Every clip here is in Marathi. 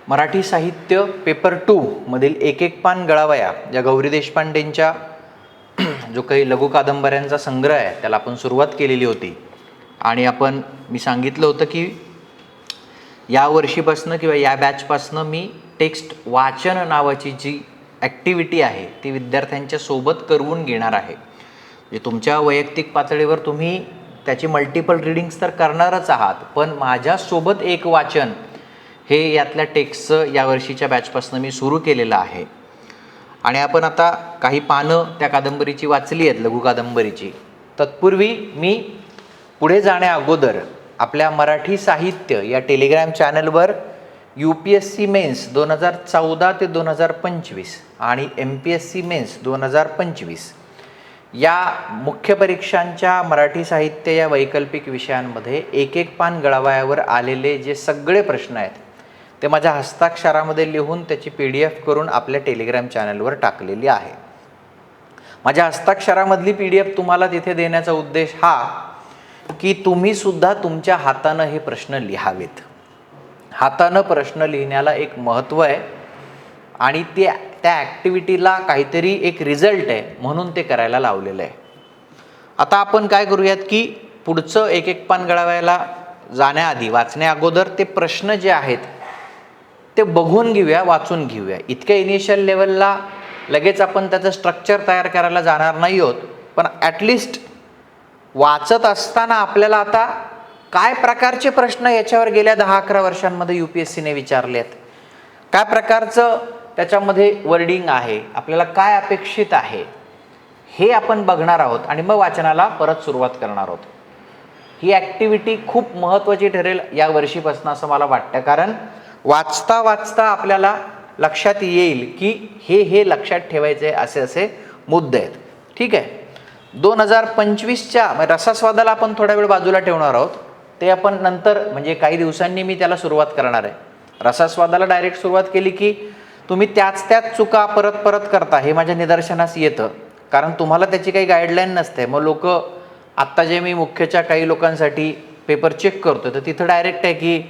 मराठी साहित्य पेपर 2 मधील एक एक पान गळावया या गौरी देशपांडेंच्या जो काही लघु कादंबऱ्यांचा संग्रह आहे त्याला आपण सुरुवात केलेली होती आणि मी सांगितलं होतं की या वर्षीपासून किंवा या बॅचपासून मी टेक्स्ट वाचन नावाची जी ॲक्टिव्हिटी आहे ती विद्यार्थ्यांच्या सोबत करवून घेणार आहे. म्हणजे तुमच्या वैयक्तिक पातळीवर तुम्ही त्याची मल्टिपल रीडिंग्स तर करणारच आहात, पण माझ्यासोबत एक वाचन हे यातल्या टेक्स्टचं या वर्षीच्या बॅचपासून मी सुरू केलेलं आहे. आणि आपण आता काही पानं त्या कादंबरीची वाचली आहेत, लघु कादंबरीची. तत्पूर्वी मी पुढे जाण्या अगोदर आपल्या मराठी साहित्य या टेलिग्राम चॅनलवर UPSC मेन्स 2014 ते 2025 आणि MPSC मेन्स 2025 या मुख्य परीक्षांच्या मराठी साहित्य या वैकल्पिक विषयांमध्ये एक एक पान गळावयावर आलेले जे सगळे प्रश्न आहेत ते माझ्या हस्ताक्षरामध्ये लिहून त्याची PDF करून आपल्या टेलिग्राम चॅनलवर टाकलेली आहे. माझ्या हस्ताक्षरामधली PDF तुम्हाला तिथे देण्याचा उद्देश हा की तुम्ही सुद्धा तुमच्या हातानं हे प्रश्न लिहावेत. हातानं प्रश्न लिहिण्याला एक महत्त्व आहे आणि त्या ॲक्टिव्हिटीला काहीतरी एक रिझल्ट आहे म्हणून ते करायला लावलेलं आहे. आता आपण काय करूयात की पुढचं एक एक पान गळावायला जाण्याआधी वाचण्या अगोदर ते प्रश्न जे आहेत ते बघून घेऊया, वाचून घेऊया. इतक्या इनिशियल लेवलला लगेच आपण त्याचं स्ट्रक्चर तयार करायला जाणार नाही आहोत, पण ॲटलिस्ट वाचत असताना आपल्याला आता काय प्रकारचे प्रश्न याच्यावर गेल्या 10-11 वर्षांमध्ये UPSCने विचारले आहेत, काय प्रकारचं त्याच्यामध्ये वर्डिंग आहे, आपल्याला काय अपेक्षित आहे हे आपण बघणार आहोत आणि मग वाचनाला परत सुरुवात करणार आहोत. ही ॲक्टिव्हिटी खूप महत्त्वाची ठरेल या वर्षीपासून असं मला वाटतं, कारण वाचता वाचता आपल्याला लक्षात येईल की हे लक्षात ठेवायचे असे मुद्दे आहेत. ठीक आहे. 2025च्या रसास्वादाला आपण थोडा वेळ बाजूला ठेवणार आहोत, ते आपण नंतर म्हणजे काही दिवसांनी मी त्याला सुरुवात करणार आहे. रसास्वादाला डायरेक्ट सुरुवात केली की तुम्ही त्याच चुका परत करता हे माझ्या निदर्शनास येतं, कारण तुम्हाला त्याची काही गाईडलाईन नसते. मग लोक आत्ता जे मी मुख्यच्या काही लोकांसाठी पेपर चेक करतो तर तिथं डायरेक्ट आहे की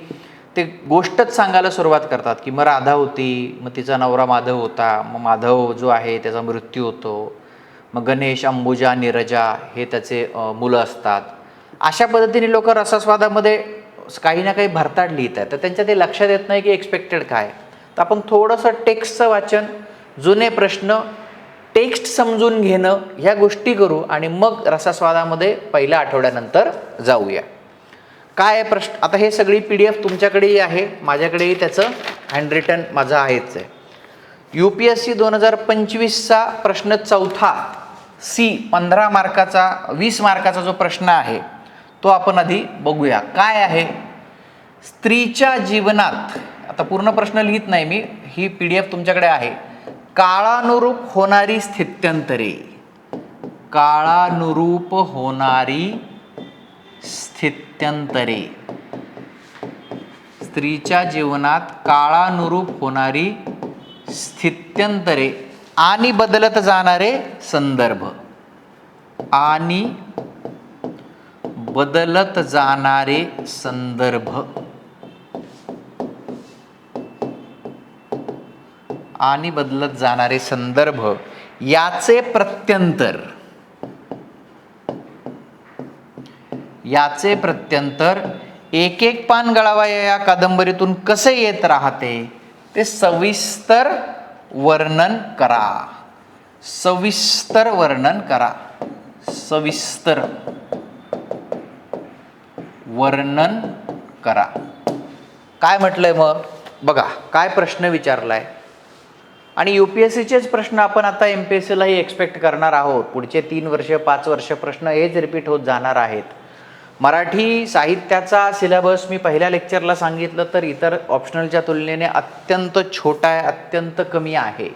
ते गोष्टच सांगायला सुरुवात करतात की मग राधा होती, मग तिचा नवरा माधव होता, मग माधव जो आहे त्याचा मृत्यू होतो, मग गणेश, अंबुजा, नीरजा हे त्याचे मुलं असतात. अशा पद्धतीने लोक रसास्वादामध्ये काही ना काही भरताड लिहित आहेत, तर त्यांच्या ते लक्षात येत नाही की एक्सपेक्टेड काय. तर आपण थोडंसं टेक्स्टचं वाचन, जुने प्रश्न, टेक्स्ट समजून घेणं ह्या गोष्टी करू आणि मग रसास्वादामध्ये पहिल्या आठवड्यानंतर जाऊया. काय प्रश्न, आता हे सगळी PDF तुमच्याकडेही आहे, माझ्याकडेही त्याचं हँडरिटन माझं आहेच आहे. UPSC 2025चा प्रश्न चौथा C 15 मार्काचा 20 मार्काचा जो प्रश्न आहे तो आपण आधी बघूया. काय आहे, स्त्रीच्या जीवनात, आता पूर्ण प्रश्न लिहित नाही मी, ही PDF तुमच्याकडे आहे. काळानुरूप होणारी स्थित्यंतरे, काळानुरूप होणारी स्थित्यंतरे, स्त्रीच्या जीवनात काळानुरूप होणारी स्थित्यंतरे आणि बदलत जाणारे संदर्भ, आणि बदलत जाणारे संदर्भ, आणि बदलत जाणारे संदर्भ याचे प्रत्यंतर, याचे प्रत्यंतर एक एक पान गळावया या कादंबरीतून कसे येत राहते ते सविस्तर वर्णन करा. सविस्तर वर्णन करा. सविस्तर वर्णन करा. काय म्हटलंय मग बघा, काय प्रश्न विचारलाय आणि UPSCचेच प्रश्न आपण आता MPSCलाही एक्सपेक्ट करणार आहोत. पुढचे 3 वर्ष 5 वर्ष प्रश्न हेच रिपीट होत जाणार आहेत. मराठी साहित्याचा सिलेबस मी पहिल्या लेक्चरला सांगितलं तर इतर ऑप्शनलच्या तुलनेने अत्यंत छोटा आहे, अत्यंत कमी आहे.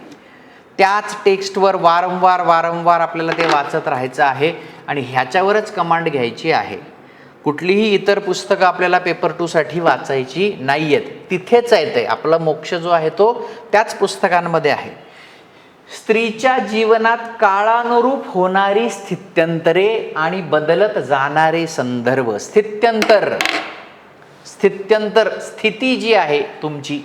त्याच टेक्स्टवर वारंवार आपल्याला ते वाचत राहायचं आहे आणि ह्याच्यावरच कमांड घ्यायची आहे. कुठलीही इतर पुस्तकं आपल्याला पेपर 2 साठी वाचायची नाही आहेत. तिथेच आहे ते आपला मोक्ष जो आहे तो त्याच पुस्तकांमध्ये आहे. स्त्रीच्या जीवनात काळानुरूप होणारी स्थित्यंतरे आणि बदलत जाणारे संदर्भ. स्थित्यंतर, स्थित्यंतर स्थिती जी आहे तुमची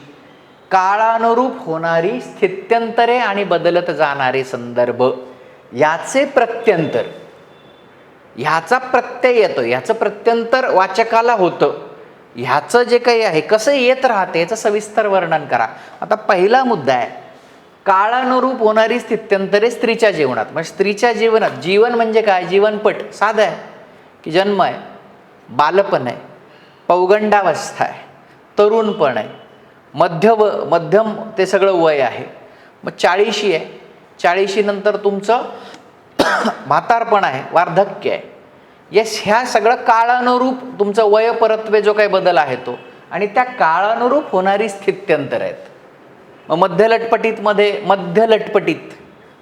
काळानुरूप होणारी स्थित्यंतरे आणि बदलत जाणारे संदर्भ याचे प्रत्यंतर, ह्याचा प्रत्यय येतो, ह्याचं प्रत्यंतर वाचकाला होतं, ह्याचं जे काही आहे कसं येत राहते याचं सविस्तर वर्णन करा. आता पहिला मुद्दा आहे, काळानुरूप होणारी स्थित्यंतरे स्त्रीच्या जीवनात. म्हणजे स्त्रीच्या जीवनात, जीवन म्हणजे काय, जीवनपट साधं आहे की जन्म आहे, बालपण आहे, पौगंडावस्था आहे, तरुणपण आहे, मध्यम ते सगळं वय आहे, मग 40शी आहे, 40शी नंतर तुमचं म्हातारपण आहे, वार्धक्य आहे. येस, ह्या सगळं काळानुरूप तुमचं वय परत्वे जो काही बदल आहे तो, आणि त्या काळानुरूप होणारी स्थित्यंतर आहेत. मग मध्य लटपटीत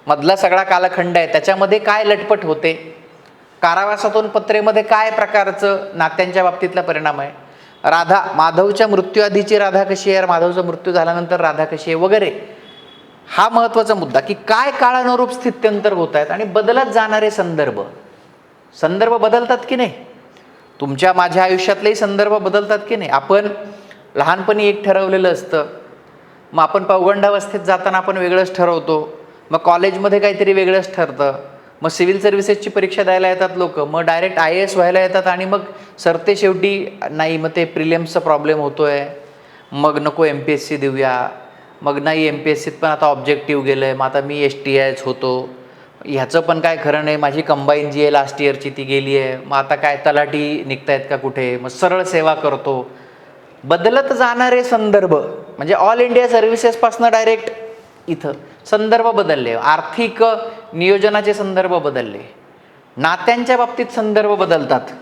मधला सगळा कालखंड आहे, त्याच्यामध्ये काय लटपट होते, कारावासातून पत्रेमध्ये काय प्रकारचं नात्यांच्या बाबतीतला परिणाम आहे, राधा माधवच्या मृत्यूआधीची राधा कशी आहे, माधवचा मृत्यू झाल्यानंतर राधा कशी आहे वगैरे, हा महत्त्वाचा मुद्दा की काय काळानुरूप स्थित्यंतर होत आहेत आणि बदलत जाणारे संदर्भ बदलतात की नाही. तुमच्या माझ्या आयुष्यातलेही संदर्भ बदलतात की नाही. आपण लहानपणी एक ठरवलेलं असतं, मग आपण पौगंडावस्थेत जाताना आपण वेगळंच ठरवतो, मग कॉलेजमध्ये काहीतरी वेगळंच ठरतं, मग सिव्हिल सर्व्हिसेसची परीक्षा द्यायला येतात लोक, मग डायरेक्ट IAS व्हायला येतात आणि मग सरते शेवटी नाही, मग ते प्रिलिम्सचा प्रॉब्लेम होतो आहे, मग नको MPSC देऊया, मग नाही MPSCत पण आता ऑब्जेक्टिव्ह गेलं आहे, मग आता मी STIच होतो, ह्याचं पण काय खरं नाही, माझी कंबाईन जी आहे लास्ट इयरची ती गेली आहे, मग आता काय तलाठी निघतायत का कुठे, मग सरळ सेवा करतो. बदलत जाणारे संदर्भ म्हणजे ऑल इंडिया सर्व्हिसेसपासून डायरेक्ट इथं संदर्भ बदलले, आर्थिक नियोजनाचे संदर्भ बदलले, नात्यांच्या बाबतीत संदर्भ बदलतात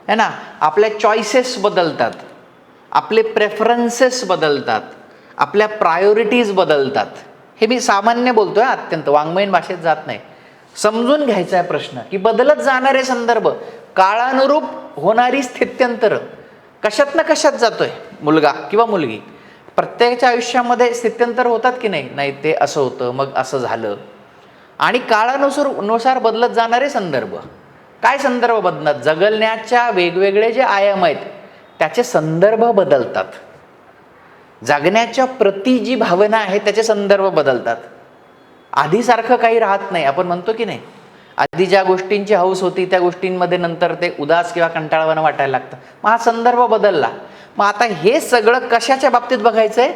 है ना, आपल्या चॉईसेस बदलतात, आपले प्रेफरन्सेस बदलतात, आपल्या प्रायोरिटीज बदलतात. हे मी सामान्य बोलतोय, अत्यंत वाङ्मयीन भाषेत जात नाही. समजून घ्यायचा आहे प्रश्न की बदलत जाणारे संदर्भ, काळानुरूप होणारी स्थित्यंतर, कशात ना कशात जातोय मुलगा किंवा मुलगी. प्रत्येकाच्या आयुष्यामध्ये स्थित्यंतर होतात की नाही, नाही ते असं होतं मग असं झालं. आणि काळानुसार बदलत जाणारे संदर्भ, काय संदर्भ बदलतात, जगण्याच्या वेगवेगळे जे आयाम आहेत त्याचे संदर्भ बदलतात, जगण्याच्या प्रती जी भावना आहे त्याचे संदर्भ बदलतात. आधीसारखं काही राहत नाही. आपण म्हणतो की नाही, आधी ज्या गोष्टींची हौस होती त्या गोष्टींमध्ये नंतर ते उदास किंवा कंटाळवाणं वाटायला लागतं. मग हा संदर्भ बदलला. मग आता हे सगळं कशाच्या बाबतीत बघायचंय,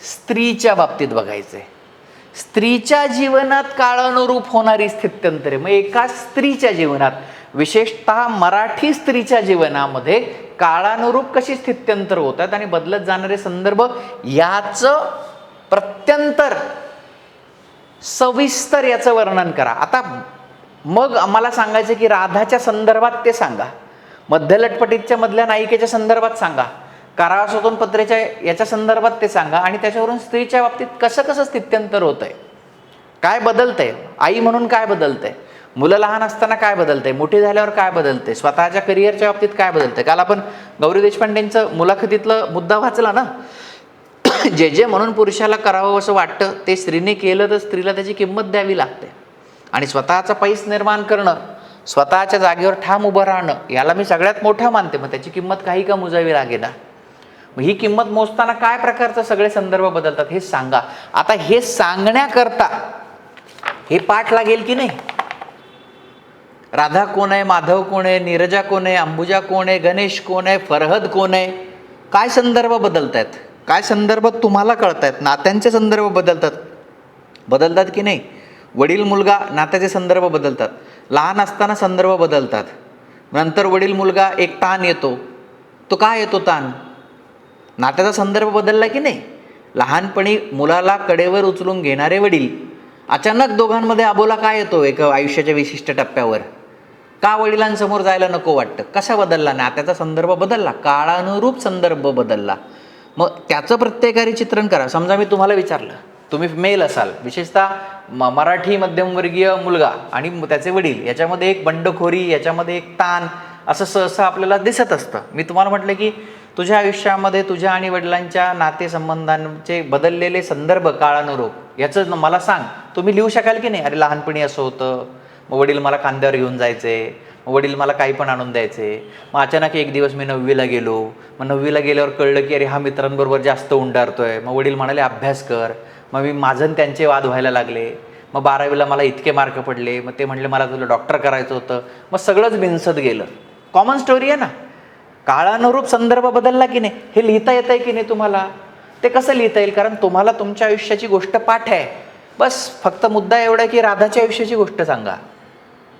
स्त्रीच्या बाबतीत बघायचंय. स्त्रीच्या जीवनात काळानुरूप होणारी स्थित्यंतरे, मग एका स्त्रीच्या जीवनात, विशेषतः मराठी स्त्रीच्या जीवनामध्ये काळानुरूप कशी स्थित्यंतर होतात आणि बदलत जाणारे संदर्भ, याचं प्रत्यंतर सविस्तर याचं वर्णन करा. आता मग आम्हाला सांगायचं की राधाच्या संदर्भात ते सांगा, मध्यलटपटीच्या मधल्या नायिकेच्या संदर्भात सांगा, कारावासातून पत्रेच्या याच्या संदर्भात ते सांगा, आणि त्याच्यावरून स्त्रीच्या बाबतीत कसं स्थित्यंतर होतंय, काय बदलतंय, आई म्हणून काय बदलतंय, मुलं लहान असताना काय बदलतंय, मोठी झाल्यावर काय बदलतंय, स्वतःच्या करिअरच्या बाबतीत काय बदलतंय. काल आपण गौरी देशपांडेंचं मुलाखतीतलं मुद्दा वाचला ना, जे म्हणून पुरुषाला करावं असं वाटतं ते स्त्रीने केलं तर स्त्रीला त्याची किंमत द्यावी लागते. आणि स्वतःचा पैस निर्माण करणं, स्वतःच्या जागेवर ठाम उभं राहणं, याला मी सगळ्यात मोठं मानते. मग त्याची किंमत काही का मोजावी लागेना. मग ही किंमत मोजताना काय प्रकारचं सगळे संदर्भ बदलतात हे सांगा. आता हे सांगण्याकरता हे पाठ लागेल की नाही, राधा कोण आहे, माधव कोण आहे, नीरजा कोण आहे, अंबुजा कोण आहे, गणेश कोण आहे, फरहद कोण आहे, काय संदर्भ बदलत आहेत, काय संदर्भ तुम्हाला कळत आहेत, नात्यांचे संदर्भ बदलतात की नाही. वडील मुलगा नात्याचे संदर्भ बदलतात, लहान असताना संदर्भ बदलतात, नंतर वडील मुलगा एक ताण येतो, तो काय येतो ताण, नात्याचा संदर्भ बदलला की नाही. लहानपणी मुलाला कडेवर उचलून घेणारे वडील, अचानक दोघांमध्ये अबोला काय येतो एका आयुष्याच्या विशिष्ट टप्प्यावर, का वडिलांसमोर जायला नको वाटतं, कसा बदलला, नात्याचा संदर्भ बदलला, काळानुरूप संदर्भ बदलला. मग त्याचं प्रत्येकारी चित्रण करा. समजा मी तुम्हाला विचारलं, तुम्ही मेल असाल, विशेषतः मराठी मध्यमवर्गीय मुलगा आणि त्याचे वडील, याच्यामध्ये एक बंडखोरी, याच्यामध्ये एक ताण, असं सहसा आपल्याला दिसत असतं. मी तुम्हाला म्हटलं की तुझ्या आयुष्यामध्ये तुझ्या आणि वडिलांच्या नातेसंबंधांचे बदललेले संदर्भ काळानुरूप याचं मला सांग. तुम्ही लिहू शकाल की नाही, अरे लहानपणी असं होतं, मग वडील मला खांद्यावर घेऊन जायचे, वडील मला काही पण आणून द्यायचे. मग अचानक एक दिवस मी 9वीला गेलो. मग 9वीला गेल्यावर कळलं की अरे हा मित्रांबरोबर जास्त उंडारतोय. मग वडील म्हणाले अभ्यास कर. मग मी माझं आणि त्यांचे वाद व्हायला लागले. मग 12वीला मला इतके मार्क पडले. मग ते म्हणले मला तुला डॉक्टर करायचं होतं. मग सगळंच बिनसत गेलं. कॉमन स्टोरी आहे ना. काळानुरूप संदर्भ बदलला की नाही. हे लिहिता येत आहे की नाही तुम्हाला. ते कसं लिहिता येईल, कारण तुम्हाला तुमच्या आयुष्याची गोष्ट पाठ आहे. बस फक्त मुद्दा एवढा आहे की राधाच्या आयुष्याची गोष्ट सांगा.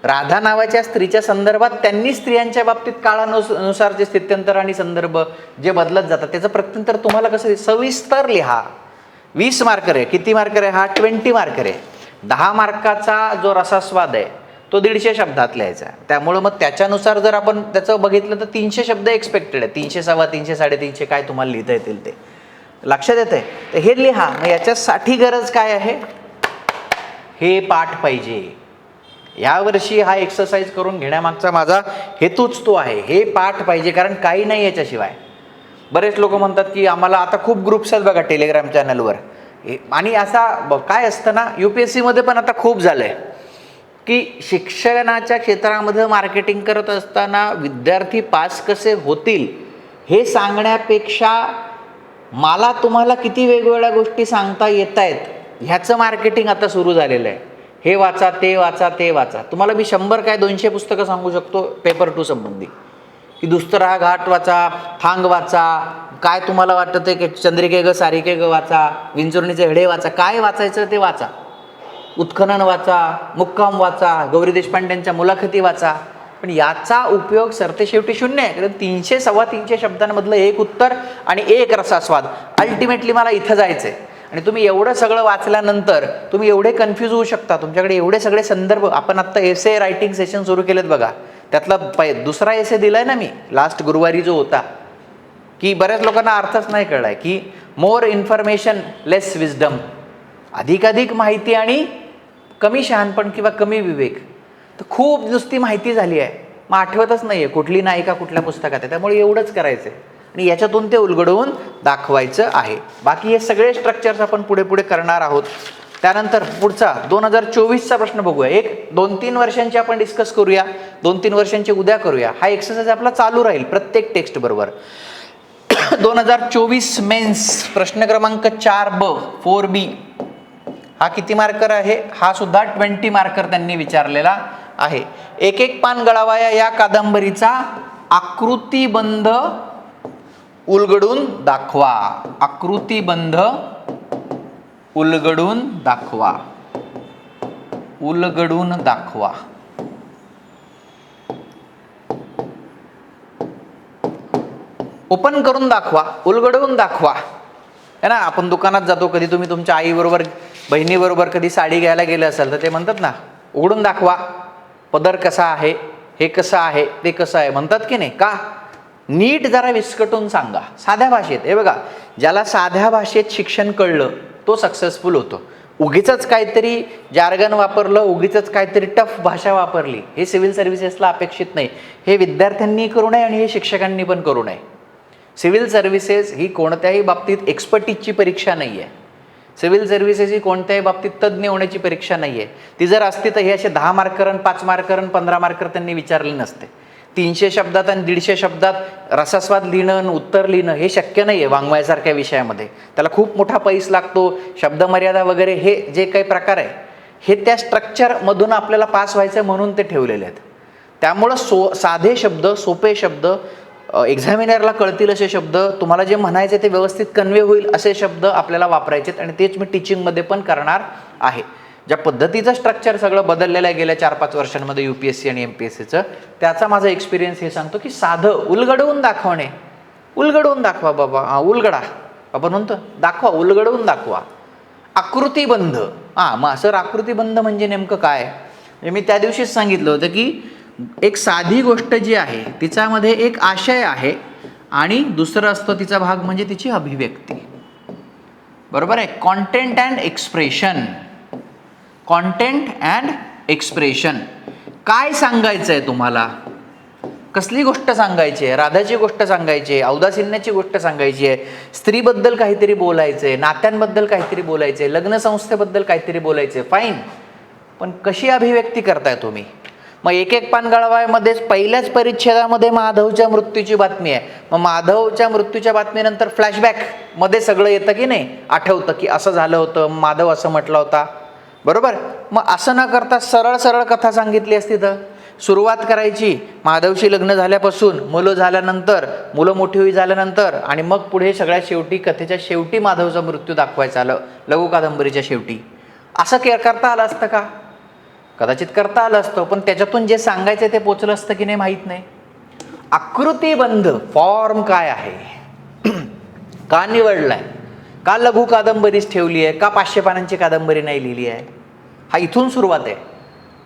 राधा नावाच्या स्त्रीच्या संदर्भात त्यांनी स्त्रियांच्या बाबतीत काळानुसारचे स्थित्यंतर आणि संदर्भ जे बदलत जातात त्याचं प्रत्युत्तर तुम्हाला कसं सविस्तर लिहा. 20 मार्कर आहे. किती मार्कर आहे हा? 20 मार्कर आहे. 10 मार्काचा जो रसास्वाद आहे तो 150 शब्दात लिहायचा. त्यामुळं मग त्याच्यानुसार जर आपण त्याचं बघितलं तर 300 शब्द एक्सपेक्टेड आहे. 300 सव्वा 300 350 काय तुम्हाला लिहिता येतील ते लक्षात येतंय. तर हे लिहा. मग याच्यासाठी गरज काय आहे? हे पाठ पाहिजे. यावर्षी हा एक्सरसाइज करून घेण्यामागचा माझा हेतूच तो आहे. हे पाठ पाहिजे, कारण काही नाही याच्याशिवाय. बरेच लोक म्हणतात की आम्हाला आता खूप ग्रुप्स आहेत बघा टेलिग्राम चॅनलवर. आणि असा काय असतं ना, UPSC मध्ये पण आता खूप झालं आहे की शिक्षणाच्या क्षेत्रामध्ये मार्केटिंग करत असताना विद्यार्थी पास कसे होतील हे सांगण्यापेक्षा मला तुम्हाला किती वेगवेगळ्या गोष्टी सांगता येत आहेत ह्याचं मार्केटिंग आता सुरू झालेलं आहे. हे वाचा, ते वाचा, ते वाचा. तुम्हाला मी 100 काय 200 पुस्तकं सांगू शकतो पेपर 2 संबंधी, की दुस्तरा घाट वाचा, थांग वाचा, काय तुम्हाला वाटतं की चंद्रिके ग सारिके ग वाचा, विंचुर्णीचे हेडे वाचा, काय वाचायचं ते वाचा. उत्खनन वाचा, मुक्काम वाचा, गौरी देशपांडेंच्या मुलाखती वाचा. पण याचा उपयोग सरतेशेवटी शून्य आहे. कारण 300 सव्वा 300 शब्दांमधलं एक उत्तर आणि एक रसास्वाद. अल्टिमेटली मला इथं जायचं आहे. आणि तुम्ही एवढं सगळं वाचल्यानंतर तुम्ही एवढे कन्फ्यूज होऊ शकता. तुमच्याकडे एवढे सगळे संदर्भ. आपण आत्ता एसे रायटिंग सेशन सुरू केलेत बघा. त्यातला दुसरा एसे दिलाय ना मी लास्ट गुरुवारी जो होता, की बऱ्याच लोकांना अर्थच नाही कळलाय की मोर इन्फॉर्मेशन लेस विजडम. अधिकाधिक माहिती आणि कमी शहाणपण किंवा कमी विवेक. तर खूप नुसती माहिती झाली आहे, मग आठवतच नाही आहे कुठली नायिका कुठल्या पुस्तकात आहे. त्यामुळे एवढंच करायचं आहे आणि याच्यातून ते उलगडवून दाखवायचं आहे. बाकी हे सगळे स्ट्रक्चर्स आपण पुढे पुढे करणार आहोत. त्यानंतर पुढचा 2024चा प्रश्न बघूया. एक 2-3 वर्षांची आपण डिस्कस करूया, 2-3 वर्षांची उद्या करूया. हा एक्सरसाइज आपला चालू राहील प्रत्येक टेक्स्ट बरोबर. 2024 मेन्स प्रश्न क्रमांक 4B 4B हा किती मार्कर आहे? हा सुद्धा 20 मार्कर त्यांनी विचारलेला आहे. एक एक पान गळावाया या कादंबरीचा आकृतीबंध उलगडून दाखवा. आकृतीबंध उलगडून दाखवा. उलगडून दाखवा. ओपन करून दाखवा, उलगडवून दाखवा. है ना. आपण दुकानात जातो, कधी तुम्ही तुमच्या आईबरोबर बहिणीबरोबर कधी साडी घ्यायला गेले असाल तर ते म्हणतात ना उघडून दाखवा, पदर कसा आहे, हे कसं आहे, ते कसं आहे म्हणतात की नाही. का? नीट जरा विस्कटून सांगा साध्या भाषेत. हे बघा, ज्याला साध्या भाषेत शिक्षण कळलं तो सक्सेसफुल होतो. उगीचच काहीतरी जार्गन वापरलं, उगीचच काहीतरी टफ भाषा वापरली, हे सिव्हिल सर्व्हिसेसला अपेक्षित नाही. हे विद्यार्थ्यांनी करू नये आणि हे शिक्षकांनी पण करू नये. सिव्हिल सर्व्हिसेस ही कोणत्याही बाबतीत एक्सपर्टीजची परीक्षा नाही आहे. सिव्हिल सर्व्हिसेस ही कोणत्याही बाबतीत तज्ज्ञ होण्याची परीक्षा नाही आहे. ती जर असती तर हे असे 10 मार्कर, 5 मार्कर, 15 मार्कर त्यांनी विचारले नसते. 300 शब्दात आणि 150 शब्दात रसास्वाद लिहिणं, उत्तर लिहिणं हे शक्य नाही आहे वाङ्मयासारख्या विषयामध्ये. त्याला खूप मोठा पैस लागतो. शब्दमर्यादा वगैरे हे जे काही प्रकार आहे हे त्या स्ट्रक्चरमधून आपल्याला पास व्हायचं म्हणून ते ठेवलेले आहेत. त्यामुळं साधे शब्द, सोपे शब्द, एक्झामिनरला कळतील असे शब्द, तुम्हाला जे म्हणायचे ते व्यवस्थित कन्वे होईल असे शब्द आपल्याला वापरायचे. आणि तेच मी टीचिंगमध्ये पण करणार आहे. ज्या पद्धतीचं स्ट्रक्चर सगळं बदललेलं आहे गेल्या 4-5 वर्षांमध्ये UPSC आणि MPSCचं, त्याचा माझा एक्सपिरियन्स हे सांगतो की साधं उलगडवून दाखवणे. उलगडवून दाखवा बाबा. उलगडा आपण म्हणतो, दाखवा, उलगडवून दाखवा. आकृतीबंध. मग सर आकृतीबंध म्हणजे नेमकं काय? मी त्या दिवशीच सांगितलं होतं की एक साधी गोष्ट जी आहे तिच्यामध्ये एक आशय आहे आणि दुसरं असतं तिचा भाग म्हणजे तिची अभिव्यक्ती. बरोबर आहे. Content and expression. Content and expression. काय सांगायचं आहे तुम्हाला? कसली गोष्ट सांगायची आहे? राधाची गोष्ट सांगायची आहे, औदासिन्याची गोष्ट सांगायची आहे, स्त्रीबद्दल काहीतरी बोलायचं आहे, नात्यांबद्दल काहीतरी बोलायचं आहे, लग्नसंस्थेबद्दल काहीतरी बोलायचं आहे. फाईन. पण कशी अभिव्यक्ती करताय तुम्ही? मग एक एक पान गळावयामध्येच पहिल्याच परिच्छेदामध्ये माधवच्या मृत्यूची बातमी आहे. मग माधवच्या मृत्यूच्या बातमीनंतर फ्लॅशबॅकमध्ये सगळं येतं की नाही, आठवतं की असं झालं होतं, माधव असं म्हटलं होता, बरोबर. मग असं न करता सरळ सरळ कथा सांगितली असती तर सुरुवात करायची माधवशी लग्न झाल्यापासून, मुलं झाल्यानंतर, मुलं मोठी होई झाल्यानंतर, आणि मग पुढे सगळ्यात शेवटी कथेच्या शेवटी माधवचा मृत्यू दाखवायचा आलं लघु कादंबरीच्या शेवटी. असं करता आलं असतं का? कदाचित करता आलं असतं, पण त्याच्यातून जे सांगायचं ते पोचलं असतं की नाही माहीत नाही. आकृतीबंध फॉर्म काय आहे, का निवडलाय, का लघु कादंबरीच ठेवली आहे, का 500 पानांची कादंबरी नाही लिहिली आहे, हा इथून सुरुवात आहे.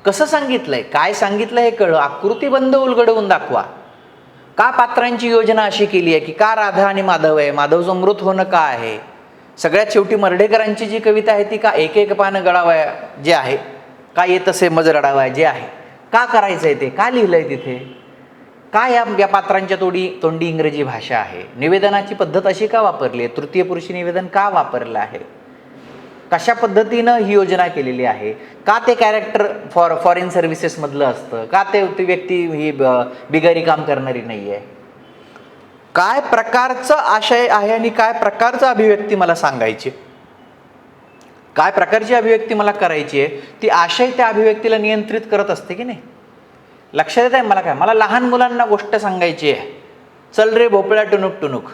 कसं सांगितलंय, काय सांगितलं हे कळलं. आकृतीबंध उलगडवून दाखवा. का पात्रांची योजना अशी केली आहे की का राधा आणि माधव आहे, माधवचं मृत होणं का आहे. सगळ्यात शेवटी मर्ढेकरांची जी कविता आहे ती का एक एक पान गळावया जे आहे, का येत असे मज रडावया जे आहे, का करायचं आहे ते, का लिहिलंय तिथे, का या पात्रांच्या तोंडी इंग्रजी भाषा आहे, निवेदनाची पद्धत अशी का वापरली आहे, तृतीय पुरुषी निवेदन का वापरलं आहे, कशा पद्धतीनं ही योजना केलेली आहे, का ते कॅरेक्टर फॉरेन सर्व्हिसेसमधलं असतं, का ती व्यक्ती ही बिगारी काम करणारी नाही आहे, काय प्रकारचं आशय आहे आणि काय प्रकारचं अभिव्यक्ती मला सांगायची, काय प्रकारची अभिव्यक्ती मला करायची आहे, ती आशय त्या अभिव्यक्तीला नियंत्रित करत असते की नाही. लक्षात येत आहे मला काय, मला लहान मुलांना गोष्ट सांगायची आहे. चल रे भोपळ्या टुनुक टुनुक,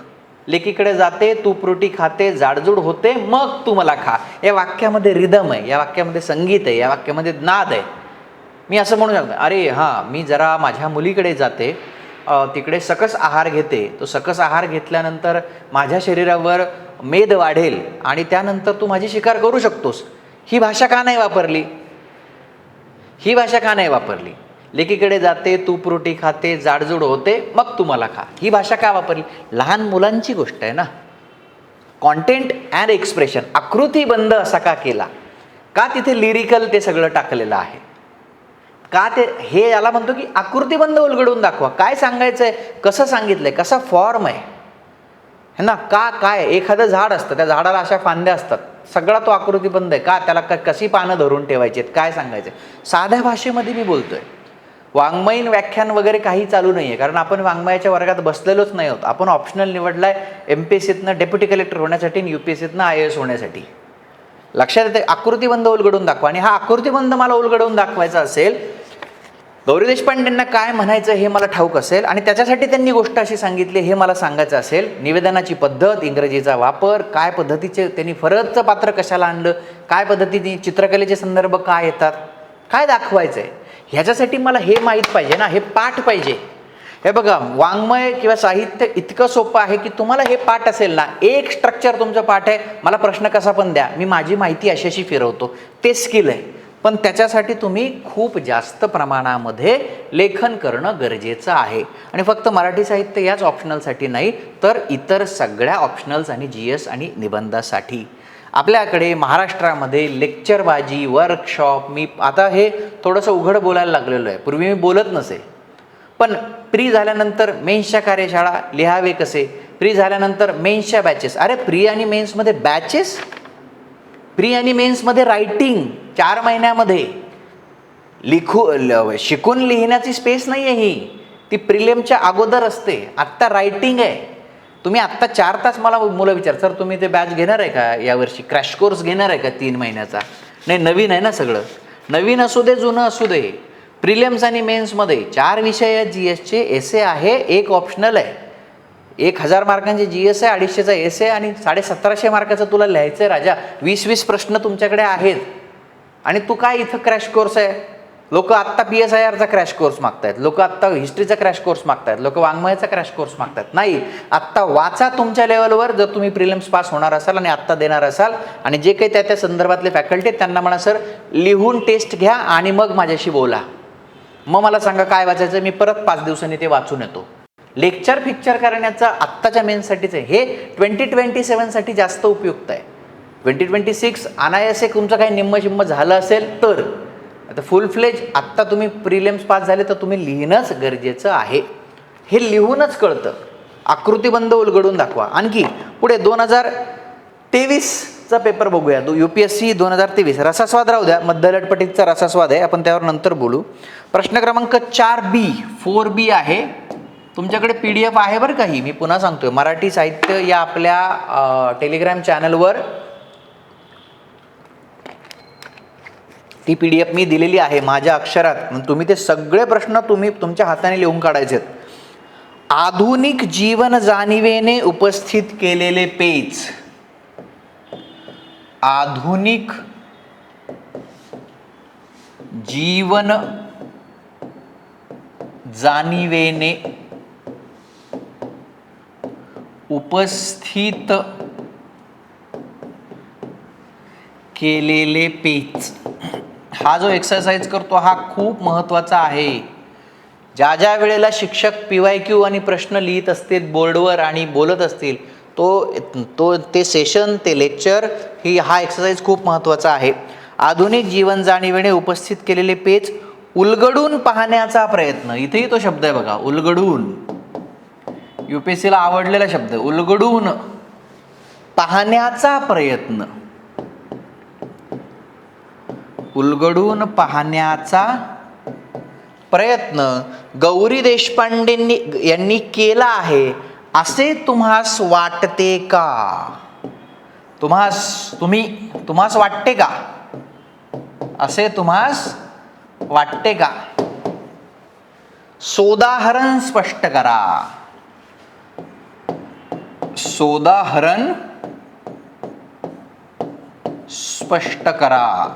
लेकीकडे जाते तू फ्रुटी खाते, जाडजूड होते मग तू मला खा. या वाक्यामध्ये रिदम आहे, या वाक्यामध्ये संगीत आहे, या वाक्यामध्ये नाद आहे. मी असं म्हणू शकतो, अरे हां मी जरा माझ्या मुलीकडे जाते, तिकडे सकस आहार घेते, तो सकस आहार घेतल्यानंतर माझ्या शरीरावर मेद वाढेल आणि त्यानंतर तू माझी शिकार करू शकतोस. ही भाषा का नाही वापरली, ही भाषा का नाही वापरली. लेकीकडे जाते तू फ्रुटी खाते, जाडजूड होते मग तू मला खा, ही भाषा का वापरली. लहान मुलांची गोष्ट आहे ना. कॉन्टेंट अँड एक्सप्रेशन आकृतीबंध असा का केला, का तिथे लिरिकल ते सगळं टाकलेलं आहे, का ते हे याला म्हणतो की आकृतीबंध उलगडून दाखवा. काय सांगायचंय, कसं सांगितलंय, कसा फॉर्म आहे है ना. का काय एखादं झाड असतं, त्या झाडाला अशा फांद्या असतात, सगळा तो आकृतीबंध आहे का, त्याला कशी पानं धरून ठेवायची आहेत, काय सांगायचं. साध्या भाषेमध्ये मी बोलतोय, वाङ्मयीन व्याख्यान वगैरे काही चालू नाही आहे, कारण आपण वाङ्मयाच्या वर्गात बसलेलोच नाही आहोत. आपण ऑप्शनल निवडलाय MPSCतनं डेप्युटी कलेक्टर होण्यासाठी आणि UPSCतनं IAS होण्यासाठी. लक्षात येते. आकृतीबंध उलगडून दाखवा. आणि हा आकृतीबंध मला उलगडून दाखवायचा असेल, गौरी देशपांडेंना काय म्हणायचं हे मला ठाऊक असेल आणि त्याच्यासाठी त्यांनी गोष्ट अशी सांगितली हे मला सांगायचं असेल, निवेदनाची पद्धत, इंग्रजीचा वापर, काय पद्धतीचे त्यांनी फरदचं पात्र कशाला आणलं, काय पद्धतीने चित्रकलेचे संदर्भ काय येतात, काय दाखवायचं आहे, ह्याच्यासाठी मला हे माहीत पाहिजे ना, हे पाठ पाहिजे. हे बघा, वाङ्मय किंवा साहित्य इतकं सोपं आहे की तुम्हाला हे पाठ असेल ना, एक स्ट्रक्चर तुमचं पाठ आहे, मला प्रश्न कसा पण द्या, मी माझी माहिती अशी फिरवतो, ते स्किल आहे. पण त्याच्यासाठी तुम्ही खूप जास्त प्रमाणामध्ये लेखन करणं गरजेचं आहे. आणि फक्त मराठी साहित्य याच ऑप्शनलसाठी नाही, तर इतर सगळ्या ऑप्शनल्स आणि GS आणि निबंधासाठी आपल्याकडे महाराष्ट्रामध्ये लेक्चरबाजी, वर्कशॉप, मी आता हे थोडंसं उघड बोलायला लागलेलो आहे, पूर्वी मी बोलत नसे. पण प्री झाल्यानंतर मेन्सच्या कार्यशाळा लिहावे कसे, प्री झाल्यानंतर मेन्सच्या बॅचेस, अरे प्री आणि मेन्समध्ये बॅचेस, प्री आणि मेन्समध्ये रायटिंग 4 महिन्यामध्ये शिकून लिहिण्याची स्पेस नाही आहे ही, ती प्रिलिमच्या अगोदर असते. आत्ता रायटिंग आहे. तुम्ही आत्ता 4 तास मला मुलं विचार, सर तुम्ही ते बॅच घेणार आहे का यावर्षी, क्रॅश कोर्स घेणार आहे का 3 महिन्याचा. नाही, नवीन आहे ना सगळं, नवीन असू दे जुनं असू दे. प्रिलिम्स आणि मेन्समध्ये 4 विषय आहेत GSचे, एसे आहे, एक ऑप्शनल आहे. 1000 मार्कांचे GS आहे, 250चा एसे आणि 1750 मार्काचं तुला लिहायचं आहे राजा. 20-20 प्रश्न तुमच्याकडे आहेत आणि तू काय इथं क्रॅश कोर्स आहे. लोक आत्ता PSIRचा क्रॅश कोर्स मागतायत, लोक आत्ता हिस्ट्रीचा क्रॅश कोर्स मागतायत, लोक वाङ्मयाचा क्रॅश कोर्स मागतायत. नाही, आत्ता वाचा तुमच्या लेवलवर. जर तुम्ही प्रिलिम्स पास होणार असाल आणि आत्ता देणार असाल आणि जे काही त्या संदर्भातले फॅकल्टी आहेत त्यांना म्हणा, सर लिहून टेस्ट घ्या आणि मग माझ्याशी बोला, मग मला सांगा काय वाचायचं, मी परत 5 दिवसांनी ते वाचून येतो. लेक्चर फिक्चर करण्याचा आत्ताच्या मेन्ससाठीच आहे हे, 2027साठी जास्त उपयुक्त आहे. 2026 अनायासे तुमचं काही निम्म झालं असेल तर, आता फुल फ्लेज आत्ता तुम्ही प्रिलिम्स पास झाले तर तुम्ही लिहिणंच गरजेचं आहे. हे लिहूनच कळतं. आकृतीबंध उलगडून दाखवा. आणखी पुढे 2023 2023चा पेपर बघूया. UPSC 2023 रसास्वाद राहू द्या, मध्यलटपटीचा रसास्वाद आहे, आपण त्यावर नंतर बोलू. प्रश्न क्रमांक 4B आहे. तुमच्याकडे PDF आहे बरं काही, मी पुन्हा सांगतोय, मराठी साहित्य या आपल्या टेलिग्राम चॅनलवर ती PDF मी दिलेली आहे माझ्या अक्षरात. तुम्ही ते सगळे प्रश्न तुम्ही तुमच्या हाताने लिहून काढायचे. आधुनिक जीवन जाणीवेने उपस्थित केलेले पेच. आधुनिक जीवन जाणीवेने उपस्थित केलेले पेच. हा जो एक्सरसाइज करतो हा खूप महत्त्वाचा आहे. ज्या ज्या वेळेला शिक्षक PYQ आणि प्रश्न लिहित असतील बोर्डवर आणि बोलत असतील, ते सेशन, ते लेक्चर, हा एक्सरसाइज खूप महत्त्वाचा आहे. आधुनिक जीवन जाणीवेने उपस्थित केलेले पेच उलगडून पाहण्याचा प्रयत्न. इथेही तो शब्द आहे बघा, उलगडून. UPSCला आवडलेला शब्द, उलगडून पाहण्याचा प्रयत्न. उलगडून पाहण्याचा प्रयत्न गौरी देशपांडे यांनी केला आहे असे तुम्हास वाटते का? तुम्हास वाटते का? असे तुम्हास वाटते का? सोदाहरण स्पष्ट करा. सोदाहरण स्पष्ट करा.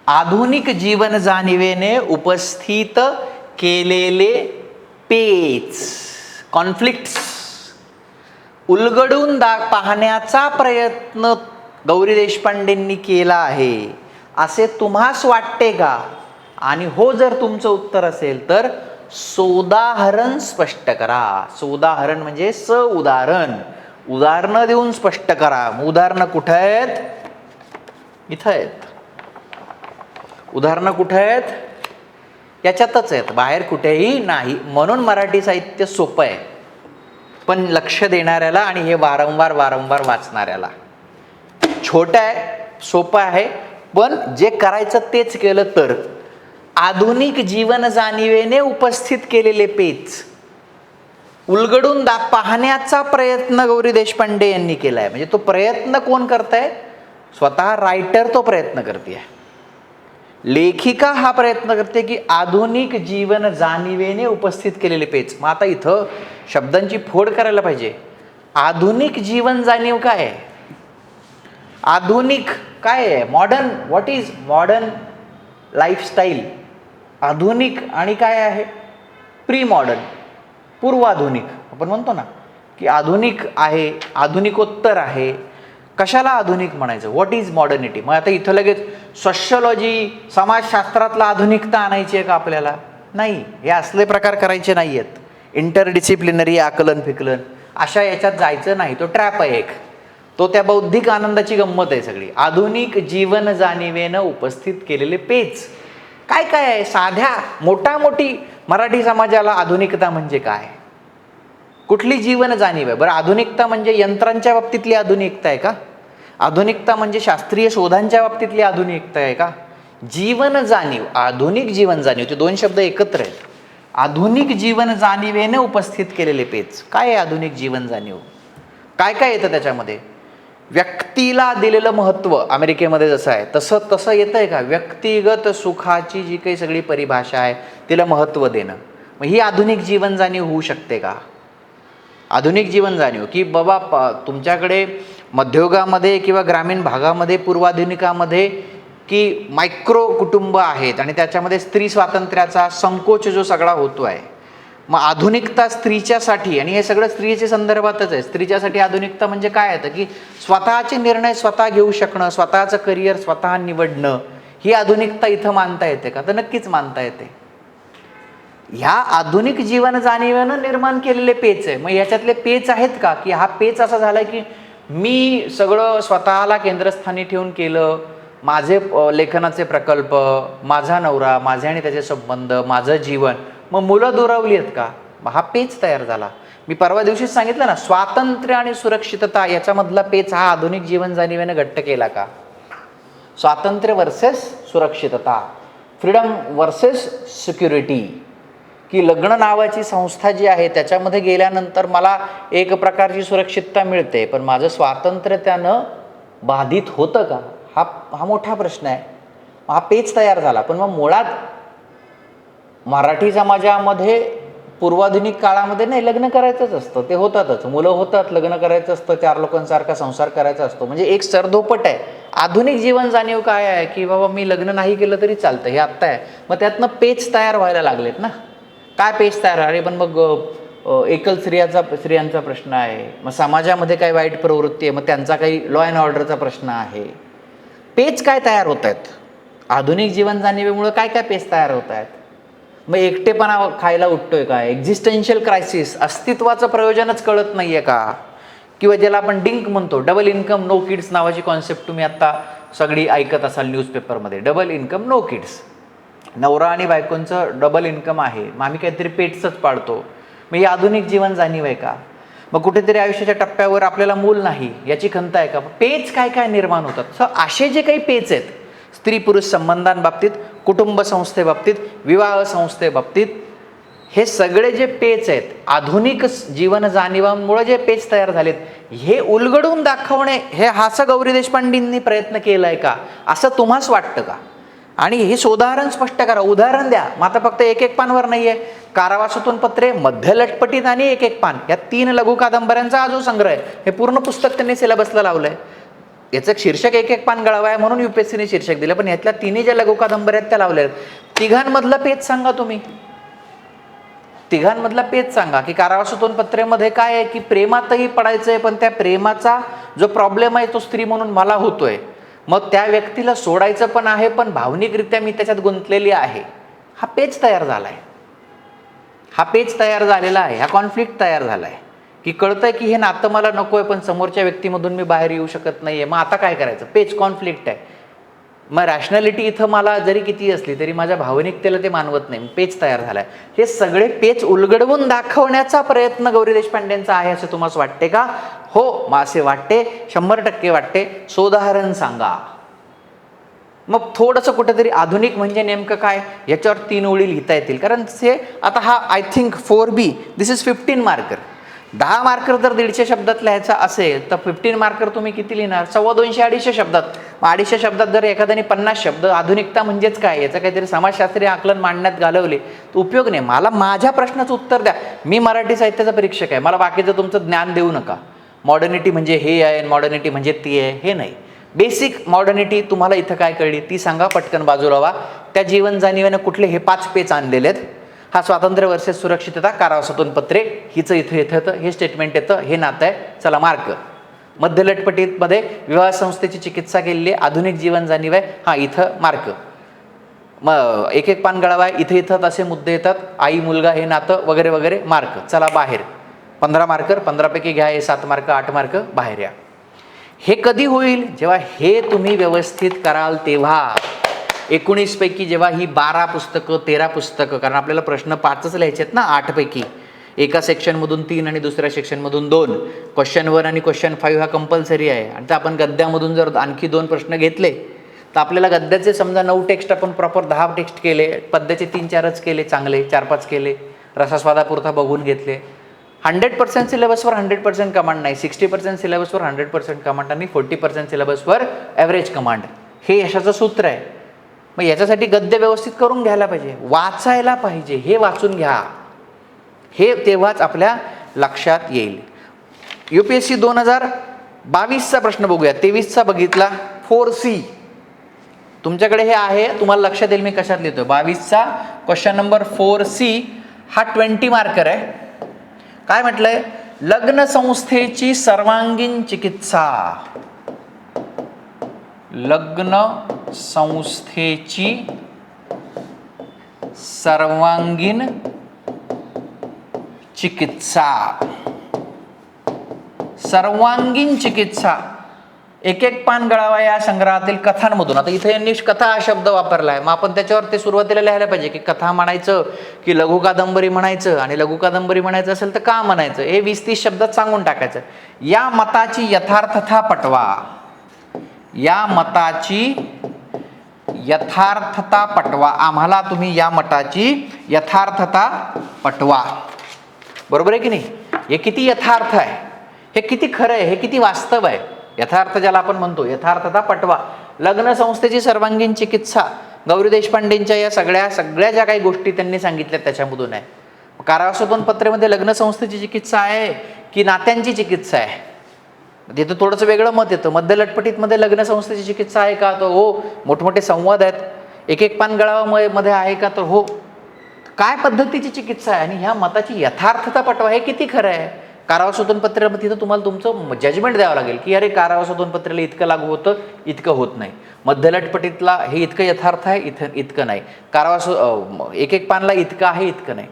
आधुनिक जीवन जाणीवेने उपस्थित केलेले पेच, कॉन्फ्लिक्ट्स उलगडून पाहण्याचा प्रयत्न गौरी देशपांडेंनी केला आहे असे तुम्हास वाटते का? आणि हो जर तुमचं उत्तर असेल तर सोदाहरण स्पष्ट करा. सोदाहरण म्हणजे उदाहरण, उदाहरणं देऊन स्पष्ट करा. उदाहरणं कुठं आहेत? इथं आहेत. उदाहरणं कुठे आहेत? याच्यातच आहेत, बाहेर कुठेही नाही. म्हणून मराठी साहित्य सोपं आहे, पण लक्ष देणाऱ्याला आणि हे वारंवार वाचणाऱ्याला. छोटं आहे, सोपं आहे, पण जे करायचं तेच केलं तर. आधुनिक जीवन जाणीवेने उपस्थित केलेले पेच उलगडून पाहण्याचा प्रयत्न गौरी देशपांडे यांनी केलाय. म्हणजे तो प्रयत्न कोण करताय? स्वतः रायटर तो प्रयत्न करते. लेखिका हा प्रयत्न करते की आधुनिक जीवन जाणीवेने उपस्थित केलेले पेच. मग आता इथं शब्दांची फोड करायला पाहिजे. आधुनिक जीवन जाणीव काय आहे? आधुनिक काय आहे? Modern. What is modern lifestyle? आधुनिक आणि काय आहे? प्री मॉडर्न, पूर्वाधुनिक. आपण म्हणतो ना की आधुनिक आहे, आधुनिकोत्तर आहे. कशाला आधुनिक म्हणायचं? What is modernity? मग आता इथं लगेच सोशियोलॉजी, समाजशास्त्रातला आधुनिकता आणायची आहे का आपल्याला? नाही, हे असले प्रकार करायचे नाही आहेत. इंटरडिसिप्लिनरी आकलन फिकलन अशा याच्यात जायचं नाही. तो ट्रॅप आहे एक. तो त्या बौद्धिक आनंदाची गंमत आहे सगळी. आधुनिक जीवन जाणीवेनं उपस्थित केलेले पेच काय काय आहे? साध्या मोठी मराठी समाजाला आधुनिकता म्हणजे काय? कुठली जीवन जाणीव आहे? बरं, आधुनिकता म्हणजे यंत्रांच्या बाबतीतली आधुनिकता आहे का? आधुनिकता म्हणजे शास्त्रीय शोधांच्या बाबतीतली आधुनिकता आहे का? जीवन जाणीव, आधुनिक जीवन जाणीव, ते दोन शब्द एकत्र आहेत. आधुनिक जीवन जाणीवेने उपस्थित केलेले पेच काय आहे? आधुनिक जीवन जाणीव काय काय येतं त्याच्यामध्ये? व्यक्तीला दिलेलं महत्त्व अमेरिकेमध्ये जसं आहे तसं येतं आहे का? व्यक्तिगत सुखाची जी काही सगळी परिभाषा आहे तिला महत्त्व देणं. मग ही आधुनिक जीवन जाणीव होऊ शकते का? आधुनिक जीवन जाणीव की बाबा तुमच्याकडे मध्ययुगामध्ये किंवा ग्रामीण भागामध्ये, पूर्वाधुनिकामध्ये की मायक्रो कुटुंब आहेत आणि त्याच्यामध्ये स्त्री स्वातंत्र्याचा संकोच जो सगळा होतो आहे. मग आधुनिकता स्त्रीच्यासाठी, आणि हे सगळं स्त्रीच्या संदर्भातच आहे. स्त्रीच्यासाठी आधुनिकता म्हणजे काय येतं की स्वतःचे निर्णय स्वतः घेऊ शकणं, स्वतःचं करिअर स्वतः निवडणं. ही आधुनिकता इथं मानता येते का? तर नक्कीच मानता येते. ह्या आधुनिक जीवन जाणीवेनं निर्माण केलेले पेच आहे. मग ह्याच्यातले पेच आहेत का की हा पेच असा झाला की मी सगळं स्वतःला केंद्रस्थानी ठेवून केलं, माझे लेखनाचे प्रकल्प, माझा नवरा, माझे आणि त्याचे संबंध, माझं जीवन, मग मुलं दुरावली आहेत का? मग हा पेच तयार झाला. मी परवा दिवशीच सांगितलं ना, स्वातंत्र्य आणि सुरक्षितता याच्यामधला पेच हा आधुनिक जीवन जाणीवेने घट्ट केला का? स्वातंत्र्य वर्सेस सुरक्षितता, फ्रीडम वर्सेस सिक्युरिटी, की लग्न नावाची संस्था जी आहे त्याच्यामध्ये गेल्यानंतर मला एक प्रकारची सुरक्षितता मिळते, पण माझं स्वातंत्र्य त्यानं बाधित होतं का? हा मोठा प्रश्न आहे. हा पेच तयार झाला. पण मग मुळात मराठी समाजामध्ये पूर्वाधुनिक काळामध्ये नाही, लग्न करायचंच असतं, ते होतातच, मुलं होतात, लग्न करायचं असतं, 4 लोकांसारखा संसार करायचा असतो. म्हणजे एक सरधोपट आहे. आधुनिक जीवन जाणीव काय आहे की बाबा मी लग्न नाही केलं तरी चालतं, हे आत्ता आहे. मग त्यातनं पेच तयार व्हायला लागलेत ना. काय पेच तयार? अरे पण मग एकल स्त्रियांचा प्रश्न आहे, मग समाजामध्ये काही वाईट प्रवृत्ती आहे, मग त्यांचा काही लॉ अँड ऑर्डरचा प्रश्न आहे. पेच काय तयार होत आहेत? आधुनिक जीवन जाणीवेमुळे काय काय पेच तयार होत आहेत? मग एकटेपणा खायला उठतोय का? एक्झिस्टेन्शियल क्रायसिस, अस्तित्वाचं प्रयोजनच कळत नाही आहे का? किंवा ज्याला आपण डिंक म्हणतो, डबल इन्कम नो किड्स नावाची कॉन्सेप्ट तुम्ही आत्ता सगळी ऐकत असाल न्यूजपेपरमध्ये. डबल इन्कम नो किड्स, नवरा आणि बायकोंचं डबल इन्कम आहे, मग आम्ही काहीतरी पेट्सच पाळतो. मग ही आधुनिक जीवन जाणीव आहे का? मग कुठेतरी आयुष्याच्या टप्प्यावर आपल्याला मूल नाही याची खंत आहे का? पेच काय काय निर्माण होतात. असे जे काही पेच आहेत स्त्री पुरुष संबंधांबाबतीत, कुटुंब संस्थेबाबतीत, विवाह संस्थेबाबतीत, हे सगळे जे पेच आहेत आधुनिक जीवन जाणीवांमुळे जे पेच तयार झालेत, हे उलगडून दाखवणे हे असं गौरी देशपांडेंनी प्रयत्न केलाय का असं तुम्हास वाटतं का? आणि हे उदाहरण स्पष्ट करा, उदाहरण द्या. मग आता फक्त एक एक पानवर नाही आहे, कारावासातून पत्रे, मध्य लटपटीत आणि एक एक पान, या 3 लघु कादंबऱ्यांचा हा जो संग्रह आहे, हे पूर्ण पुस्तक त्यांनी सिलेबसला लावलंय. याचं शीर्षक एक एक पान गळावाय म्हणून UPSCने शीर्षक दिलं, पण यातल्या 3 ज्या लघु कादंबऱ्या आहेत त्या लावल्या. तिघांमधला पेच सांगा तुम्ही, तिघांमधला पेच सांगा. की कारावासातून पत्रेमध्ये काय आहे की प्रेमातही पडायचंय, पण त्या प्रेमाचा जो प्रॉब्लेम आहे तो स्त्री म्हणून मला होतोय, मग त्या व्यक्तीला सोडायचं पण आहे, पण भावनिकरित्या मी त्याच्यात गुंतलेली आहे. हा पेच तयार झालाय, हा पेच तयार झालेला आहे, हा कॉन्फ्लिक्ट तयार झालाय की कळतंय की हे नातं मला नको आहे, पण समोरच्या व्यक्तीमधून मी बाहेर येऊ शकत नाहीये. मग आता काय करायचं? पेच, कॉन्फ्लिक्ट आहे. मग रॅशनॅलिटी इथं मला जरी किती असली तरी माझ्या भावनिकतेला ते मानवत नाही, पेच तयार झालाय. हे सगळे पेच उलगडवून दाखवण्याचा प्रयत्न गौरी देशपांडेंचा आहे असं तुम्हाला वाटते का? हो, असे वाटते, 100% वाटते. सोदाहरण सांगा. मग थोडंसं कुठेतरी आधुनिक म्हणजे नेमकं काय याच्यावर 3 ओळी लिहिता येतील. कारण ते आता हा I think 4B, this is 15 marker. 10 marker जर 150 शब्दात लिहायचा असेल तर 15 मार्कर तुम्ही किती लिहिणार? 250-250 शब्दात. मग 250 शब्दात जर एखाद्याने 50 शब्द आधुनिकता म्हणजेच काय याचं काहीतरी समाजशास्त्रीय आकलन मांडण्यात घालवले तर उपयोग नाही. मला माझ्या प्रश्नाचं उत्तर द्या. मी मराठी साहित्याचा परीक्षक आहे, मला बाकीचं तुमचं ज्ञान देऊ नका. मॉडर्निटी म्हणजे हे आहे, मॉडर्निटी म्हणजे ती आहे, हे नाही. बेसिक मॉडर्निटी तुम्हाला इथं काय कळली ती सांगा, पटकन बाजूला व्हा. त्या जीवन जाणीवेनं कुठले हे 5 पेच आणलेले आहेत. हा स्वातंत्र्य वर्सेस सुरक्षितता, कारावासातून पत्रे, हिचं इथं येतं, हे स्टेटमेंट येतं, हे नातं आहे, चला मार्क. मध्य लटपटीमध्ये विवाह संस्थेची चिकित्सा केलेली आहे, आधुनिक जीवन जाणीव आहे, हा इथं मार्क. मग एक एक पान गळावा, इथं असे मुद्दे येतात, आई मुलगा हे नातं वगैरे वगैरे, मार्क. चला बाहेर. 15 मार्कर, 15 पैकी घ्या हे 7 मार्क, 8 मार्क, बाहेर या. हे कधी होईल? जेव्हा हे तुम्ही व्यवस्थित कराल तेव्हा. 19 पैकी जेव्हा ही 12 पुस्तकं 13 पुस्तकं, कारण आपल्याला प्रश्न 5च लिहायचे आहेत ना 8 पैकी, एका सेक्शनमधून 3 आणि दुसऱ्या सेक्शनमधून 2. क्वेश्चन 1 आणि क्वेश्चन 5 हा कंपल्सरी आहे. आणि आपण गद्यामधून जर आणखी 2 प्रश्न घेतले तर आपल्याला गद्याचे समजा 9 टेक्स्ट आपण प्रॉपर 10 टेक्स्ट केले, पद्याचे 3-4च केले, चांगले 4-5 केले, रसास्वादापुरता बघून घेतले. 100% सिलेबसवर 100% कमांड नाही, 60% सिलेबसवर 100% कमांड आणि 40% सिलेबसवर ॲव्हरेज कमांड, हे यशाचं सूत्र आहे. मग याच्यासाठी गद्य व्यवस्थित करून घ्यायला पाहिजे, वाचायला पाहिजे, हे वाचून घ्या, हे तेव्हाच आपल्या लक्षात येईल. UPSC 2022चा प्रश्न बघूया. 23चा बघितला, 4C तुमच्याकडे हे आहे, तुम्हाला लक्षात येईल मी कशात लिहितो. 22चा क्वेश्चन नंबर 4C हा 20 मार्कर आहे. काय म्हटलंय? लग्न संस्थेची सर्वांगीण चिकित्सा. लग्न संस्थेची सर्वांगीण चिकित्सा. सर्वांगीण चिकित्सा एक एक पान गळावा या संग्रहातील कथांमधून, आता इथे यांनी कथा हा शब्द वापरला आहे, मग आपण त्याच्यावर ते सुरुवातीला लिहायला पाहिजे की कथा म्हणायचं की लघु कादंबरी म्हणायचं, आणि लघु कादंबरी म्हणायचं असेल तर का म्हणायचं, हे 20-30 शब्दात सांगून टाकायचं. या मताची यथार्थता पटवा, या मताची यथार्थता पटवा, आम्हाला तुम्ही या मताची यथार्थता पटवा. बरोबर आहे की नाही? हे किती यथार्थ आहे, हे किती खरं आहे, हे किती वास्तव आहे. यथार्थ ज्याला आपण म्हणतो, यथार्थता पटवा. लग्न संस्थेची सर्वांगीण चिकित्सा गौरी देशपांडेंच्या या सगळ्या ज्या काही गोष्टी त्यांनी सांगितल्या त्याच्यामधून आहे. कारावासोपन पत्रेमध्ये लग्न संस्थेची चिकित्सा आहे की नात्यांची चिकित्सा आहे, तिथं थोडंसं वेगळं मत येतं. मध्य लटपटीतमध्ये लग्न संस्थेची चिकित्सा आहे का, तर हो. मोठमोठे संवाद आहेत. एक एक पान गळावामध्ये आहे का, तर हो. काय पद्धतीची चिकित्सा आहे, आणि ह्या मताची यथार्थता पटवा, हे किती खरं आहे. कारावासोपन पत्रेमध्ये तिथं तुम्हाला तुमचं जजमेंट द्यावं लागेल की अरे कारावासोपन पत्रेला इतकं लागू होतं, इतकं होत नाही. मध्य लटपटीतला हे इतकं यथार्थ आहे, इतकं नाही. एक एक पानला इतकं आहे, इतकं नाही.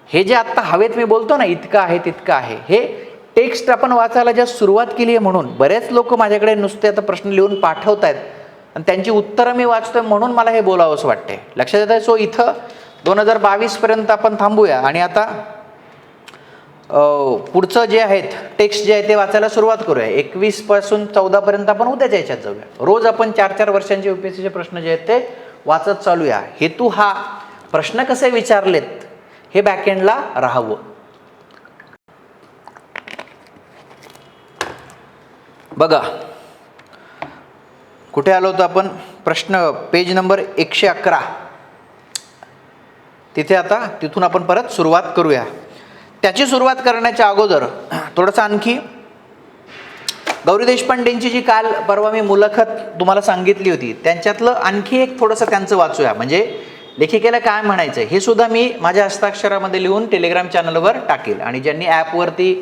हे जे आत्ता हवेत मी बोलतो ना, इतकं आहे तितकं आहे, हे टेक्स्ट आपण वाचायला ज्या सुरुवात केली आहे म्हणून बरेच लोक माझ्याकडे नुसते आता प्रश्न लिहून पाठवत आहेत आणि त्यांची उत्तरं मी वाचतोय म्हणून मला हे बोलावंसं वाटते. लक्षात येत आहे? सो इथं 2022 पर्यंत आपण थांबूया आणि आता पुढचं जे आहेत टेक्स्ट जे आहे ते वाचायला सुरुवात करूया. 21 पासून 14 पर्यंत आपण उद्याच्या याच्यात जाऊया. रोज आपण 4-4 वर्षांचे UPSCचे प्रश्न जे आहेत ते वाचत चालूया. हेतू हा प्रश्न कसे विचारलेत हे बॅकएंडला राहावं. बघा कुठे आलो होतो आपण, प्रश्न पेज नंबर 111. तिथे आता तिथून आपण परत सुरुवात करूया. त्याची सुरुवात करण्याच्या अगोदर थोडंसं आणखी गौरी देशपांडेंची जी काल परवा मी मुलाखत तुम्हाला सांगितली होती त्यांच्यातलं आणखी एक थोडंसं त्यांचं वाचूया. म्हणजे लेखिकेला काय म्हणायचं हे सुद्धा मी माझ्या हस्ताक्षरामध्ये लिहून टेलिग्राम चॅनलवर टाकेल, आणि ज्यांनी ॲपवरती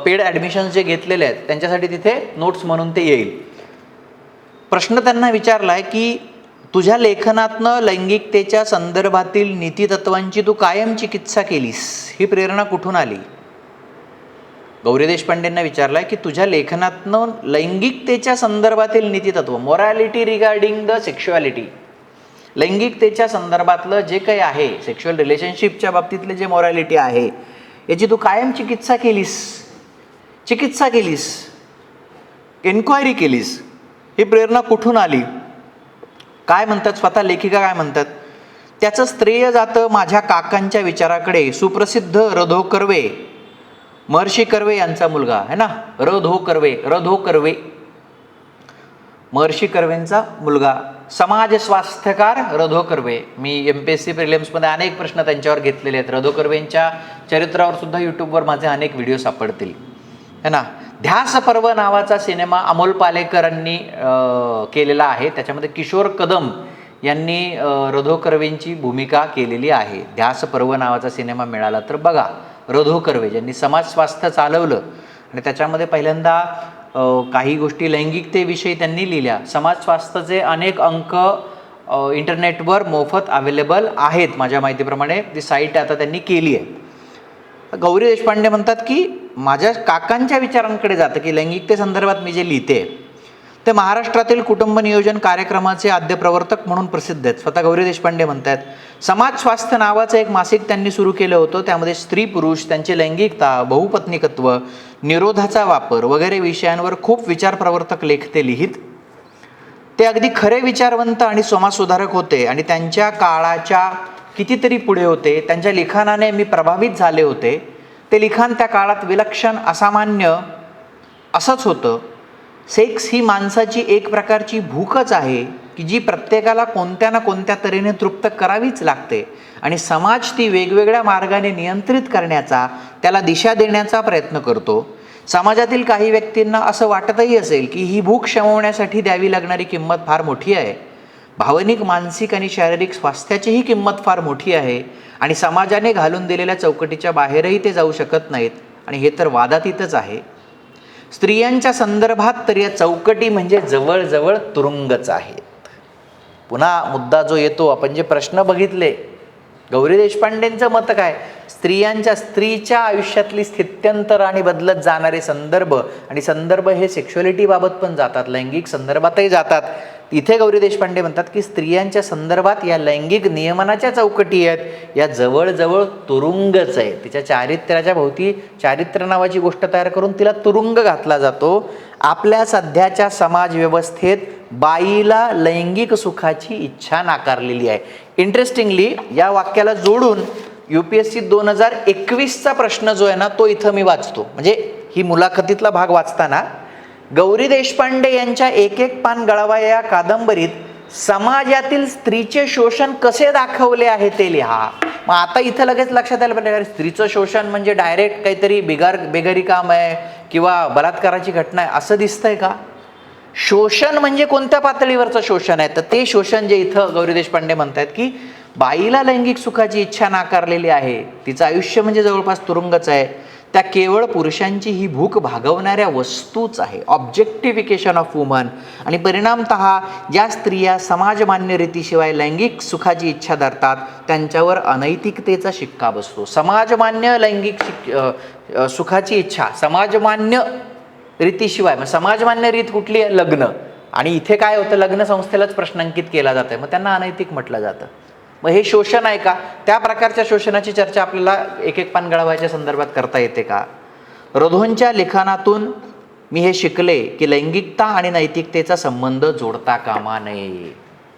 पेड ॲडमिशन्स जे घेतलेले आहेत त्यांच्यासाठी तिथे नोट्स म्हणून ते येईल. प्रश्न त्यांना विचारला आहे की तुझ्या लेखनातनं लैंगिकतेच्या संदर्भातील नीतितत्वांची तू कायम चिकित्सा केलीस, ही प्रेरणा कुठून आली. गौरी देशपांडेंना विचारलं आहे की तुझ्या लेखनातनं लैंगिकतेच्या संदर्भातील नीतितत्व, मोरॅलिटी रिगार्डिंग द सेक्शुअलिटी, लैंगिकतेच्या संदर्भातलं जे काही आहे सेक्शुअल रिलेशनशिपच्या बाबतीतले जे मोरॅलिटी आहे याची तू कायम चिकित्सा केलीस, एन्क्वायरी केलीस, ही प्रेरणा कुठून आली. काय म्हणतात स्वतः लेखिका काय म्हणतात, त्याचं श्रेय जातं माझ्या काकांच्या विचाराकडे. सुप्रसिद्ध रधो कर्वे, महर्षी कर्वे यांचा मुलगा आहे ना, रधो कर्वे, महर्षी कर्वेंचा मुलगा, समाज स्वास्थ्यकार रधो कर्वे. मी MPSC प्रिलिम्समध्ये अनेक प्रश्न त्यांच्यावर घेतलेले आहेत. रधो कर्वेंच्या चरित्रावर सुद्धा यूट्यूबवर माझे अनेक व्हिडिओ सापडतील है ना. ध्यास पर्व नावाचा सिनेमा अमोल पालेकरांनी केलेला आहे. त्याच्यामध्ये किशोर कदम यांनी रधो कर्वेंची भूमिका केलेली आहे. ध्यास पर्व नावाचा सिनेमा मिळाला तर बघा. रधो कर्वे ज्यांनी समाज स्वास्थ्य चालवलं आणि त्याच्यामध्ये पहिल्यांदा काही गोष्टी लैंगिकतेविषयी त्यांनी लिहिल्या. समाज स्वास्थ्याचे अनेक अंक इंटरनेटवर मोफत अवेलेबल आहेत माझ्या माहितीप्रमाणे. ती साईट आता त्यांनी केली आहे. गौरी देशपांडे म्हणतात की माझ्या काकांच्या विचारांकडे जातं की लैंगिकते संदर्भात मी जे लिहिते ते महाराष्ट्रातील कुटुंब नियोजन कार्यक्रमाचे आद्य प्रवर्तक म्हणून प्रसिद्ध आहेत. स्वतः गौरी देशपांडे म्हणतात समाज स्वास्थ्य नावाचं एक मासिक त्यांनी सुरू केलं होतं. त्यामध्ये स्त्री पुरुष, त्यांची लैंगिकता, बहुपत्नीकत्व, निरोधाचा वापर वगैरे विषयांवर खूप विचार प्रवर्तक लेख ते लिहित. ते अगदी खरे विचारवंत आणि समाजसुधारक होते आणि त्यांच्या काळाच्या कितीतरी पुढे होते. त्यांच्या लिखाणाने मी प्रभावित झाले होते. ते लिखाण त्या काळात विलक्षण, असामान्य असंच होतं. सेक्स ही माणसाची एक प्रकारची भूकच आहे की जी प्रत्येकाला कोणत्या ना कोणत्या तऱ्हेने तृप्त करावीच लागते आणि समाज ती वेगवेगळ्या मार्गाने नियंत्रित करण्याचा, त्याला दिशा देण्याचा प्रयत्न करतो. समाजातील काही व्यक्तींना असं वाटतही असेल की ही भूक शमवण्यासाठी द्यावी लागणारी किंमत फार मोठी आहे. भावनिक, मानसिक आणि शारीरिक स्वास्थ्याचीही किंमत फार मोठी आहे आणि समाजाने घालून दिलेल्या चौकटीच्या बाहेरही ते जाऊ शकत नाहीत आणि हे तर वादातीतच आहे. स्त्रियांच्या संदर्भात तर या चौकटी म्हणजे जवळजवळ तुरुंगच आहेत. पुन्हा मुद्दा जो येतो, आपण जे प्रश्न बघितले गौरी देशपांडेंचं मत काय, स्त्रीच्या आयुष्यातली स्थित्यंतर आणि बदलत जाणारे संदर्भ, आणि संदर्भ हे सेक्शुअलिटी बाबत पण जातात, लैंगिक संदर्भातही जातात. इथे गौरी देशपांडे म्हणतात की स्त्रियांच्या संदर्भात या लैंगिक नियमनाच्या चौकटी आहेत, या जवळजवळ तुरुंगच आहे. तिच्या चारित्र्याच्या भोवती चारित्र्य नावाची गोष्ट तयार करून तिला तुरुंग घातला जातो. आपल्या सध्याच्या समाज व्यवस्थेत बाईला लैंगिक सुखाची इच्छा नाकारलेली आहे. इंटरेस्टिंगली या वाक्याला जोडून UPSC 2021चा प्रश्न जो आहे ना तो इथं मी वाचतो. म्हणजे ही मुलाखतीतला भाग वाचताना गौरी देशपांडे यांच्या एक एक पान गळावा या कादंबरीत समाजातील स्त्रीचे शोषण कसे दाखवले आहे ते लिहा. मग आता इथं लगेच लक्षात आलं पाहिजे, स्त्रीचं शोषण म्हणजे डायरेक्ट काहीतरी बेघरी काम आहे किंवा बलात्काराची घटना आहे असं दिसतंय का? शोषण म्हणजे कोणत्या पातळीवरचं शोषण आहे? तर ते शोषण जे इथं गौरी देशपांडे म्हणतात की बाईला लैंगिक सुखाची इच्छा नाकारलेली आहे, तिचं आयुष्य म्हणजे जवळपास तुरुंगच आहे, त्या केवळ पुरुषांची ही भूक भागवणाऱ्या वस्तूच आहे, ऑब्जेक्टिफिकेशन ऑफ वुमन. आणि परिणामतः ज्या स्त्रिया समाजमान्य रीतीशिवाय लैंगिक सुखाची इच्छा धरतात त्यांच्यावर अनैतिकतेचा शिक्का बसतो. समाजमान्य लैंगिक सुखाची इच्छा समाजमान्य रीतीशिवाय, मग समाजमान्य रीत कुठली आहे? लग्न. आणि इथे काय होतं, लग्न संस्थेलाच प्रश्नांकित केला जात आहे, मग त्यांना अनैतिक म्हटलं जातं. मग हे शोषण आहे का? त्या प्रकारच्या शोषणाची चर्चा आपल्याला एक एक पान गळावायच्या संदर्भात करता येते का? रधोंच्या लिखाणातून मी हे शिकले की लैंगिकता आणि नैतिकतेचा संबंध जोडता कामा नये.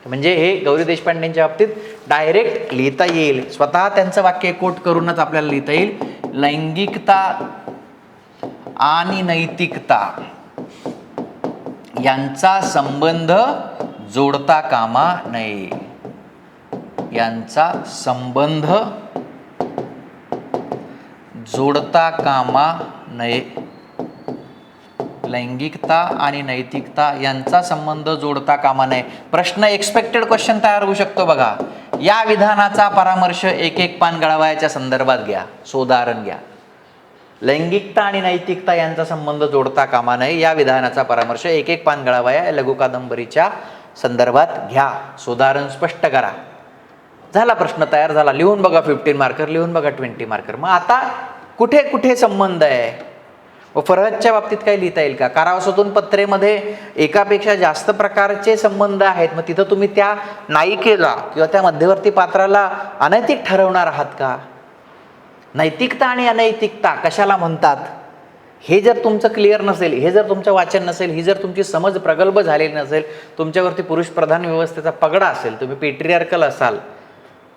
म्हणजे हे गौरी देशपांडेंच्या बाबतीत डायरेक्ट लिहिता येईल, स्वतः त्यांचं वाक्य कोट करूनच आपल्याला लिहिता येईल, लैंगिकता आणि नैतिकता यांचा संबंध जोडता कामा नये, यांचा संबंध जोडता कामा नये. लैंगिकता आणि नैतिकता यांचा संबंध जोडता कामा नये. प्रश्न एक्सपेक्टेड क्वेश्चन तयार होऊ शकतो बघा. या विधानाचा परामर्श एक एक पान गळावायच्या संदर्भात घ्या, सोदाहरण घ्या. लैंगिकता आणि नैतिकता यांचा संबंध जोडता कामा नये या विधानाचा परामर्श एक एक पान गळावाया लघु कादंबरीच्या संदर्भात घ्या, सोदाहरण स्पष्ट करा. झाला प्रश्न तयार झाला. लिहून बघा 15 मार्कर, लिहून बघा 20 मार्कर. मग आता कुठे कुठे संबंध आहे? व फरहदच्या बाबतीत काय लिहिता येईल का? कारावासातून पत्रेमध्ये एकापेक्षा जास्त प्रकारचे संबंध आहेत, मग तिथं तुम्ही त्या नायिकेला किंवा त्या मध्यवर्ती पात्राला अनैतिक ठरवणार आहात का? नैतिकता आणि अनैतिकता कशाला म्हणतात हे जर तुमचं क्लिअर नसेल, हे जर तुमचं वाचन नसेल, ही जर तुमची समज प्रगल्भ झालेली नसेल, तुमच्यावरती पुरुष प्रधान व्यवस्थेचा पगडा असेल, तुम्ही पेट्रियार्कल असाल,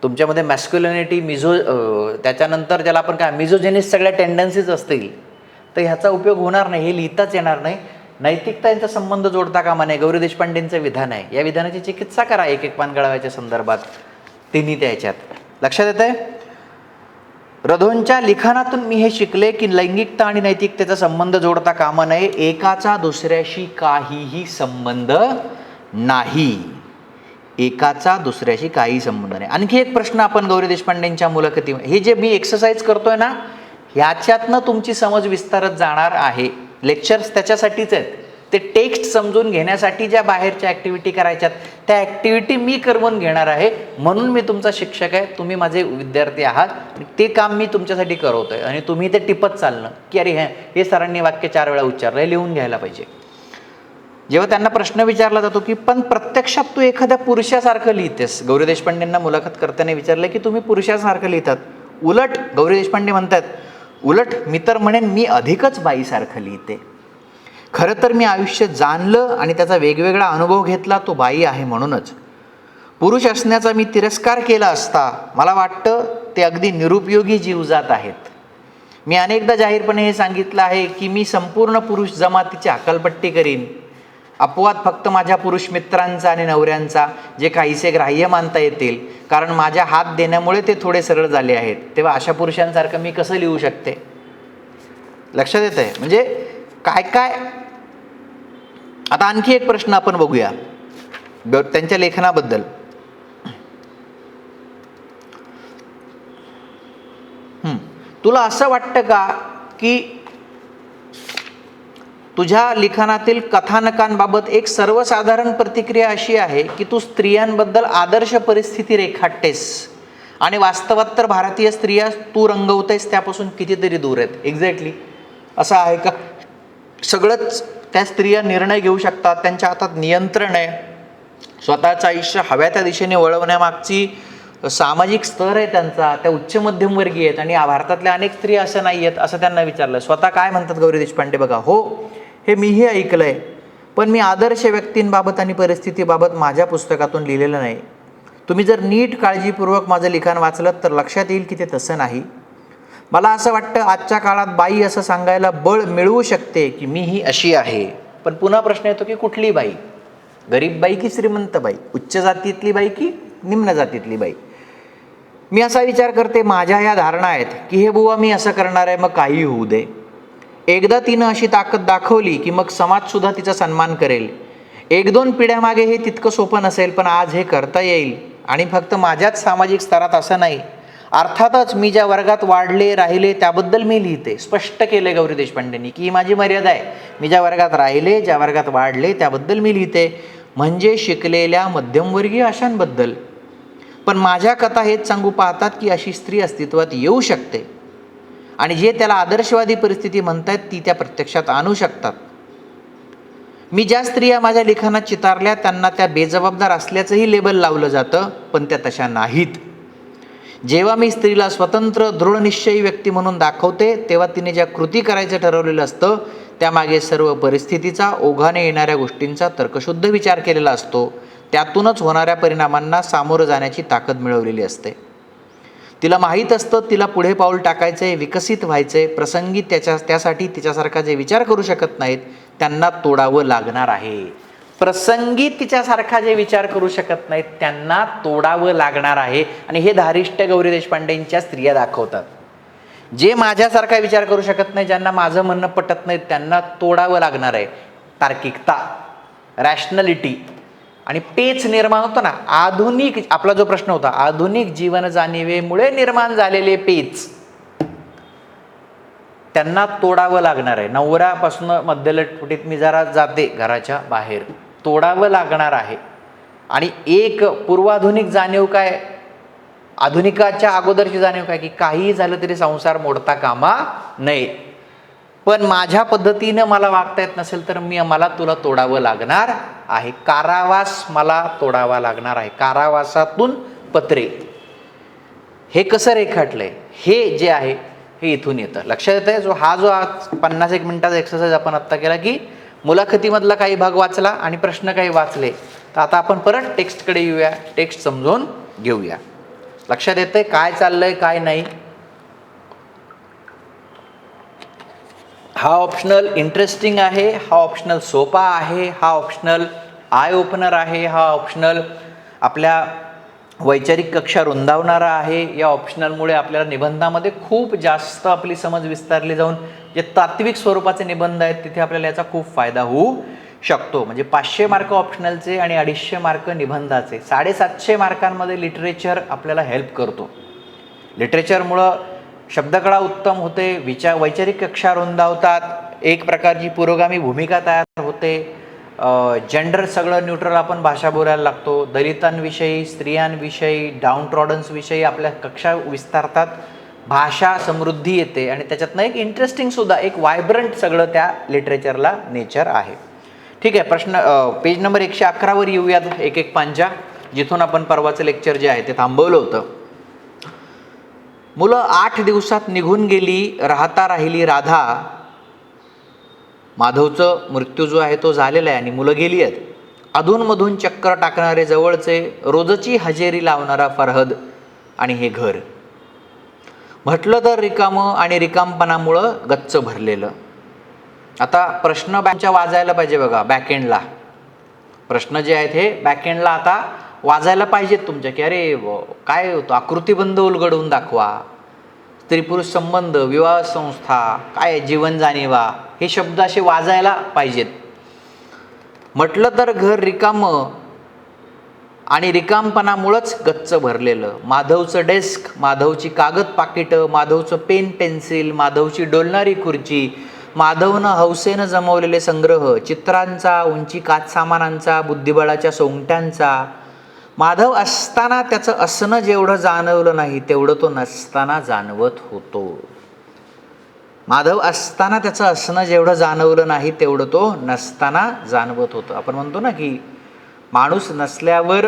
तुमच्यामध्ये मॅस्क्युलिनिटी त्याच्यानंतर ज्याला आपण काय मिझोजेनिस सगळ्या टेंडन्सीज असतील, तर ह्याचा उपयोग होणार नाही, हे लिहिताच येणार नाही. नैतिकता यांचा संबंध जोडता कामा नये गौरी देशपांडेंचं विधान आहे. या विधानाची चिकित्सा करा एक एक पान गळावायच्या संदर्भात, तिन्ही त्याच्यात. लक्षात येतंय? रधोंच्या लिखाणातून मी हे शिकले की लैंगिकता आणि नैतिकतेचा संबंध जोडता कामा नये. एकाचा दुसऱ्याशी काहीही संबंध नाही. एकाचा दुसऱ्याशी काही संबंध नाही. आणखी एक प्रश्न आपण गौरी देशपांडेंच्या मुलाखती, हे जे मी एक्सरसाइज करतोय ना, ह्याच्यातनं तुमची समज विस्तारत जाणार आहे. लेक्चर्स त्याच्यासाठीच आहेत. ते टेक्स्ट समजून घेण्यासाठी ज्या बाहेरच्या ॲक्टिव्हिटी करायच्यात त्या ॲक्टिव्हिटी मी करवून घेणार आहे. म्हणून मी तुमचा शिक्षक आहे, तुम्ही माझे विद्यार्थी आहात. ते काम मी तुमच्यासाठी करवतोय आणि तुम्ही ते टिपत चालणं की अरे हे सरांनी वाक्य 4 वेळा उच्चारलं, हे लिहून घ्यायला पाहिजे. जेव्हा त्यांना प्रश्न विचारला जातो की पण प्रत्यक्षात तू एखाद्या पुरुषासारखं लिहितेस, गौरी देशपांडेंना मुलाखत करताना विचारलं की तुम्ही पुरुषासारखं लिहितात. उलट गौरी देशपांडे म्हणतात, उलट मी तर म्हणेन मी अधिकच बाईसारखं लिहिते. खरं तर मी आयुष्य जाणलं आणि त्याचा वेगवेगळा अनुभव घेतला तो बाई आहे म्हणूनच. पुरुष असण्याचा मी तिरस्कार केला असता मला वाटतं ते अगदी निरुपयोगी जीवजात आहेत. मी अनेकदा जाहीरपणे हे सांगितलं आहे की मी संपूर्ण पुरुष जमातीची हकालपट्टी करीन, अपवाद फक्त माझ्या पुरुष मित्रांचा आणि नवऱ्यांचा, जे काहीसे ग्राह्य मानता येतील, कारण माझ्या हात देण्यामुळे ते थोडे सरळ झाले आहेत. तेव्हा अशा पुरुषांसारखं मी कसं लिहू शकते? लक्षात येत आहे? म्हणजे काय काय. आता आणखी एक प्रश्न आपण बघूया त्यांच्या लेखनाबद्दल. तुला असं वाटतं का की तुझ्या लिखाणातील कथानकांबाबत एक सर्वसाधारण प्रतिक्रिया अशी आहे की तू स्त्रियांबद्दल आदर्श परिस्थिती रेखाटतेस आणि वास्तवात तर भारतीय स्त्रिया तू रंगवतेस त्यापासून कितीतरी दूर आहेत. एक्झॅक्टली असं आहे का? सगळंच त्या स्त्रिया निर्णय घेऊ शकतात, त्यांच्या हातात नियंत्रण आहे, स्वतःचं आयुष्य हव्या त्या दिशेने वळवण्यामागची सामाजिक स्तर आहे त्यांचा, त्या उच्च मध्यमवर्गीय आहेत. आणि भारतातल्या अनेक स्त्रिया असं नाही आहेत असं त्यांना विचारलं. स्वतः काय म्हणतात गौरी देशपांडे बघा. हो, हे मीही ऐकलं आहे, पण मी आदर्श व्यक्तींबाबत आणि परिस्थितीबाबत माझ्या पुस्तकातून लिहिलेलं नाही. तुम्ही जर नीट काळजीपूर्वक माझं लिखाण वाचलं तर लक्षात येईल की ते तसं नाही. मला असं वाटतं आजच्या काळात बाई असं सांगायला बळ मिळवू शकते की मी ही अशी आहे. पण पुन्हा प्रश्न येतो की कुठली बाई? गरीब बाई की श्रीमंत बाई? उच्च जातीतली बाई की निम्न जातीतली बाई? मी असा विचार करते, माझ्या ह्या धारणा आहेत की हे बुवा मी असं करणार आहे, मग काही होऊ दे. एकदा तिनं अशी ताकद दाखवली की मग समाजसुद्धा तिचा सन्मान करेल. 1-2 पिढ्यामागे हे तितकं सोपं नसेल, पण आज हे करता येईल. आणि फक्त माझ्याच सामाजिक स्तरात असं नाही, अर्थातच मी ज्या वर्गात वाढले राहिले त्याबद्दल मी लिहिते. स्पष्ट केले गौरी देशपांडेंनी की ही माझी मर्यादा आहे. मी ज्या वर्गात राहिले, ज्या वर्गात वाढले त्याबद्दल मी लिहिते, म्हणजे शिकलेल्या मध्यमवर्गीय अशांबद्दल. पण माझ्या कथा हेच सांगू पाहतात की अशी स्त्री अस्तित्वात येऊ शकते आणि जे त्याला आदर्शवादी परिस्थिती म्हणतायत ती त्या प्रत्यक्षात आणू शकतात. मी ज्या स्त्रिया माझ्या लिखाणात चितारल्या त्यांना त्या बेजबाबदार असल्याचंही लेबल लावलं जातं, पण त्या तशा नाहीत. जेव्हा मी स्त्रीला स्वतंत्र दृढनिश्चयी व्यक्ती म्हणून दाखवते तेव्हा तिने ज्या कृती करायचं ठरवलेलं असतं त्यामागे सर्व परिस्थितीचा, ओघाने येणाऱ्या गोष्टींचा तर्कशुद्ध विचार केलेला असतो. त्यातूनच होणाऱ्या परिणामांना सामोरं जाण्याची ताकद मिळवलेली असते. तिला माहीत असतं तिला पुढे पाऊल टाकायचं आहे, विकसित व्हायचं आहे. प्रसंगी त्यासाठी तिच्यासारखा जे विचार करू शकत नाहीत त्यांना तोडावं लागणार आहे. प्रसंगी तिच्यासारखा जे विचार करू शकत नाहीत त्यांना तोडावं लागणार आहे. आणि हे धारिष्ट गौरी देशपांडेंच्या स्त्रिया दाखवतात. जे माझ्यासारखा विचार करू शकत नाही, ज्यांना माझं म्हणणं पटत नाही, त्यांना तोडावं लागणार आहे. तार्किकता, रॅशनलिटी आणि पेच निर्माण होतं ना. आधुनिक, आपला जो प्रश्न होता, आधुनिक जीवन जाणीवेमुळे निर्माण झालेले पेच, त्यांना तोडावं लागणार आहे. नवऱ्यापासून मध्यलटपुटीत मी जरा जाते घराच्या बाहेर, तोडावं लागणार आहे. आणि एक पूर्वाधुनिक जाणीव काय, आधुनिकाच्या अगोदरची जाणीव काय की काहीही झालं तरी संसार मोडता कामा नये. पण माझ्या पद्धतीनं मला वागता येत नसेल तर मला तुला तोडावं लागणार आहे. कारावास मला तोडावा लागणार आहे. कारावासातून पत्रे. हे कसं रेखाटलंय हे जे आहे हे इथून येतं. लक्षात येतं आहे. जो आज 50-1 मिनिटाचा एक्सरसाइज आपण आत्ता केला की मुलाखतीमधला काही भाग वाचला आणि प्रश्न काही वाचले, तर आता आपण परत टेक्स्टकडे येऊया, टेक्स्ट समजून घेऊया. लक्षात येतंय काय चाललंय काय नाही. हा ऑप्शनल इंटरेस्टिंग आहे, हा ऑप्शनल सोपा आहे, हा ऑप्शनल आय ओपनर आहे, हा ऑप्शनल आपल्या वैचारिक कक्षा रुंदावणारा आहे. या ऑप्शनलमुळे आपल्याला निबंधामध्ये खूप जास्त आपली समज विस्तारली जाऊन जे तात्विक स्वरूपाचे निबंध आहेत तिथे आपल्याला याचा खूप फायदा होऊ शकतो. म्हणजे 500 मार्क ऑप्शनलचे आणि 250 मार्क निबंधाचे, 750 मार्कांमध्ये लिटरेचर आपल्याला हेल्प करतो. लिटरेचरमुळं शब्दकळा उत्तम होते, वैचारिक कक्षा रुंदावतात, एक प्रकारची पुरोगामी भूमिका तयार होते, जेंडर सगळं न्यूट्रल आपण भाषा बोलायला लागतो, दलितांविषयी, स्त्रियांविषयी, डाऊनट्रॉडन्सविषयी आपल्या कक्षा विस्तारतात, भाषा समृद्धी येते आणि त्याच्यातनं एक इंटरेस्टिंगसुद्धा, एक वायब्रंट सगळं त्या लिटरेचरला नेचर आहे. ठीक आहे, प्रश्न पेज नंबर 111 येऊयात एक पांच्या, जिथून आपण परवाचं लेक्चर जे आहे ते थांबवलं होतं. मुलं 8 दिवसात निघून गेली, राहता राहिली राधा. माधवचं मृत्यू जो आहे तो झालेला आहे आणि मुलं गेली आहेत. अधूनमधून चक्कर टाकणारे जवळचे, रोजची हजेरी लावणारा फरहद आणि हे घर. म्हटलं तर रिकामं आणि रिकामपणामुळं गच्च भरलेलं. आता प्रश्न बँकच्या वाजायला पाहिजे बघा, बॅकएंडला प्रश्न जे आहेत हे बॅकएंडला आता वाजायला पाहिजेत तुमच्या, की अरे काय होतं, आकृतिबंध उलगडून दाखवा, स्त्री पुरुष संबंध, विवाह संस्था, काय जीवन जाणीवा, हे शब्द असे वाजायला पाहिजेत. म्हटलं तर घर रिकामं आणि रिकामपणामुळंच गच्च भरलेलं. माधवचं डेस्क, माधवची कागद पाकिटं, माधवचं पेन पेन्सिल, माधवची डोलणारी खुर्ची, माधवनं हौसेनं जमवलेले संग्रह, चित्रांचा, उंची काच सामानांचा, बुद्धिबळाच्या सोंगट्यांचा, माधव असताना त्याचं असणं जेवढं जाणवलं नाही तेवढं तो नसताना जाणवत होतो. माधव असताना त्याचं असणं जेवढं जाणवलं नाही तेवढं तो नसताना जाणवत होतं. आपण म्हणतो ना की माणूस नसल्यावर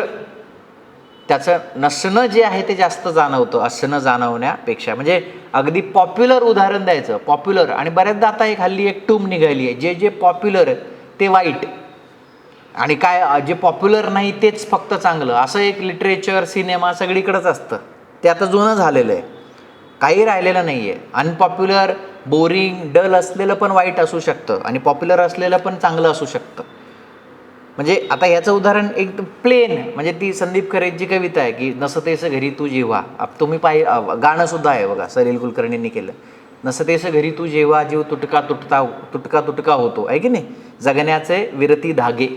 त्याचं नसणं जे आहे ते जास्त जाणवतं असणं जाणवण्यापेक्षा. म्हणजे अगदी पॉप्युलर उदाहरण द्यायचं, पॉप्युलर, आणि बऱ्याचदा आता हल्ली एक टूम निघाली आहे, जे जे पॉप्युलर ते वाईट आणि काय जे पॉप्युलर नाही तेच फक्त चांगलं, असं एक लिटरेचर सिनेमा सगळीकडेच असतं. ते आता जुनं झालेलं आहे, काही राहिलेलं नाही आहे. अनपॉप्युलर, बोरिंग, डल असलेलं पण वाईट असू शकतं आणि पॉप्युलर असलेलं पण चांगलं असू शकतं. म्हणजे आता ह्याचं उदाहरण एक प्लेन, म्हणजे ती संदीप खरेची कविता आहे की नसतेस घरी तू जेव्हा, तुम्ही गाणंसुद्धा आहे बघा, सलील कुलकर्णींनी केलं. नसतेस घरी तू जेव्हा जीव तुटका तुटता तुटका तुटका होतो, आहे की नाही, जगण्याचे विरती धागे.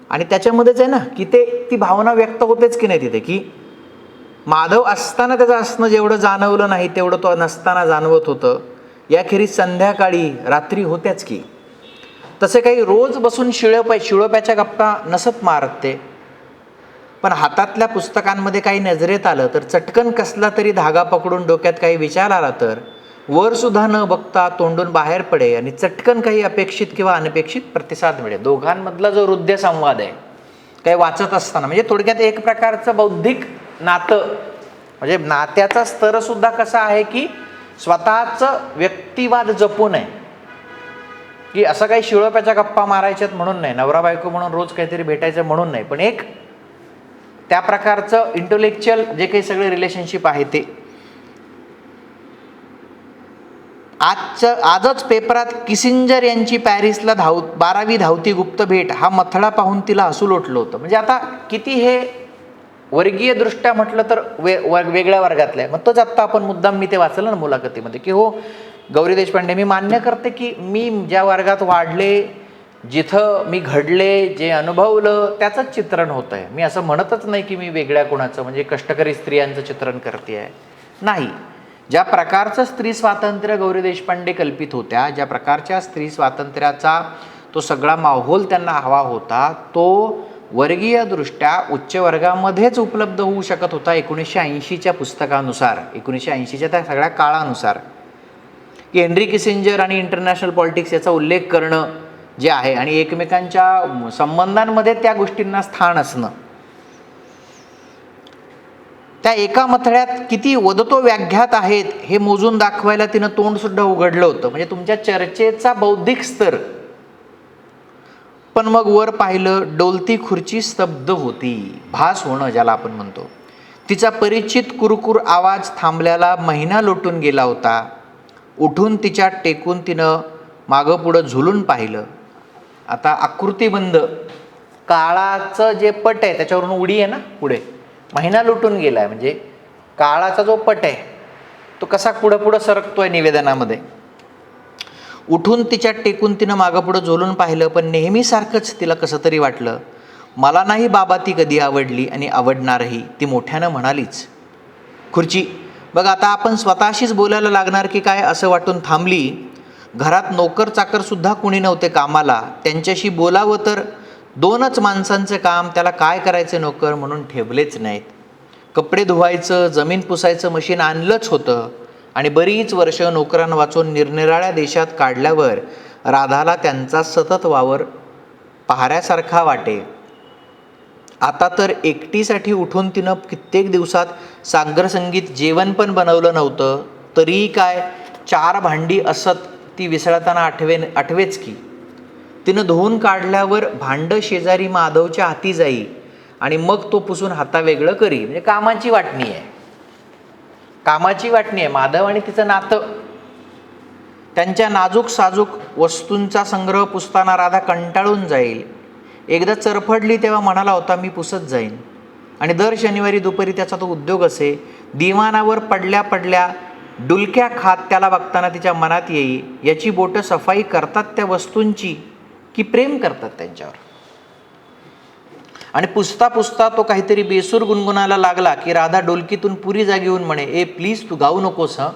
आणि त्याच्यामध्येच आहे ना की ती भावना व्यक्त होतेच की नाही तिथे, की माधव असताना त्याचं असणं जेवढं जाणवलं नाही तेवढं तो नसताना जाणवत होतं. याखेरीज संध्याकाळी रात्री होत्याच की. तसे काही रोज बसून शिळोप्याच्या गप्पा नसत मारत ते, पण हातातल्या पुस्तकांमध्ये काही नजरेत आलं तर चटकन कसला तरी धागा पकडून डोक्यात काही विचार आला तर वर सुद्धा न बघता तोंडून बाहेर पडे आणि चटकन काही अपेक्षित किंवा अनपेक्षित प्रतिसाद मिळेल. दोघांमधला जो हृदय संवाद आहे काही वाचत असताना, म्हणजे थोडक्यात एक प्रकारचं बौद्धिक नातं, म्हणजे नात्याचा स्तर सुद्धा कसा आहे की स्वतःचं व्यक्तिवाद जपून आहे, की असं काही शिळोप्याच्या गप्पा मारायच्यात म्हणून नाही, नवरा बायको म्हणून रोज काहीतरी भेटायचं म्हणून नाही, पण एक त्या प्रकारचं इंटेलेक्च्युअल जे काही सगळे रिलेशनशिप आहे ते. आजच पेपरात किसिंजर यांची पॅरिसला 12वी धावती गुप्त भेट हा मथळा पाहून तिला हसू लोटलं होतं. म्हणजे आता किती हे वर्गीय दृष्ट्या म्हटलं तर वेगळ्या वर्गातलं आहे. मग तोच आत्ता आपण मुद्दाम मी ते वाचलं ना मुलाखतीमध्ये, की हो गौरी देशपांडे, मी मान्य करते की मी ज्या वर्गात वाढले, जिथं मी घडले, जे अनुभवलं त्याचंच चित्रण होतं आहे. मी असं म्हणतच नाही की मी वेगळ्या कोणाचं, म्हणजे कष्टकरी स्त्रियांचं चित्रण करते आहे, नाही. ज्या प्रकारचं स्त्री स्वातंत्र्य गौरी देशपांडे कल्पित होत्या, ज्या प्रकारच्या स्त्री स्वातंत्र्याचा तो सगळा माहोल त्यांना हवा होता, तो वर्गीयदृष्ट्या उच्च वर्गामध्येच उपलब्ध होऊ शकत होता 1980च्या पुस्तकानुसार, 1980च्या त्या सगळ्या काळानुसार. की हेनरी किसिंजर आणि इंटरनॅशनल पॉलिटिक्स याचा उल्लेख करणं जे आहे आणि एकमेकांच्या संबंधांमध्ये त्या गोष्टींना स्थान असणं, त्या एका मथळ्यात किती वदतो व्याघात आहेत हे मोजून दाखवायला तिनं तोंडसुद्धा उघडलं होतं. म्हणजे तुमच्या चर्चेचा बौद्धिक स्तर. पण मग वर पाहिलं, डोलती खुर्ची स्तब्ध होती, भास होणं ज्याला आपण म्हणतो. तिचा परिचित कुरकुर आवाज थांबल्याला महिना लोटून गेला होता. उठून तिच्या टेकून तिनं मागं पुढं झुलून पाहिलं. आता आकृतीबंध काळाचं जे पट आहे त्याच्यावरून उडी आहे ना, पुढे महिना लुटून गेलाय, म्हणजे काळाचा जो पट आहे तो कसा पुढं पुढं सरकतोय निवेदनामध्ये. उठून तिच्या टेकून तिनं मागं पुढं झोलून पाहिलं, पण नेहमीसारखंच तिला कसं तरी वाटलं. मला नाही बाबा ती कधी आवडली आणि आवडणारही, ती मोठ्यानं म्हणालीच. खुर्ची बघ, आता आपण स्वतःशीच बोलायला लागणार की काय असं वाटून थांबली. घरात नोकर चाकरसुद्धा कुणी नव्हते कामाला. त्यांच्याशी बोलावं तर 2च माणसांचं काम, त्याला काय करायचं नोकर म्हणून ठेवलेच नाहीत. कपडे धुवायचं, जमीन पुसायचं मशीन आणलंच होतं आणि बरीच वर्ष नोकरांना वाचून निरनिराळ्या देशात काढल्यावर राधाला त्यांचा सतत वावर पाहण्यासारखा वाटे. आता तर एकटीसाठी उठून तिनं कित्येक दिवसात सागरसंगीत जेवण पण बनवलं नव्हतं. तरी काय 4 भांडी असत ती विसळताना आठवेच की. तिनं धुवून काढल्यावर भांडं शेजारी माधवच्या हाती जाई आणि मग तो पुसून हातावेगळं करी. म्हणजे कामाची वाटणी आहे, कामाची वाटणी आहे. माधव आणि तिचं नातं, त्यांच्या नाजूक साजूक वस्तूंचा संग्रह पुसताना राधा कंटाळून जाईल. एकदा चरफडली तेव्हा म्हणाला होता मी पुसत जाईन, आणि दर शनिवारी दुपारी त्याचा तो उद्योग असे. दिवाणावर पडल्या पडल्या डुलक्या खात त्याला बघताना तिच्या मनात येई, याची बोटं सफाई करतात त्या वस्तूंची की प्रेम करतात त्यांच्यावर. आणि पुसता पुसता तो काहीतरी बेसूर गुणगुणायला लागला की राधा डोलकीतून पुरी जागी होऊन म्हणे, ए प्लीज तू गाऊ नकोस हं,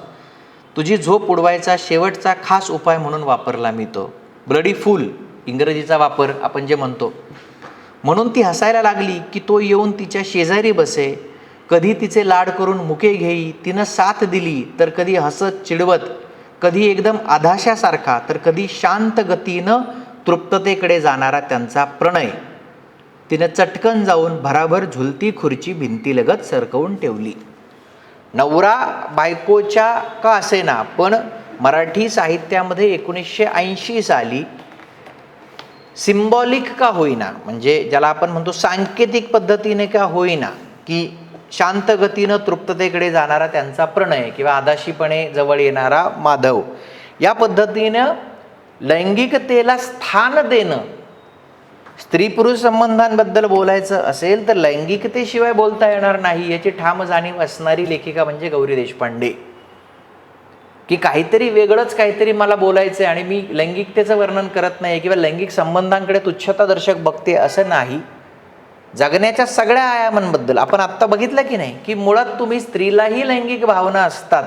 तुझी झोप उडवायचा शेवटचा खास उपाय म्हणून वापरला मी तो. ब्लडी फूल इंग्रजीचा वापर आपण जे म्हणतो. म्हणून ती हसायला लागली की तो येऊन तिच्या शेजारी बसे. कधी तिचे लाड करून मुके घेई. तिनं साथ दिली तर कधी हसत चिडवत, कधी एकदम आधाशासारखा, तर कधी शांत गतीनं तृप्ततेकडे जाणारा त्यांचा प्रणय. तिनं चटकन जाऊन भराभर झुलती खुर्ची भिंतीलगत सरकवून ठेवली. नवरा बायकोच्या का असेना, पण मराठी साहित्यामध्ये 1980 साली सिम्बॉलिक का होईना, म्हणजे ज्याला आपण म्हणतो सांकेतिक पद्धतीने का होईना, की शांत गतीनं तृप्ततेकडे जाणारा त्यांचा प्रणय किंवा आदाशीपणे जवळ येणारा माधव, या पद्धतीनं लैंगिकतेला स्थान देणं. स्त्री पुरुष संबंधांबद्दल बोलायचं असेल तर लैंगिकतेशिवाय बोलता येणार नाही, याची ठाम जाणीव असणारी लेखिका म्हणजे गौरी देशपांडे. की काहीतरी वेगळंच काहीतरी मला बोलायचं आहे आणि मी लैंगिकतेचं वर्णन करत नाही किंवा लैंगिक संबंधांकडे तुच्छतादर्शक बघते असं नाही. जगण्याच्या सगळ्या आयामांबद्दल आपण आत्ता बघितलं की नाही, की मुळात तुम्ही स्त्रीलाही लैंगिक भावना असतात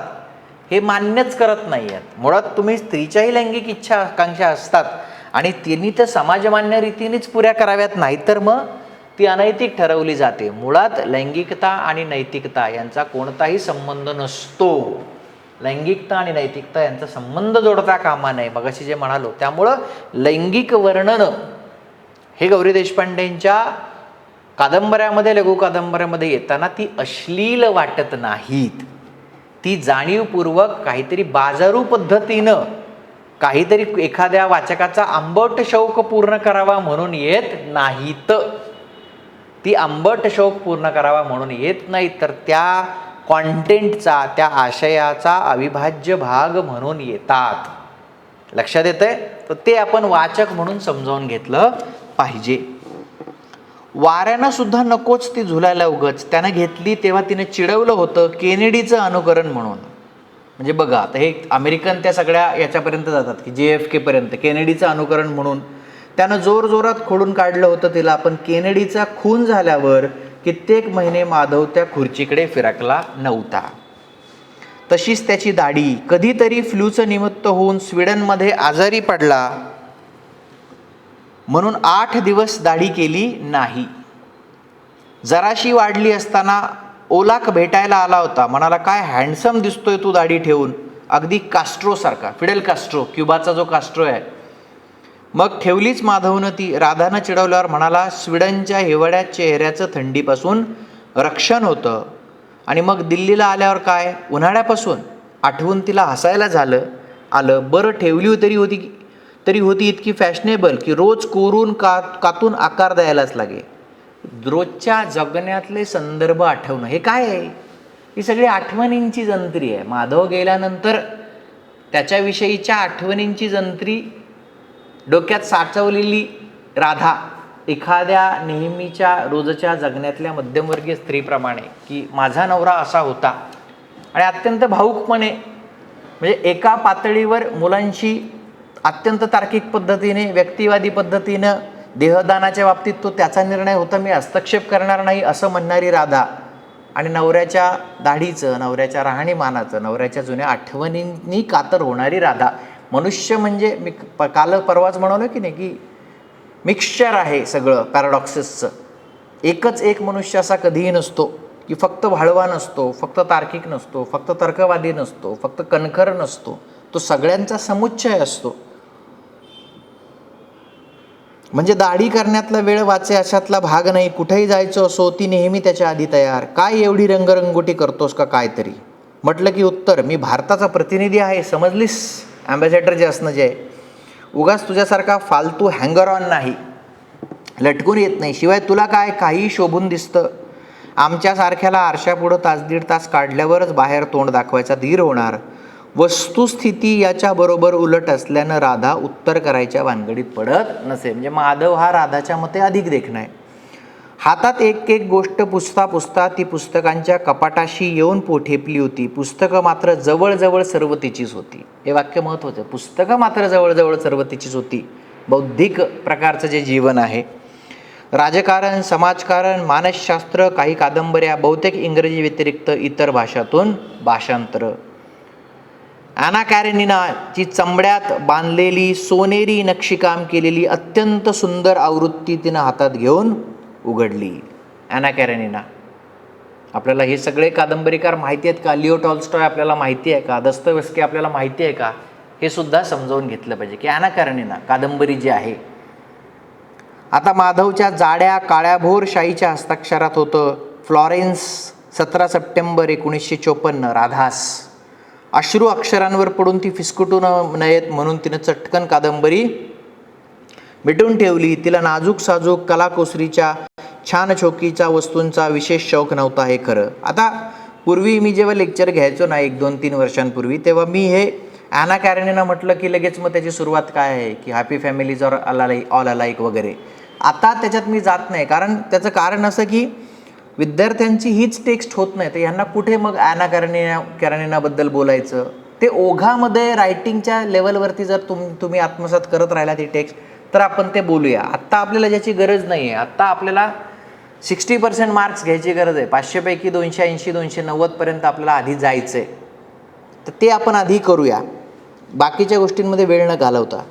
हे मान्यच करत नाही आहेत. मुळात तुम्ही स्त्रीच्याही लैंगिक इच्छा आकांक्षा असतात आणि त्यांनी तर समाजमान्य रीतीनेच पुऱ्या कराव्यात, नाहीतर मग ती अनैतिक ठरवली जाते. मुळात लैंगिकता आणि नैतिकता यांचा कोणताही संबंध नसतो. लैंगिकता आणि नैतिकता यांचा संबंध जोडता कामा नये, मगाशी जे म्हणालो. त्यामुळं लैंगिक वर्णन हे गौरी देशपांडेंच्या कादंबऱ्यामध्ये, लघु कादंबऱ्यामध्ये येताना ती अश्लील वाटत नाहीत. ती जाणीवपूर्वक काहीतरी बाजारू पद्धतीनं काहीतरी एखाद्या वाचकाचा आंबट शौक पूर्ण करावा म्हणून येत नाहीत. ती आंबट शौक पूर्ण करावा म्हणून येत नाहीत, तर त्या कॉन्टेंटचा, त्या आशयाचा अविभाज्य भाग म्हणून येतात. लक्षात येतंय? तर ते आपण वाचक म्हणून समजावून घेतलं पाहिजे. वाऱ्यानं सुद्धा नकोच ती झुलायला उगच, त्यानं घेतली तेव्हा तिने चिडवलं होतं केनेडीचं अनुकरण म्हणून. म्हणजे बघा आता हे अमेरिकन त्या सगळ्या याच्यापर्यंत जातात की JFK पर्यंत, केनेडीचं अनुकरण म्हणून त्यानं जोरजोरात खोडून काढलं होतं तिला. पण केनेडीचा खून झाल्यावर कित्येक महिने माधव त्या खुर्चीकडे फिरकला नव्हता. तशीच त्याची दाढी. कधीतरी फ्लूचं निमित्त होऊन स्वीडनमध्ये आजारी पडला म्हणून 8 दिवस दाढी केली नाही. जराशी वाढली असताना ओलाक भेटायला आला होता. म्हणाला, काय हँडसम दिसतोय तू दाढी ठेवून, अगदी कास्ट्रोसारखा. फिडेल कास्ट्रो, क्युबाचा जो कास्ट्रो आहे. मग ठेवलीच माधवनं ती. राधानं चिडवल्यावर म्हणाला, स्वीडनच्या हिवाळ्यात चेहऱ्याचं थंडीपासून रक्षण होतं. आणि मग दिल्लीला आल्यावर काय, उन्हाळ्यापासून. आठवून तिला हसायला आलं. बरं ठेवली तरी होती इतकी फॅशनेबल की रोज कोरून कातून आकार द्यायलाच लागे. रोजच्या जगण्यातले संदर्भ आठवणं हे काय आहे? ही सगळी आठवणींची जंत्री आहे. माधव गेल्यानंतर त्याच्याविषयीच्या आठवणींची जंत्री डोक्यात साचवलेली राधा एखाद्या नेहमीच्या रोजच्या जगण्यातल्या मध्यमवर्गीय स्त्रीप्रमाणे, की माझा नवरा असा होता, आणि अत्यंत भावुकपणे, म्हणजे एका पातळीवर मुलांशी अत्यंत तार्किक पद्धतीने, व्यक्तिवादी पद्धतीनं, देहदानाच्या बाबतीत तो त्याचा निर्णय होता, मी हस्तक्षेप करणार नाही असं म्हणणारी राधा, आणि नवऱ्याच्या दाढीचं, नवऱ्याच्या राहणीमानाचं, नवऱ्याच्या जुन्या आठवणींनी कातर होणारी राधा. मनुष्य म्हणजे मी परवाच म्हणालो की नाही, की मिक्सचर आहे सगळं पॅराडॉक्सेसचं. एकच एक मनुष्य असा कधीही नसतो की फक्त वाळवा नसतो, फक्त तार्किक नसतो, फक्त तर्कवादी नसतो, फक्त कणखर नसतो. तो सगळ्यांचा समुच्चय असतो. म्हणजे दाढी करण्यातला वेळ वाचे अशातला भाग नाही. कुठेही जायचं असो ती नेहमी त्याच्या आधी तयार. काय एवढी रंगरंगोटी करतोस का काय तरी. म्हटलं की उत्तर, मी भारताचा प्रतिनिधी आहे, समजलीस. ॲम्बॅसेडर जे असणं जे आहे, उगाच तुझ्यासारखा फालतू हँगर ऑन नाही, लटकून येत नाही. शिवाय तुला काय काही शोभून दिसतं. आमच्यासारख्याला आरशापुढं तास दीड तास काढल्यावरच बाहेर तोंड दाखवायचा धीर होणार. वस्तुस्थिती याच्याबरोबर उलट असल्यानं राधा उत्तर करायच्या भानगडीत पडत नसे. म्हणजे माधव हा राधाच्या मते अधिक देखणा आहे. हातात एक एक गोष्ट पुसता पुसता ती पुस्तकांच्या कपाटाशी येऊन ठेपली होती. पुस्तकं मात्र जवळजवळ सर्व तिचीच होती. हे वाक्य महत्त्वाचं. पुस्तकं मात्र जवळजवळ सर्व तिचीच होती. बौद्धिक प्रकारचं जे जीवन आहे, राजकारण, समाजकारण, मानसशास्त्र, काही कादंबऱ्या, बहुतेक इंग्रजी व्यतिरिक्त इतर भाषातून भाषांतर. ॲना कॅरेनिनाची चमड्यात बांधलेली सोनेरी नक्षीकाम केलेली अत्यंत सुंदर आवृत्ती तिनं हातात घेऊन उघडली. ॲना कॅरेनिना. आपल्याला हे सगळे कादंबरीकार माहिती आहेत का? लिओ टॉल्स्टॉय आपल्याला माहिती आहे का? दस्तयेव्स्की आपल्याला माहिती आहे का? हे सुद्धा समजावून घेतलं पाहिजे की ॲना कॅरेनिना कादंबरी जी आहे. आता माधवच्या जाड्या काळ्याभोर शाईच्या हस्ताक्षरात होतं. Florence 17 September 1954. राधास. अश्रू अक्षरांवर पडून ती फिसकटून नयेत म्हणून तिनं चटकन कादंबरी मिटून ठेवली. तिला नाजूक साजूक कलाकुसरीच्या छान छोकीच्या वस्तूंचा विशेष शौक नव्हता हे खरं. आता पूर्वी मी जेव्हा लेक्चर घ्यायचो ना 1-2-3 वर्षांपूर्वी, तेव्हा मी हे ॲना कॅरेनिना म्हटलं की लगेच मग त्याची सुरुवात काय आहे की happy families or all alike वगैरे. आता त्याच्यात मी जात नाही, कारण त्याचं कारण असं की विद्यार्थ्यांची हीच टेक्स्ट होत नाही, तर ह्यांना कुठे मग ॲना कॅरेनिनाबद्दल बोलायचं. ते ओघामध्ये रायटिंगच्या लेवलवरती जर तुम्ही आत्मसात करत राहिला ती टेक्स्ट तर आपण ते बोलूया. आत्ता आपल्याला ज्याची गरज नाही आहे, आत्ता आपल्याला 60% मार्क्स घ्यायची गरज आहे. 500 पैकी 280 290 आपल्याला आधी जायचं आहे, तर ते आपण आधी करूया, बाकीच्या गोष्टींमध्ये वेळ न घालवता.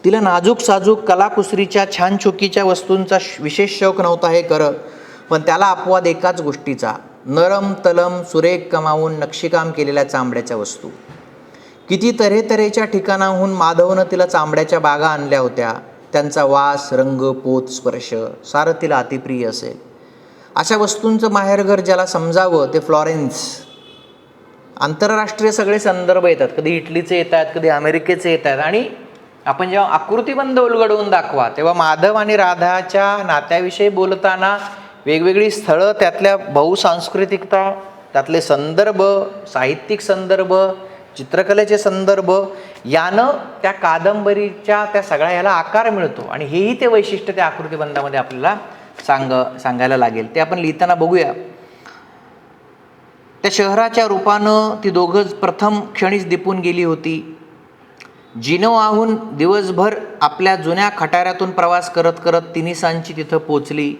तिला नाजूक साजूक कलाकुसरीच्या छान चोकीच्या वस्तूंचा विशेष शौक नव्हता हे खरं, पण त्याला अपवाद एकाच गोष्टीचा, नरम तलम सुरेख कमावून नक्षीकाम केलेल्या चांबड्याच्या वस्तू. किती तऱ्हेतऱ्हेच्या ठिकाणाहून माधवनं तिला चांबड्याच्या बागा आणल्या होत्या. त्यांचा वास, रंग, पोत, स्पर्श सारं तिला अतिप्रिय असेल. अशा वस्तूंचं माहेरघर ज्याला समजावं ते फ्लॉरेन्स. आंतरराष्ट्रीय सगळे संदर्भ येतात, कधी इटलीचे येतात, कधी अमेरिकेचे येतात, आणि आपण जेव्हा आकृतीबंध उलगडवून दाखवा तेव्हा माधव आणि राधाच्या नात्याविषयी बोलताना वेगवेगळी स्थळं, त्यातल्या बहुसांस्कृतिकता, त्यातले संदर्भ, साहित्यिक संदर्भ, चित्रकलेचे संदर्भ, यानं त्या कादंबरीच्या त्या सगळ्या ह्याला आकार मिळतो. आणि हेही ते वैशिष्ट्य त्या आकृतीबंधामध्ये आपल्याला सांगायला लागेल. ते आपण लिहिताना बघूया. त्या शहराच्या रूपानं ती दोघं प्रथम क्षणीच दिपून गेली होती. जिनोआहून दिवसभर आपल्या जुन्या खटाऱ्यातून प्रवास करत करत तिन्हीसांची तिथं पोचली.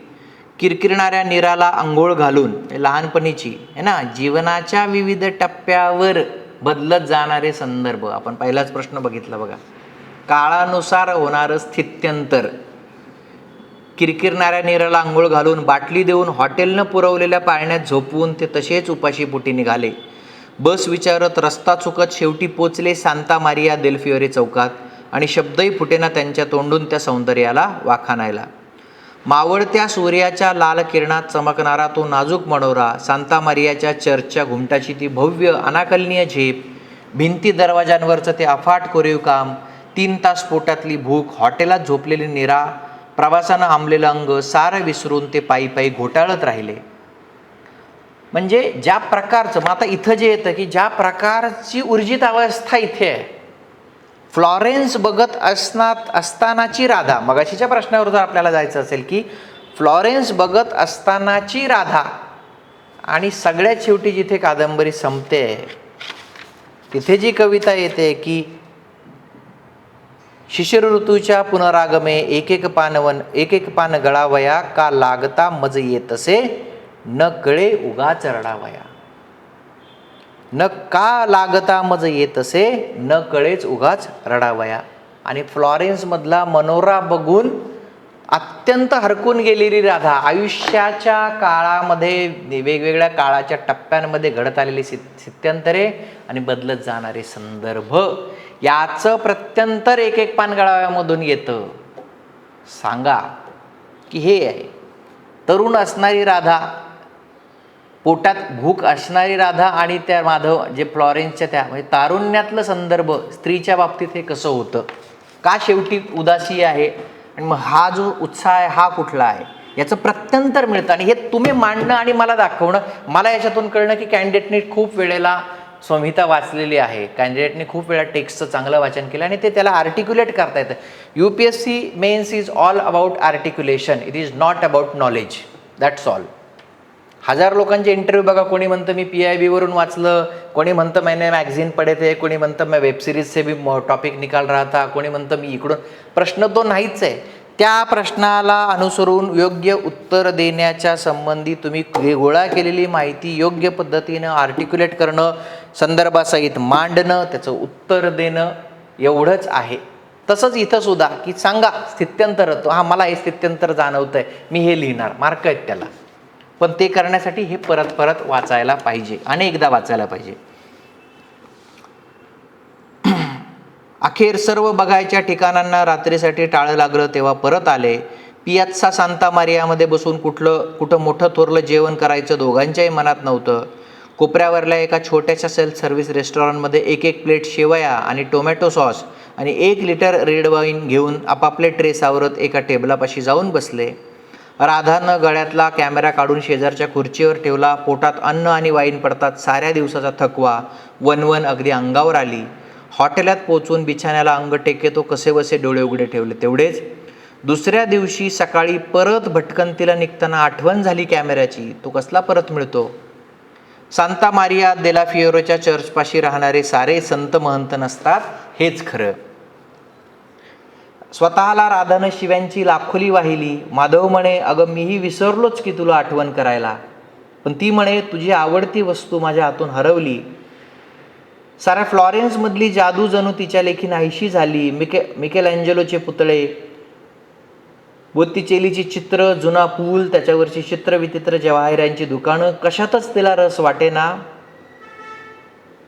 किरकिरणाऱ्या नीराला अंघोळ घालून, लहानपणीची आहे ना, जीवनाच्या विविध टप्प्यावर बदलत जाणारे संदर्भ. आपण पहिलाच प्रश्न बघितला बघा, काळानुसार होणारं स्थित्यंतर. किरकिरणाऱ्या नीराला अंघोळ घालून, बाटली देऊन हॉटेलनं पुरवलेल्या पाळण्यात झोपवून ते तसेच उपाशीपोटी निघाले. बस विचारत रस्ता चुकत शेवटी पोचले सांता मारिया देल फियोरे चौकात, आणि शब्दही फुटेना त्यांच्या तोंडून त्या सौंदर्याला वाखाणायला. मावळत्या सूर्याच्या लाल किरणात चमकणारा तो नाजूक मनोरा, सांता मारियाच्या चर्चच्या घुमटाची ती भव्य अनाकलनीय झेप, भिंती दरवाजांवरचं ते अफाट कोरीव काम, 3 तास पोटातली भूक, हॉटेलात झोपलेली नीरा, प्रवासानं आंबलेलं अंग, सारं विसरून ते पायी पायी घोटाळत राहिले. म्हणजे ज्या प्रकारचं, मग आता इथं जे येतं की ज्या प्रकारची ऊर्जित अवस्था इथे आहे, फ्लॉरेन्स बघत असतानाची राधा. मगाशीच्या प्रश्नावर जर आपल्याला जायचं असेल की फ्लॉरेन्स बघत असतानाची राधा, आणि सगळ्यात शेवटी जिथे कादंबरी संपते तिथे जी कविता येते की शिशिर ऋतूच्या पुनरागमे एक एक पान गळावया, का लागता मज येतसे न कळे उगाच रडावया. न का लागता मज येतसे न कळेच उगाच रडावया. आणि फ्लॉरेन्समधला मनोरा बघून अत्यंत हरकून गेलेली राधा, आयुष्याच्या काळामध्ये वेगवेगळ्या काळाच्या टप्प्यांमध्ये घडत आलेली स्थित्यंतरे आणि बदलत जाणारे संदर्भ, याचं प्रत्यंतर एक एक पान गळाव्यामधून येतं. सांगा की हे आहे तरुण असणारी राधा, पोटात भूक असणारी राधा, आणि त्या माधव जे फ्लॉरेन्सच्या त्या म्हणजे तारुण्यातलं संदर्भ स्त्रीच्या बाबतीत हे कसं होतं, का शेवटी उदासी आहे, आणि मग हा जो उत्साह आहे हा कुठला आहे, याचं प्रत्यंतर मिळतं. आणि हे तुम्ही मांडणं आणि मला दाखवणं, मला याच्यातून कळणं की कॅन्डिडेटने खूप वेळेला संहिता वाचलेली आहे, कॅन्डिडेटने खूप वेळा टेक्स्टचं चांगलं वाचन केलं आणि ते त्याला आर्टिक्युलेट करता येतं. UPSC mains is all about articulation, it is not about knowledge, that's all. 1000 लोकांचे इंटरव्ह्यू बघा, कोणी म्हणतं मी PIB वरून वाचलं, कोणी म्हणतं मैंने मॅगझीन पढे थे, कोणी म्हणतं मैं वेब सिरीज से भी टॉपिक निकाल रहा था, कोणी म्हणतं मी इकडून. प्रश्न तो नाहीच आहे. त्या प्रश्नाला अनुसरून योग्य उत्तर देण्याच्या संबंधी तुम्ही गोळा केलेली माहिती योग्य पद्धतीनं आर्टिक्युलेट करणं, संदर्भासहित मांडणं, त्याचं उत्तर देणं एवढंच आहे. तसंच इथं सुद्धा की सांगा स्थित्यंतर, हा मला हे स्थित्यंतर जाणवतंय, मी हे लिहिणार, मार्क आहेत त्याला. पण ते करण्यासाठी हे परत परत वाचायला पाहिजे, अनेकदा वाचायला पाहिजे. अखेर सर्व बघायच्या ठिकाणांना रात्रीसाठी टाळं लागलं तेव्हा परत आले. पियात्सा सांता मारियामध्ये बसून कुठं मोठं थोरलं जेवण करायचं दोघांच्याही मनात नव्हतं. कोपऱ्यावरल्या एका छोट्याशा सेल्फ सर्व्हिस रेस्टॉरंटमध्ये एक प्लेट शेवया आणि टोमॅटो सॉस आणि 1 लिटर रेड वाईन घेऊन आपापले ट्रे सावरत एका टेबलापाशी जाऊन बसले. राधानं गळ्यातला कॅमेरा काढून शेजारच्या खुर्चीवर ठेवला. पोटात अन्न आणि वाईन पडतात साऱ्या दिवसाचा थकवा, वणवण अगदी अंगावर आली. हॉटेलात पोचून बिछाण्याला अंग टेके तो कसेबसे डोळे उघडे ठेवले. तेवढेच दुसऱ्या दिवशी सकाळी परत भटकंतीला निघताना आठवण झाली कॅमेऱ्याची. तो कसला परत मिळतो? सांता मारिया देला फियोरेच्या चर्चपाशी राहणारे सारे संत महंत नसतात, हेच खरं. स्वतःला राधानं शिव्यांची लाखोली वाहिली. माधव म्हणे, अगं मीही विसरलोच की तुला आठवण करायला. पण ती म्हणे, तुझी आवडती वस्तू माझ्या हातून हरवली. साऱ्या फ्लॉरेन्समधली जादू जणू तिच्या लेखी नाहीशी झाली. मिकेलँजेलोचे पुतळे, बोत्तिचेलीची चित्र, जुना पूल, त्याच्यावरची चित्रविचित्र जवाहिरांची दुकानं, कशातच तिला रस वाटेना.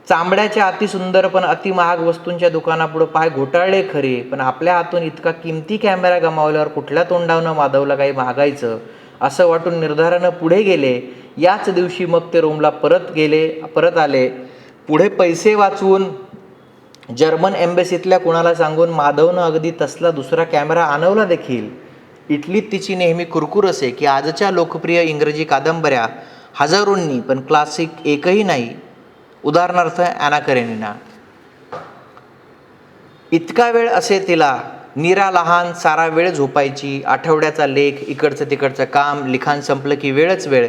चांबड्याच्या अतिसुंदर पण अतिमहाग वस्तूंच्या दुकानापुढं पाय घोटाळले खरे, पण आपल्या हातून इतका किमती कॅमेरा गमावल्यावर कुठल्या तोंडावनं माधवला काही मागायचं असं वाटून निर्धारानं पुढे गेले. याच दिवशी मग ते रोमला परत आले. पुढे पैसे वाचवून जर्मन एम्बेसीतल्या कुणाला सांगून माधवनं अगदी तसला दुसरा कॅमेरा आणवला देखील. इटलीत तिची नेहमी कुरकुर असे की आजच्या लोकप्रिय इंग्रजी कादंबऱ्या हजारोंनी, पण क्लासिक एकही नाही. उदाहरणार्थ ॲना करेनिना. इतका वेळ असे तिला. नीरा लहान, सारा वेळ झोपायची. आठवड्याचा लेख, इकडचं तिकडचं काम, लिखाण संपलं की वेळच वेळ.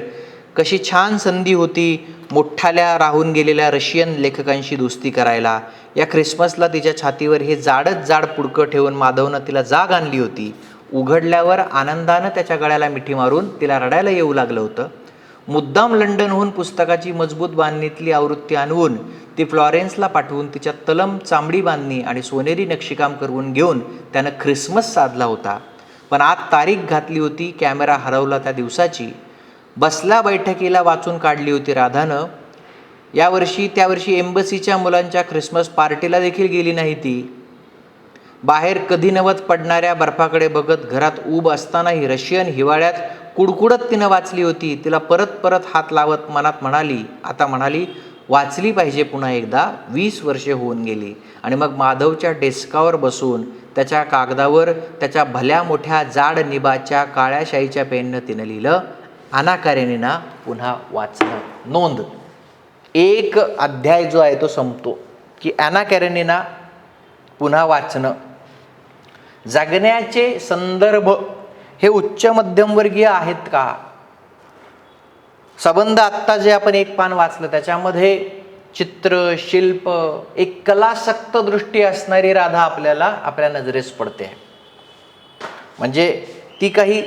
कशी छान संधी होती मोठ्याल्या राहून गेलेल्या रशियन लेखकांशी दोस्ती करायला. या ख्रिसमसला तिच्या छातीवर हे जाडच जाड पुडकं ठेवून माधवनं तिला जाग आणली होती. उघडल्यावर आनंदानं त्याच्या गळ्याला मिठी मारून तिला रडायला येऊ लागलं होतं. मुद्दाम लंडनहून पुस्तकाची मजबूत बांधणीतली आवृत्ती आणवून ती फ्लॉरेन्सला पाठवून तिच्या तलम चांबडी बांधणी आणि सोनेरी नक्षीकाम करून घेऊन त्यानं ख्रिसमस साधला होता. पण आत तारीख घातली होती कॅमेरा हरवला त्या दिवसाची. बसल्या बैठकीला वाचून काढली होती राधानं. त्यावर्षी एम्बसीच्या मुलांच्या ख्रिसमस पार्टीला देखील गेली नाही ती. बाहेर कधी नवत पडणाऱ्या बर्फाकडे बघत घरात ऊब असतानाही रशियन हिवाळ्यात कुडकुडत तिनं वाचली होती. तिला परत परत हात लावत मनात म्हणाली वाचली पाहिजे पुन्हा एकदा. 20 वर्षे होऊन गेली. आणि मग माधवच्या डेस्कावर बसून त्याच्या कागदावर त्याच्या भल्या मोठ्या जाड निबाच्या काळ्या शाईच्या पेननं तिनं लिहिलं, ॲना कारेनिना पुन्हा वाचणं. नोंद, एक अध्याय जो आहे तो संपतो की ॲना कारेनिना पुन्हा वाचणं. जगण्याचे संदर्भ हे उच्च मध्यमवर्गीय आहेत का? संबंध आत्ता जे आपण एक पान वाचलं त्याच्यामध्ये चित्र, शिल्प, एक कलासक्त दृष्टी असणारी राधा आपल्या नजरेस पडते. म्हणजे ती काही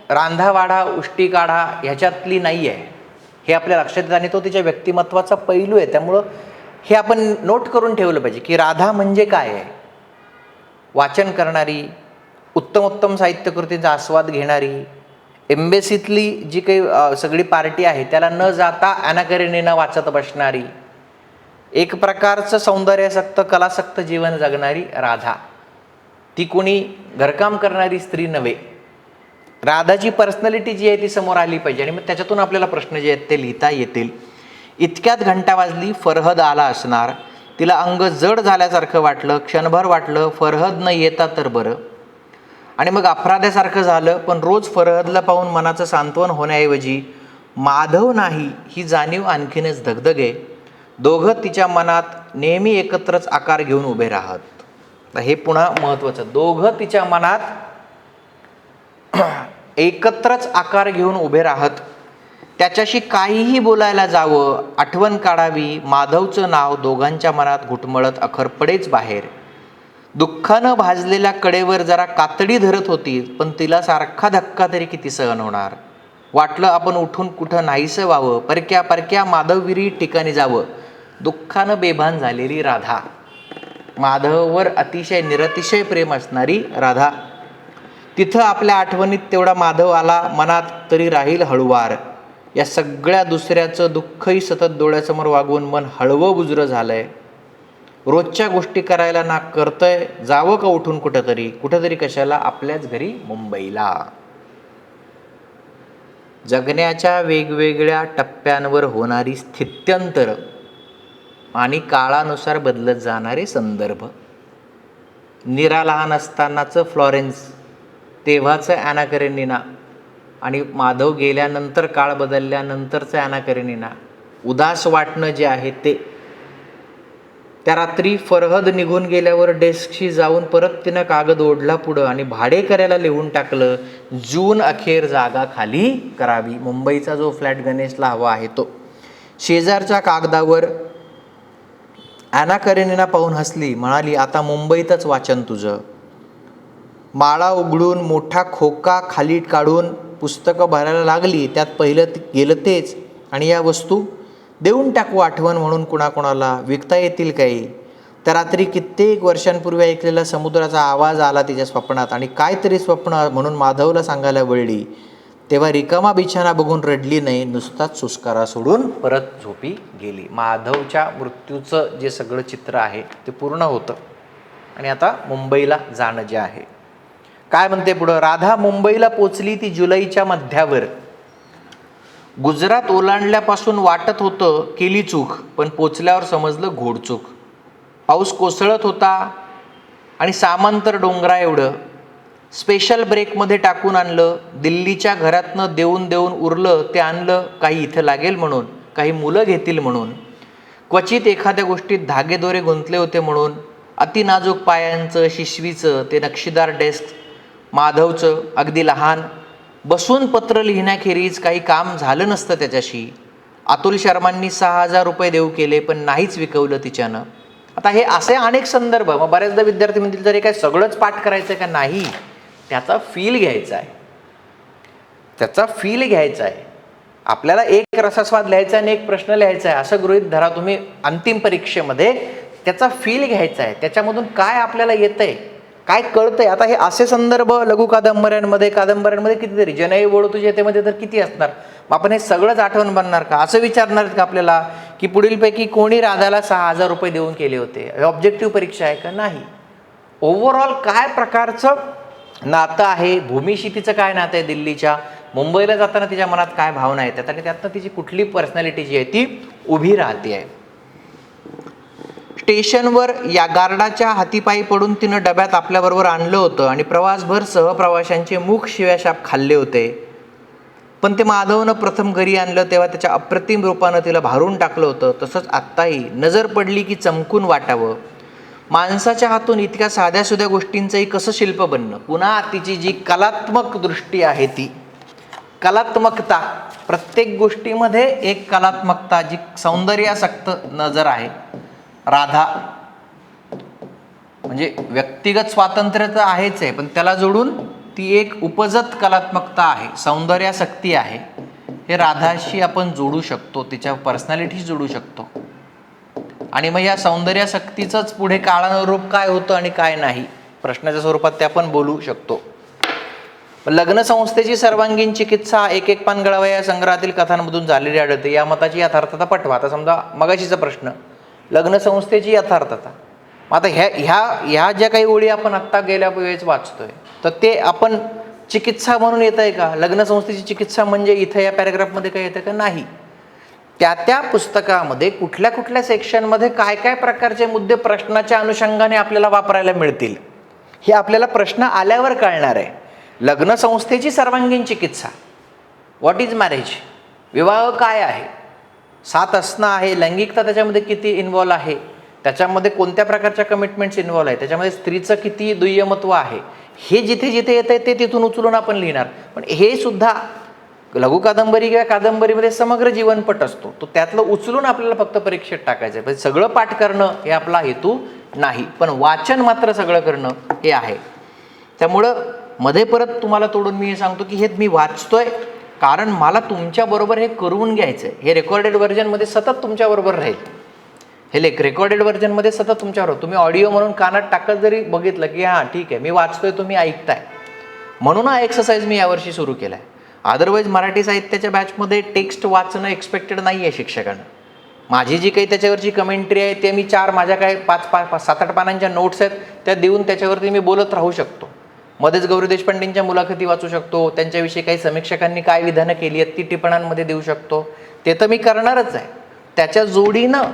रांधावाडा उष्टी काढा ह्याच्यातली नाही आहे, हे आपल्या लक्षात येतं. आणि तो तिच्या व्यक्तिमत्वाचा पैलू आहे. त्यामुळं हे आपण नोट करून ठेवलं पाहिजे की राधा म्हणजे काय आहे. वाचन करणारी, उत्तमोत्तम साहित्यकृतींचा आस्वाद घेणारी, एम्बेसीतली जी काही सगळी पार्टी आहे त्याला न जाता ॲना कारेनिना वाचत बसणारी, एक प्रकारचं सौंदर्यासक्त कलासक्त जीवन जगणारी राधा. ती कोणी घरकाम करणारी स्त्री नव्हे. राधाची पर्सनॅलिटी जी आहे ती समोर आली पाहिजे आणि मग त्याच्यातून आपल्याला प्रश्न जे आहेत ते लिहिता येतील. इतक्यात घंटा वाजली. फरहद आला असणार. तिला अंग जड झाल्यासारखं वाटलं. क्षणभर वाटलं फरहद न येता तर बरं. आणि मग अपराध्यासारखं झालं. पण रोज फरहदला पाहून मनाचं सांत्वन होण्याऐवजी माधव नाही ही जाणीव आणखीनच धगधगे. दोघं तिच्या मनात नेहमी एकत्रच आकार घेऊन उभे राहत. हे पुन्हा महत्त्वाचं. दोघं तिच्या मनात एकत्रच आकार घेऊन उभे राहत. त्याच्याशी काहीही बोलायला जावं, आठवण काढावी, माधवचं नाव दोघांच्या मनात घुटमळत अखर पडेच बाहेर. दुःखानं भाजलेल्या कडेवर जरा कातडी धरत होती, पण तिला सारखा धक्का तरी किती सहन होणार. वाटलं आपण उठून कुठं नाहीसं व्हावं, परक्या परक्या माधवविरी ठिकाणी जावं. दुःखानं बेभान झालेली राधा, माधववर अतिशय निरतिशय प्रेम असणारी राधा. तिथं आपल्या आठवणीत तेवढा माधव आला, मनात तरी राहील हळुवार. या सगळ्या दुसऱ्याचं दुःखही सतत डोळ्यासमोर वागवून मन हळवं बुजरं झालंय. रोजच्या गोष्टी करायला ना करतंय, जावं का उठून कुठंतरी कशाला, आपल्याच घरी मुंबईला. जगण्याच्या वेगवेगळ्या टप्प्यांवर होणारी स्थित्यंतर आणि काळानुसार बदलत जाणारे संदर्भ. नीरा लहान असतानाचं फ्लॉरेन्स, तेव्हाचं ॲना करेनिना, आणि माधव गेल्यानंतर काळ बदलल्यानंतरचं ॲना करेनिना. उदास वाटणं जे आहे ते. त्या रात्री फरहद निघून गेल्यावर डेस्कशी जाऊन परत तिनं कागद ओढला पुढं आणि भाडेकऱ्याला लिहून टाकलं, जून अखेर जागा खाली करावी. मुंबईचा जो फ्लॅट गणेशला हवा आहे तो. शेजारच्या कागदावर ॲना करेनिना पाहून हसली, म्हणाली, आता मुंबईतच वाचन तुझं. माळा उघडून मोठा खोका खाली काढून पुस्तकं भरायला लागली. त्यात पहिलं गेलं तेच. आणि या वस्तू देऊन टाकू आठवण म्हणून कुणाकोणाला, विकता येतील काही. त्या रात्री कित्येक वर्षांपूर्वी ऐकलेला समुद्राचा आवाज आला तिच्या स्वप्नात, आणि काहीतरी स्वप्न म्हणून माधवला सांगायला वळली. तेव्हा रिकामा बिछाना बघून रडली नाही, नुसताच सुस्कारा सोडून परत झोपी गेली. माधवच्या मृत्यूचं जे सगळं चित्र आहे ते पूर्ण होतं. आणि आता मुंबईला जाणं जे आहे, काय म्हणते पुढं. राधा मुंबईला पोचली ती जुलैच्या मध्यावर. गुजरात ओलांडल्यापासून वाटत होतं केली चूक, पण पोचल्यावर समजलं घोडचूक. पाऊस कोसळत होता आणि सामान तर डोंगरा एवढं. स्पेशल ब्रेकमध्ये टाकून आणलं. दिल्लीच्या घरातनं देऊन देऊन उरलं ते आणलं. काही इथं लागेल म्हणून, काही मुलं घेतील म्हणून, क्वचित एखाद्या गोष्टीत धागेदोरे गुंतले होते म्हणून. अति नाजूक पायांचं शिशवीचं ते नक्षीदार डेस्क, माधवचं अगदी लहान. बसून पत्र लिहिण्याखेरीज काही काम झालं नसतं त्याच्याशी. अतुल शर्मांनी 6,000 रुपये देऊ केले, पण नाहीच विकवलं तिच्यानं. आता हे असे अनेक संदर्भ. मग बऱ्याचदा विद्यार्थी म्हणतील, तरी काय सगळंच पाठ करायचं का? नाही, त्याचा फील घ्यायचा आहे. त्याचा फील घ्यायचा आहे. आपल्याला एक रसास्वाद लिहायचा आणि एक प्रश्न लिहायचा आहे असं गृहीत धरा तुम्ही. अंतिम परीक्षेमध्ये त्याचा फील घ्यायचा आहे. त्याच्यामधून काय आपल्याला येतंय, काय कळतंय. आता हे असे संदर्भ लघु कादंबऱ्यांमध्ये कितीतरी, जनई बोडो तुझे येतेमध्ये तर किती असणार. मग आपण हे सगळंच आठवण बनणार का असं विचारणार का आपल्याला, की पुढीलपैकी कोणी राधाला 6,000 रुपये देऊन केले होते. हे ऑब्जेक्टिव्ह परीक्षा आहे का? नाही. ओव्हरऑल काय प्रकारचं नातं आहे, भूमीशी तिचं काय नातं आहे, दिल्लीच्या मुंबईला जाताना तिच्या मनात काय भावना येतात, आणि त्यातनं तिची कुठली पर्सनॅलिटी जी आहे ती उभी राहते आहे. स्टेशनवर या गार्डाच्या हातीपायी पडून तिनं डब्यात आपल्याबरोबर आणलं होतं आणि प्रवासभर सहप्रवाशांचे मुख शिव्याशाप खाल्ले होते. पण ते माधवनं प्रथम घरी आणलं तेव्हा त्याच्या अप्रतिम रूपानं तिला भारून टाकलं होतं. तसंच आत्ताही नजर पडली की चमकून वाटावं. माणसाच्या हातून इतक्या साध्यासुध्या गोष्टींचंही कसं शिल्प बनणं. पुन्हा तिची जी कलात्मक दृष्टी आहे, ती कलात्मकता, प्रत्येक गोष्टीमध्ये एक कलात्मकता, जी सौंदर्यासक्त नजर आहे. राधा म्हणजे व्यक्तिगत स्वातंत्र्य तर आहेच आहे, पण त्याला जोडून ती एक उपजत कलात्मकता आहे, सौंदर्यासक्ती आहे. हे राधाशी आपण जोडू शकतो, तिच्या पर्सनॅलिटीशी जोडू शकतो. आणि मग या सौंदर्यासक्तीचंच पुढे काळानुरूप काय होतं आणि काय नाही, प्रश्नाच्या स्वरूपात ते आपण बोलू शकतो. लग्न संस्थेची सर्वांगीण चिकित्सा एक एक पान गळावा या संग्रहातील कथांमधून झालेली आढळते. या मताची यथार्थता पटवा. आता समजा मगाशीचा प्रश्न, लग्न संस्थेची यथार्थता. आता ह्या ज्या काही ओळी आपण आत्ता गेल्या वेळेस वाचतोय, तर ते आपण चिकित्सा म्हणून येत आहे का? लग्न संस्थेची चिकित्सा म्हणजे इथं या पॅराग्राफमध्ये काय येतं का? नाही. त्या पुस्तकामध्ये कुठल्या कुठल्या सेक्शनमध्ये काय काय प्रकारचे मुद्दे प्रश्नाच्या अनुषंगाने आपल्याला वापरायला मिळतील, हे आपल्याला प्रश्न आल्यावर कळणार आहे. लग्न संस्थेची सर्वांगीण चिकित्सा, व्हॉट इज मॅरेज, विवाह काय आहे, साथ असणं आहे, लैंगिकता त्याच्यामध्ये किती इन्व्हॉल्व आहे, त्याच्यामध्ये कोणत्या प्रकारच्या कमिटमेंट्स इन्व्हॉल्व आहे, त्याच्यामध्ये स्त्रीचं किती दुय्यमत्व आहे, हे जिथे जिथे येतं आहे ते तिथून उचलून आपण लिहिणार. पण हे सुद्धा लघु कादंबरी किंवा कादंबरीमध्ये समग्र जीवनपट असतो, तो त्यातलं उचलून आपल्याला फक्त परीक्षेत टाकायचं आहे. सगळं पाठ करणं हे आपला हेतू नाही, पण वाचन मात्र सगळं करणं हे आहे. त्यामुळं मध्ये परत तुम्हाला तोडून मी हे सांगतो की हे मी वाचतोय कारण मला तुमच्याबरोबर हे करून घ्यायचं आहे. हे रेकॉर्डेड व्हर्जनमध्ये सतत तुमच्याबरोबर राहील. हे रेकॉर्डेड व्हर्जनमध्ये सतत तुमच्याबरोबर, तुम्ही ऑडिओ म्हणून कानात टाकत जरी बघितलं की हां ठीक आहे मी वाचतोय, तुम्ही ऐकताय. म्हणून हा एक्सरसाइज मी यावर्षी सुरू केला आहे. अदरवाईज मराठी साहित्याच्या बॅचमध्ये टेक्स्ट वाचणं एक्सपेक्टेड नाही आहे शिक्षकांना. माझी जी काही त्याच्यावरची कमेंट्री आहे ते मी माझ्या काय 7-8 पानांच्या नोट्स आहेत त्या देऊन त्याच्यावरती मी बोलत राहू शकतो. मध्येच गौरी देशपांडेंच्या मुलाखती वाचू शकतो, त्यांच्याविषयी काही समीक्षकांनी काय विधानं केली आहेत ती टिपणांमध्ये देऊ शकतो. ते तर मी करणारच आहे. त्याच्या जोडीनं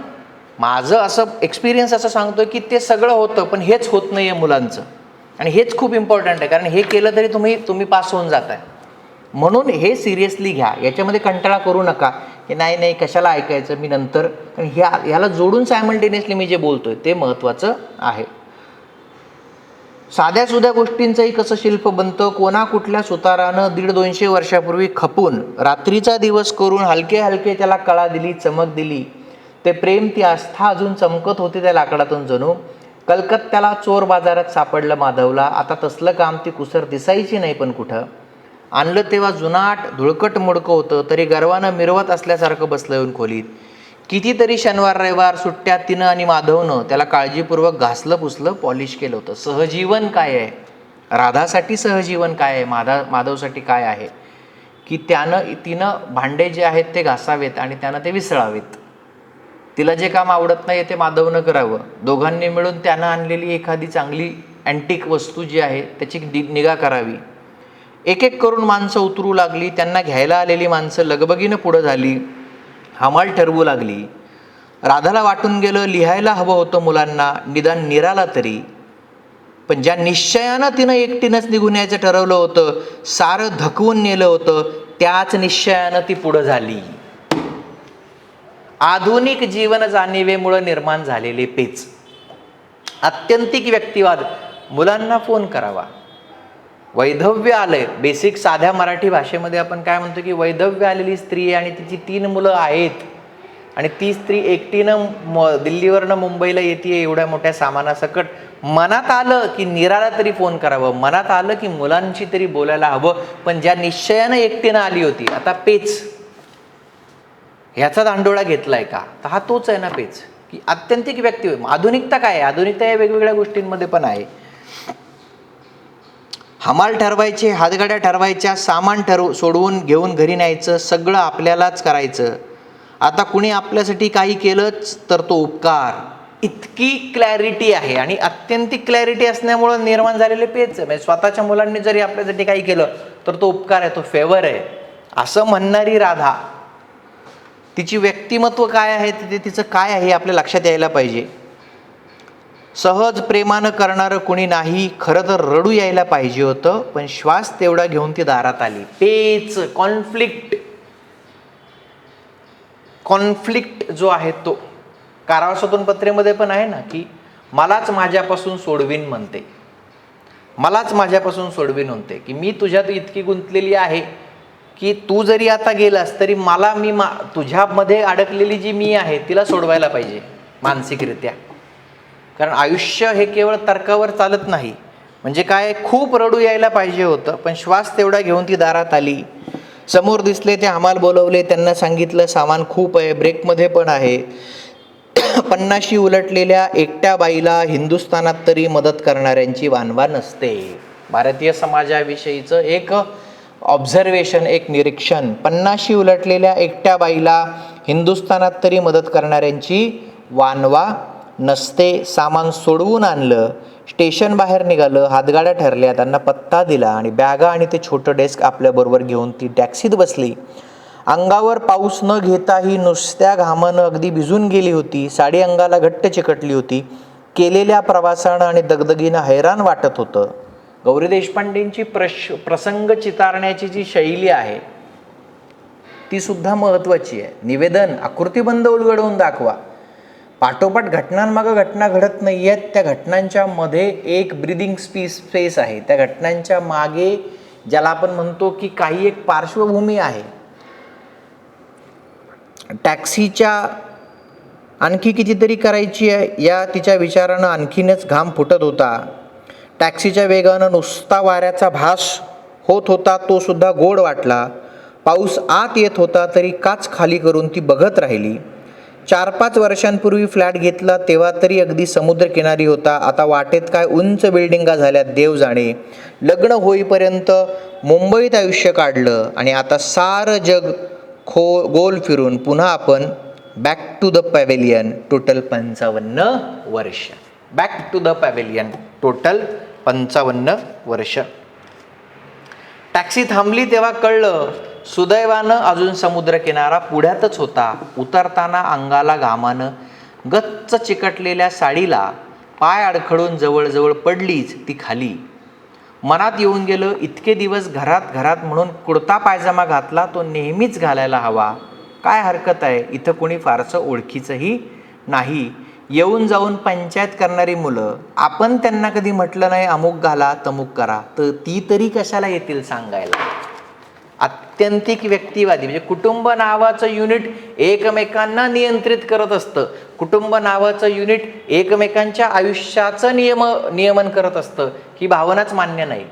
माझं असं एक्सपिरियन्स असं सांगतो की ते सगळं होतं पण हेच होत नाही आहे मुलांचं, आणि हेच खूप इम्पॉर्टंट आहे. कारण हे केलं तरी तुम्ही पास होऊन जाताय. म्हणून हे सिरियसली घ्या. याच्यामध्ये कंटाळा करू नका की नाही कशाला ऐकायचं मी नंतर, कारण ह्याला जोडून सायमल्टेनियसली मी जे बोलतोय ते महत्त्वाचं आहे. साध्या सुध्या गोष्टींचंही कसं शिल्प बनतं, कोणा कुठल्या सुतारानं 150-200 वर्षापूर्वी खपून रात्रीचा दिवस करून हलके हलके त्याला कळा दिली, चमक दिली. ते प्रेम, ती आस्था अजून चमकत होती त्या लाकडातून जणू. कलकत्त्याला चोर बाजारात सापडलं माधवला. आता तसलं काम ती कुसर दिसायची नाही पण कुठं. आणलं तेव्हा जुनाट धुळकट मोडकं होतं, तरी गर्वानं मिरवत असल्यासारखं बसलं येऊन खोलीत. कितीतरी शनिवार रविवार सुट्ट्या तिनं आणि माधवनं त्याला काळजीपूर्वक घासलं पुसलं पॉलिश केलं होतं. सहजीवन काय आहे, राधासाठी सहजीवन काय आहे, माधवसाठी काय आहे, की तिनं भांडे जे आहेत ते घासावेत आणि त्यानं ते विसळावेत. तिला जे काम आवडत नाही ते माधवनं करावं. दोघांनी मिळून त्यानं आणलेली एखादी चांगली अँटिक वस्तू जी आहे त्याची निगा करावी. एक एक करून माणसं उतरू लागली. त्यांना घ्यायला आलेली माणसं लगबगीनं पुढं झाली, हमाल ठरवू लागली. राधाला वाटून गेलं लिहायला हवं होतं मुलांना, निदान निराला तरी. पण ज्या निश्चयानं तिनं एकटीनंच निघून यायचं ठरवलं होतं, सारं धकवून नेलं होतं, त्याच निश्चयानं ती पुढं झाली. आधुनिक जीवन जाणिवेमुळे निर्माण झालेले पेच, आत्यंतिक व्यक्तिवाद. मुलांना फोन करावा. वैधव्य आलंय, बेसिक साध्या मराठी भाषेमध्ये आपण काय म्हणतो की वैधव्य आलेली स्त्री आणि तिची 3 मुलं आहेत आणि ती स्त्री एकटीनं दिल्लीवरनं मुंबईला येते एवढ्या मोठ्या सामानासकट. मनात आलं की निराला तरी फोन करावं, मनात आलं की मुलांशी तरी बोलायला हवं. पण ज्या निश्चयानं एकटीनं आली होती, आता पेच ह्याचा दांडोळा घेतलाय का, तर हा तोच आहे ना पेच, की आत्यंतिक व्यक्ती. आधुनिकता काय आहे, आधुनिकता या वेगवेगळ्या गोष्टींमध्ये पण आहे. हमाल ठरवायचे, हातगाड्या ठरवायच्या, सामान सोडवून घेऊन घरी न्यायचं, सगळं आपल्यालाच करायचं. आता कुणी आपल्यासाठी काही केलंच तर तो उपकार. इतकी क्लॅरिटी आहे आणि आत्यंतिक क्लॅरिटी असल्यामुळं निर्माण झालेले पेच. म्हणजे स्वतःच्या मुलांनी जरी आपल्यासाठी काही केलं तर तो उपकार आहे, तो फेवर आहे असं म्हणणारी राधा. तिची व्यक्तिमत्व काय आहे, तिचं काय आहे आपल्या लक्षात यायला पाहिजे. सहज प्रेमानं करणारं कुणी नाही, खरं तर रडू यायला पाहिजे होतं, पण श्वास तेवढा घेऊन ती दारात आली. पेच, कॉन्फ्लिक्ट जो आहे तो कारावार स्वतंत्रपत्रेमध्ये पण आहे ना, की मलाच माझ्यापासून सोडवीन म्हणते, मलाच माझ्यापासून सोडवीन म्हणते, की मी तुझ्यात इतकी गुंतलेली आहे की तू जरी आता गेलास तरी मला तुझ्यामध्ये अडकलेली जी मी आहे तिला सोडवायला पाहिजे मानसिकरित्या. कारण आयुष्य हे केवळ तर्कावर चालत नाही. म्हणजे काय, खूप रडू यायला पाहिजे होतं, पण श्वास तेवढा घेऊन ती दारात आली. समोर दिसले ते हमाल बोलवले, त्यांना सांगितलं सामान खूप आहे, ब्रेकमध्ये पण आहे. 50शी उलटलेल्या एकट्या बाईला हिंदुस्थानात तरी मदत करणाऱ्यांची वानवा नसते. भारतीय समाजाविषयीचं एक ऑब्झर्वेशन, एक निरीक्षण. 50शी उलटलेल्या एकट्या बाईला हिंदुस्थानात तरी मदत करणाऱ्यांची वानवा नसते. सामान सोडवून आणलं, स्टेशन बाहेर निघालं, हातगाड्या ठरल्या, त्यांना पत्ता दिला आणि बॅगा आणि ते छोटं डेस्क आपल्याबरोबर घेऊन ती टॅक्सीत बसली. अंगावर पाऊस न घेताही नुसत्या घामानं अगदी भिजून गेली होती. साडी अंगाला घट्ट चिकटली होती. केलेल्या प्रवासानं आणि दगदगीनं हैराण वाटत होतं. गौरी देशपांडेंची प्रसंग चितारण्याची जी शैली आहे ती सुद्धा महत्त्वाची आहे. निवेदन, आकृतीबंध उलगडवून दाखवा. पाठोपाठ घटनांमागं घटना घडत नाही आहेत, त्या घटनांच्या मध्ये एक ब्रीदिंग स्पेस आहे. त्या घटनांच्या मागे ज्याला आपण म्हणतो की काही एक पार्श्वभूमी आहे. टॅक्सीच्या आणखी कितीतरी करायची आहे या तिच्या विचारानं आणखीनच घाम फुटत होता. टॅक्सीच्या वेगानं नुसता वाऱ्याचा भास होत होता तो सुद्धा गोड वाटला. पाऊस आत येत होता तरी काच खाली करून ती बघत राहिली. 4-5 वर्षांपूर्वी फ्लॅट घेतला तेव्हा तरी अगदी समुद्रकिनारी होता. आता वाटेत काय उंच बिल्डिंगा झाल्यात देव जाणे. लग्न होईपर्यंत मुंबईत आयुष्य काढलं आणि आता सारं जग गोल फिरून पुन्हा आपण back to the pavilion. Total 55 वर्ष. Back to the pavilion. Total 55 वर्ष. टॅक्सी थांबली तेव्हा कळलं सुदैवानं अजून समुद्रकिनारा पुढ्यातच होता. उतरताना अंगाला घामानं गच्च चिकटलेल्या साडीला पाय अडखळून जवळजवळ पडलीच ती खाली. मनात येऊन गेलं इतके दिवस घरात म्हणून कुर्ता पायजामा घातला तो नेहमीच घालायला हवा. काय हरकत आहे, इथं कोणी फारसं ओळखीचंही नाही. येऊन जाऊन पंचायत करणारी मुलं, आपण त्यांना कधी म्हटलं नाही अमुक घाला तमुक करा, तर ती तरी कशाला येतील सांगायला. आत्यंतिक व्यक्तिवादी म्हणजे कुटुंब नावाचं युनिट एकमेकांना नियंत्रित करत असतं. कुटुंब नावाचं युनिट एकमेकांच्या आयुष्याचं नियमन करत असतं. ही भावनाच मान्य नाही.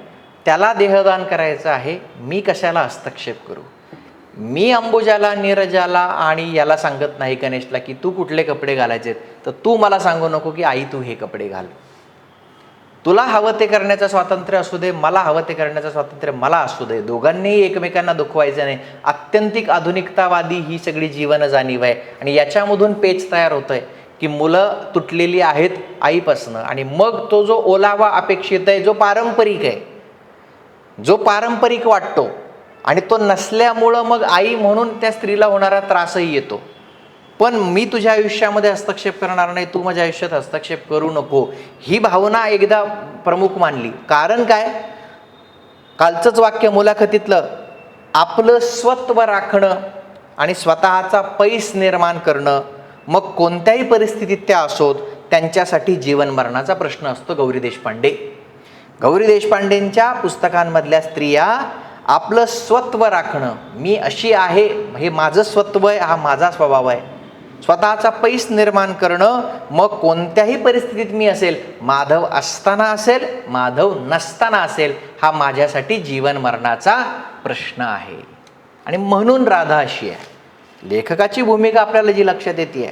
त्याला देहदान करायचं आहे, मी कशाला हस्तक्षेप करू. मी अंबुजाला, नीरजाला आणि याला सांगत नाही गणेशला की तू कुठले कपडे घालायचे, तर तू मला सांगू नको की आई तू हे कपडे घाल. तुला हवं ते करण्याचं स्वातंत्र्य असू दे, मला हवं ते करण्याचं स्वातंत्र्य मला असू दे. दोघांनीही एकमेकांना दुखवायचं नाही. आत्यंतिक आधुनिकतावादी ही सगळी जीवन जाणीव आहे आणि याच्यामधून पेच तयार होत आहे की मुलं तुटलेली आहेत आईपासनं आणि मग तो जो ओलावा अपेक्षित आहे, जो पारंपरिक वाटतो आणि तो नसल्यामुळं मग आई म्हणून त्या स्त्रीला होणारा त्रासही येतो. पण मी तुझ्या आयुष्यामध्ये हस्तक्षेप करणार नाही, तू माझ्या आयुष्यात हस्तक्षेप करू नको, ही भावना एकदा प्रमुख मानली. कारण काय, कालचंच वाक्य मुलाखतीतलं, आपलं स्वत्व राखणं आणि स्वतःचा पैस निर्माण करणं, मग कोणत्याही परिस्थितीत त्या असोत, त्यांच्यासाठी जीवन मरणाचा प्रश्न असतो. गौरी देशपांडेंच्या पुस्तकांमधल्या स्त्रिया आपलं स्वत्व राखणं, मी अशी आहे, हे माझं स्वत्व आहे, हा माझा स्वभाव आहे. स्वतःचा पैस निर्माण करणं, मग कोणत्याही परिस्थितीत मी असेल, माधव असताना असेल, माधव नसताना असेल, हा माझ्यासाठी जीवन मरणाचा प्रश्न आहे. आणि म्हणून राधा अशी आहे. लेखकाची भूमिका आपल्याला जी लक्षात येते,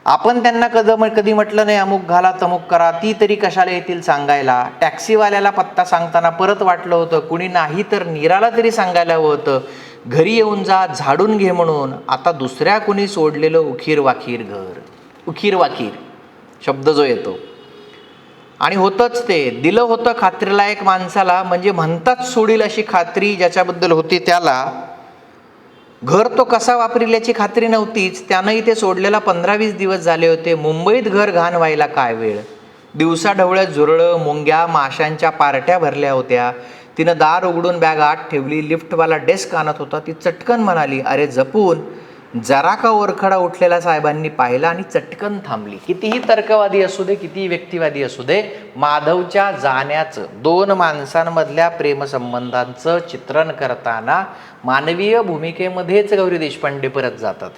आपण त्यांना कधी म्हटलं नाही अमुक घाला तमुक करा, ती तरी कशाला येतील सांगायला. टॅक्सीवाल्याला पत्ता सांगताना परत वाटलं होतं कुणी नाही तर नीराला तरी सांगायला हवं होतं, घरी येऊन जा झाडून घे म्हणून. आता दुसऱ्या कुणी सोडलेलं उखीर वाखीर घर. उखीर वाखीर शब्द जो येतो आणि होतंच ते. दिलं होतं खात्रीलायक माणसाला, म्हणजे म्हणतात सोडील अशी खात्री ज्याच्याबद्दल होती त्याला. घर तो कसा वापरील याची खात्री नव्हतीच. त्यानंही ते सोडलेला 15-20 दिवस झाले होते. मुंबईत घर घाण व्हायला काय वेळ. दिवसा ढवळ्यात झुरळं, मुंग्या, माशांच्या पार्ट्या भरल्या होत्या. तिनं दार उघडून बॅग आत ठेवली. लिफ्टवाला डेस्क आणत होता. ती चटकन म्हणाली, अरे जपून. जरा का ओरखडा उठलेला साहेबांनी पाहिला आणि चटकन थांबली. कितीही तर्कवादी असू दे, कितीही व्यक्तिवादी असू दे, माधवच्या जाण्याचं, दोन माणसांमधल्या प्रेमसंबंधांचं चित्रण करताना मानवीय भूमिकेमध्येच गौरी देशपांडे परत जातात.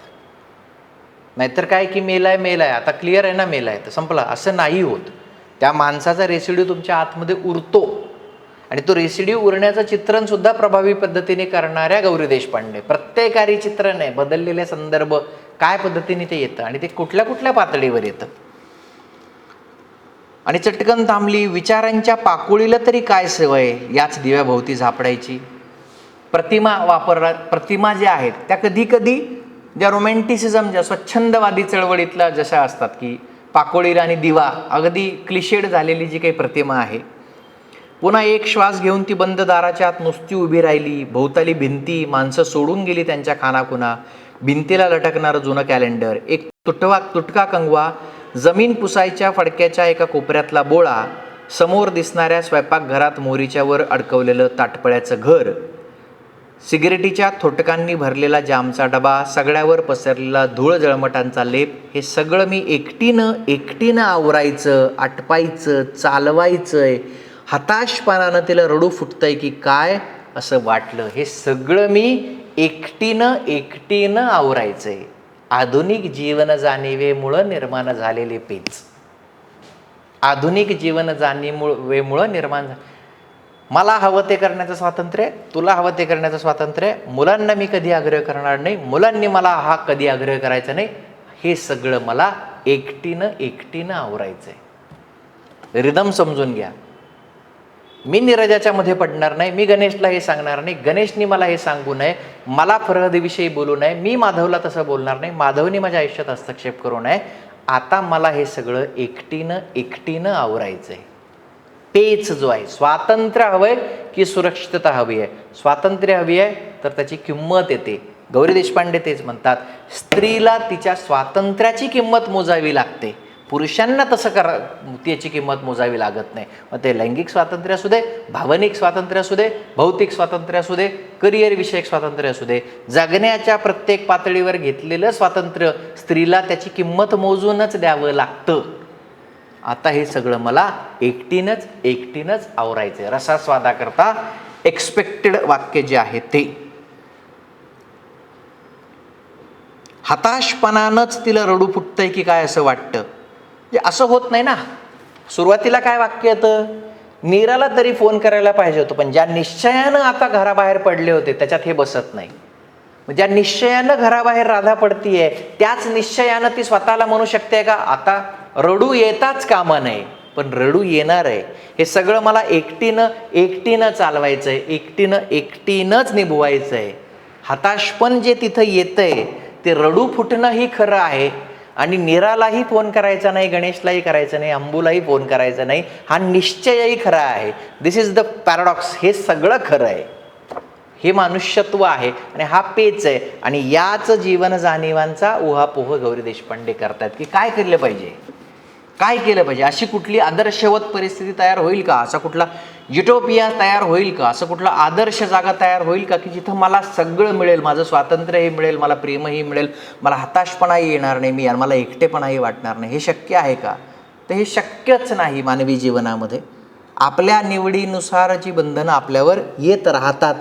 नाहीतर काय की मेलाय आता क्लिअर आहे ना, मेलाय तर संपला, असं नाही होत. त्या माणसाचा रेसिड्यू तुमच्या आतमध्ये उरतो आणि तो रेसिड्यू उरण्याचं चित्रण सुद्धा प्रभावी पद्धतीने करणाऱ्या गौरी देशपांडे. प्रत्येकारी चित्रण आहे, बदललेले संदर्भ काय पद्धतीने ते येतं आणि ते कुठल्या कुठल्या पातळीवर येतं. आणि चटकन थांबली. विचारांच्या पाकोळीला तरी काय सवय याच दिव्याभोवती झापडायची. प्रतिमा ज्या आहेत त्या कधी कधी ज्या रोमॅन्टिसिझम, ज्या स्वच्छंदवादी चळवळीतल्या जशा असतात की पाकोळीला आणि दिवा, अगदी क्लिशेड झालेली जी काही प्रतिमा आहे. पुन्हा एक श्वास घेऊन ती बंद दाराच्या आत नुसती उभी राहिली. भोवताली भिंती, माणसं सोडून गेली त्यांच्या खानाखुना. भिंतीला लटकणारं जुनं कॅलेंडर, एक तुटका कंगवा, जमीन पुसायच्या फडक्याच्या एका कोपऱ्यातला बोळा, समोर दिसणाऱ्या स्वयंपाकघरात मोरीच्या वर अडकवलेलं ताटपळ्याचं घर, सिगरेटीच्या थोटकांनी भरलेला जामचा डबा, सगळ्यावर पसरलेला धूळ जळमटांचा लेप. हे सगळं मी एकटीनं आवरायचं, आटपायचं, चालवायचंय. हताशपणानं तिला रडू फुटतंय की काय असं वाटलं. हे सगळं मी एकटीनं आवरायचंय. आधुनिक जीवन जाणीवेमुळं निर्माण झालेले पेच. आधुनिक जीवन जाणीवेमुळं निर्माण मला हवं ते करण्याचं स्वातंत्र्य आहे, तुला हवं ते करण्याचं स्वातंत्र्य आहे, मुलांना मी कधी आग्रह करणार नाही, मुलांनी मला हा कधी आग्रह करायचा नाही, हे सगळं मला एकटीनं आवरायचं आहे. रिदम समजून घ्या. मी नीरजाच्या मध्ये पडणार नाही, मी गणेशला हे सांगणार नाही, गणेशनी मला हे सांगू नये, मला फरहदीविषयी बोलू नये, मी माधवला तसं बोलणार नाही, माधवनी माझ्या आयुष्यात हस्तक्षेप करू नये. आता मला हे सगळं एकटीनं आवरायचं आहे. पेच जो आहे, स्वातंत्र्य हवंय की सुरक्षितता हवी आहे? स्वातंत्र्य हवी आहे तर त्याची किंमत येते. गौरी देशपांडे तेच म्हणतात, स्त्रीला तिच्या स्वातंत्र्याची किंमत मोजावी लागते, पुरुषांना तसं त्याची किंमत मोजावी लागत नाही. मग ते लैंगिक स्वातंत्र्य असू दे, भावनिक स्वातंत्र्य असू दे, भौतिक स्वातंत्र्य असू दे, करिअर विषयक स्वातंत्र्य असू दे, जगण्याच्या प्रत्येक पातळीवर घेतलेलं स्वातंत्र्य स्त्रीला त्याची किंमत मोजूनच द्यावं लागतं. आता हे सगळं मला एकटीनंच आवरायचं आहे. रसास्वादाकरता एक्सपेक्टेड वाक्य जे आहे ते. हताशपणानंच तिला रडू फुटतंय की काय असं वाटतं. असं होत नाही ना. सुरुवातीला काय वाक्य येतं, नीराला तरी फोन करायला पाहिजे होतं, पण ज्या निश्चयानं आता घराबाहेर पडले होते त्याच्यात हे बसत नाही. ज्या निश्चयानं घराबाहेर राधा पडतीये त्याच निश्चयानं ती स्वतःला म्हणू शकते का आता रडू येताच कामा नये, पण रडू येणार आहे. हे सगळं मला एकटीनं चालवायचं आहे, एकटीनंच निभवायचं आहे. हताशपण जे तिथं येतंय ते रडू फुटणंही खरं आहे, आणि नीरालाही फोन करायचा नाही, गणेशलाही करायचं नाही, अंबूलाही फोन करायचा नाही, हा निश्चयही खरा आहे. दिस इज द पॅराडॉक्स. हे सगळं खरं आहे, हे मनुष्यत्व आहे आणि हा पेच आहे. आणि याच जीवन जाणीवांचा उहापोह गौरी देशपांडे करतात की काय केलं पाहिजे, काय केलं पाहिजे. अशी कुठली आदर्शवत परिस्थिती तयार होईल का, असा कुठला युटोपिया तयार होईल का, असं कुठला आदर्श जागा तयार होईल का की जिथं मला सगळं मिळेल, माझं स्वातंत्र्यही मिळेल, मला प्रेमही मिळेल, मला हताशपणाही येणार नाही, मला एकटेपणाही वाटणार नाही. हे शक्य आहे का? तर हे शक्यच नाही मानवी जीवनामध्ये. आपल्या निवडीनुसारची बंधनं आपल्यावर येत राहतात.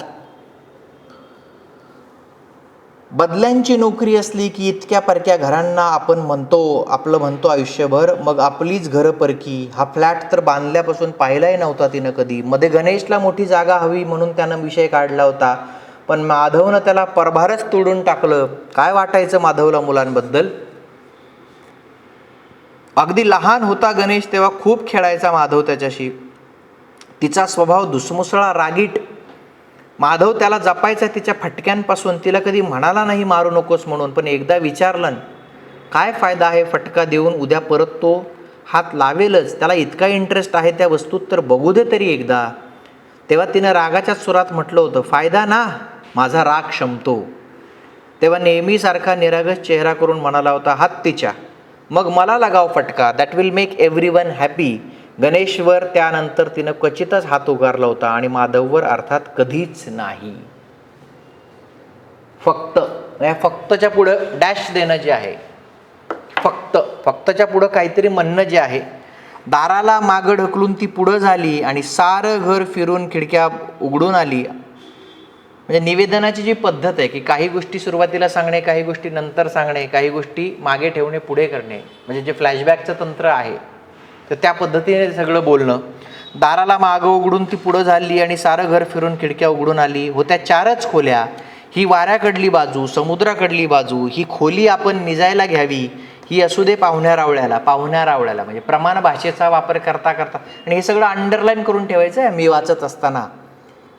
बदल्यांची नोकरी असली की इतक्या परक्या घरांना आपण म्हणतो आयुष्यभर, मग आपलीच घरं परकी. हा फ्लॅट तर बांधल्यापासून पाहिलाही नव्हता तिनं कधी. मध्ये गणेशला मोठी जागा हवी म्हणून त्यानं विषय काढला होता, पण माधवनं त्याला परभारच तोडून टाकलं. काय वाटायचं माधवला मुलांबद्दल? अगदी लहान होता गणेश तेव्हा खूप खेळायचा माधव त्याच्याशी. तिचा स्वभाव दुसमुसळा, रागीट. माधव त्याला जपायचा तिच्या फटक्यांपासून. तिला कधी म्हणाला नाही मारू नकोस म्हणून, पण एकदा विचारलं, काय फायदा आहे फटका देऊन, उद्या परत तो हात लावेलच, त्याला इतका इंटरेस्ट आहे त्या वस्तूत तर बघू दे तरी एकदा. तेव्हा तिनं रागाच्या सुरात म्हटलं होतं, फायदा ना, माझा राग शमतो. तेव्हा नेहमीसारखा निरागस चेहरा करून म्हणाला होता, हात तिच्या, मग मला लगाव फटका, that will make everyone happy. गणेशवर त्यानंतर तिनं क्वचितच हात उगारला होता आणि माधववर अर्थात कधीच नाही. फक्तच्या पुढं डॅश देणं जे आहे, फक्तच्या पुढं काहीतरी म्हणणं जे आहे. दाराला मागं ढकलून ती पुढं झाली आणि सारं घर फिरून खिडक्या उघडून आली. म्हणजे निवेदनाची जी पद्धत आहे की काही गोष्टी सुरुवातीला सांगणे, काही गोष्टी नंतर सांगणे, काही गोष्टी मागे ठेवणे, पुढे करणे, म्हणजे जे फ्लॅशबॅकचं तंत्र आहे तर त्या पद्धतीने सगळं बोलणं. दाराला मागं उघडून ती पुढं झाली आणि सारं घर फिरून खिडक्या उघडून आली. होत्या 4च खोल्या, ही वाऱ्याकडली बाजू, समुद्राकडली बाजू, ही खोली आपण निजायला घ्यावी, ही असू दे पाहुण्या रावळ्याला म्हणजे प्रमाण भाषेचा वापर करता. आणि हे सगळं अंडरलाईन करून ठेवायचं आहे मी वाचत असताना.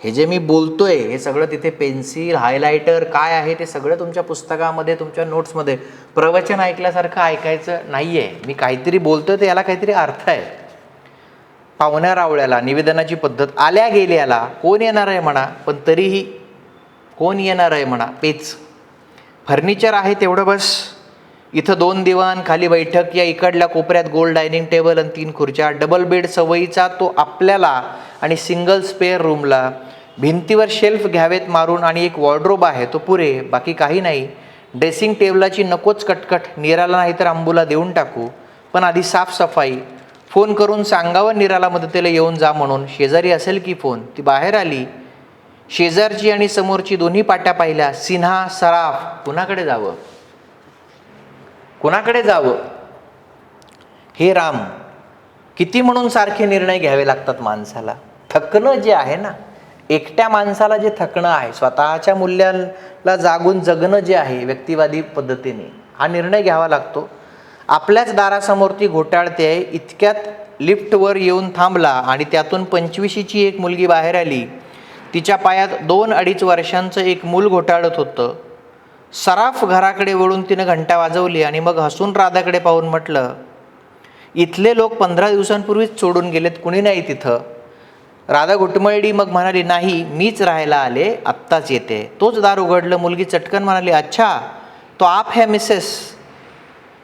हे जे मी बोलतोय हे सगळं तिथे पेन्सिल, हायलायटर काय आहे ते सगळं तुमच्या पुस्तकामध्ये, तुमच्या नोट्समध्ये. प्रवचन ऐकल्यासारखं ऐकायचं नाही आहे. मी काहीतरी बोलतोय तर याला काहीतरी अर्थ आहे. पाहुण्या रावळ्याला, निवेदनाची पद्धत, आल्या गेल्याला, कोण येणार आहे म्हणा, पण तरीही कोण येणार आहे म्हणा, पेच. फर्निचर आहे तेवढं बस. इथं 2 दिवाण, खाली बैठक, या इकडल्या कोपऱ्यात गोल डायनिंग टेबल आणि 3 खुर्च्या. डबल बेड सवयीचा तो आपल्याला आणि सिंगल स्पेअर रूमला. भिंतीवर शेल्फ घ्यावेत मारून आणि एक वॉर्डरोब आहे तो पुरे, बाकी काही नाही. ड्रेसिंग टेबलाची नकोच कटकट, नीराला नाही तर अंबूला देऊन टाकू, पण आधी साफसफाई. फोन करून सांगावं नीराला मदतीला येऊन जा म्हणून. शेजारी असेल की फोन. ती बाहेर आली. शेजारची आणि समोरची दोन्ही पाट्या पाहिल्या. सिन्हा, सराफ, कुणाकडे जावं? कुणाकडे जावं? हे राम, किती म्हणून सारखे निर्णय घ्यावे लागतात माणसाला. थकणं जे आहे ना, एकट्या माणसाला जे थकणं आहे, स्वतःच्या मूल्याला जागून जगणं जे आहे व्यक्तिवादी पद्धतीने, हा निर्णय घ्यावा लागतो. आपल्याच दारासमोर ती घोटाळते आहे, इतक्यात लिफ्टवर येऊन थांबला आणि त्यातून 25ची एक मुलगी बाहेर आली. तिच्या पायात 2-2.5 वर्षांचं एक मूल घोटाळत होतं. सराफ घराकडे वळून तिनं घंटा वाजवली आणि मग हसून राधाकडे पाहून म्हटलं, इथले लोक 15 दिवसांपूर्वीच सोडून गेलेत, कुणी नाही तिथं. राधा घुटमळली, मग म्हणाली, नाही, मीच राहायला आले, आत्ताच येते. तोच दार उघडलं. मुलगी चटकन म्हणाली, अच्छा, तो आप है मिसेस,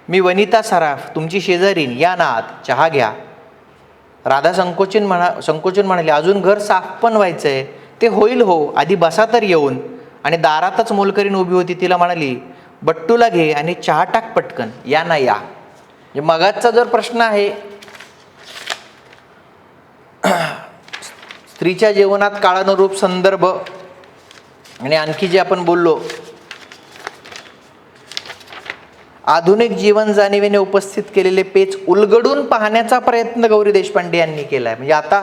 मी वनिता सराफ, तुमची शेजारीन, या ना आत, चहा घ्या. राधा संकोचून म्हणाली, अजून घर साफ पण व्हायचंय. ते होईल हो, आधी बसा तर येऊन. आणि दारातच मोलकरीण उभी होती. तिला म्हणाली, बट्टूला घे आणि चहा टाक पटकन, या ना या. म्हणजे मगाचा जर प्रश्न आहे स्त्रीच्या जीवनात काळानुरूप संदर्भ आणि आणखी जे आपण बोललो, आधुनिक जीवन जाणीवेने उपस्थित केलेले पेच उलगडून पाहण्याचा प्रयत्न गौरी देशपांडे यांनी केला आहे. म्हणजे आता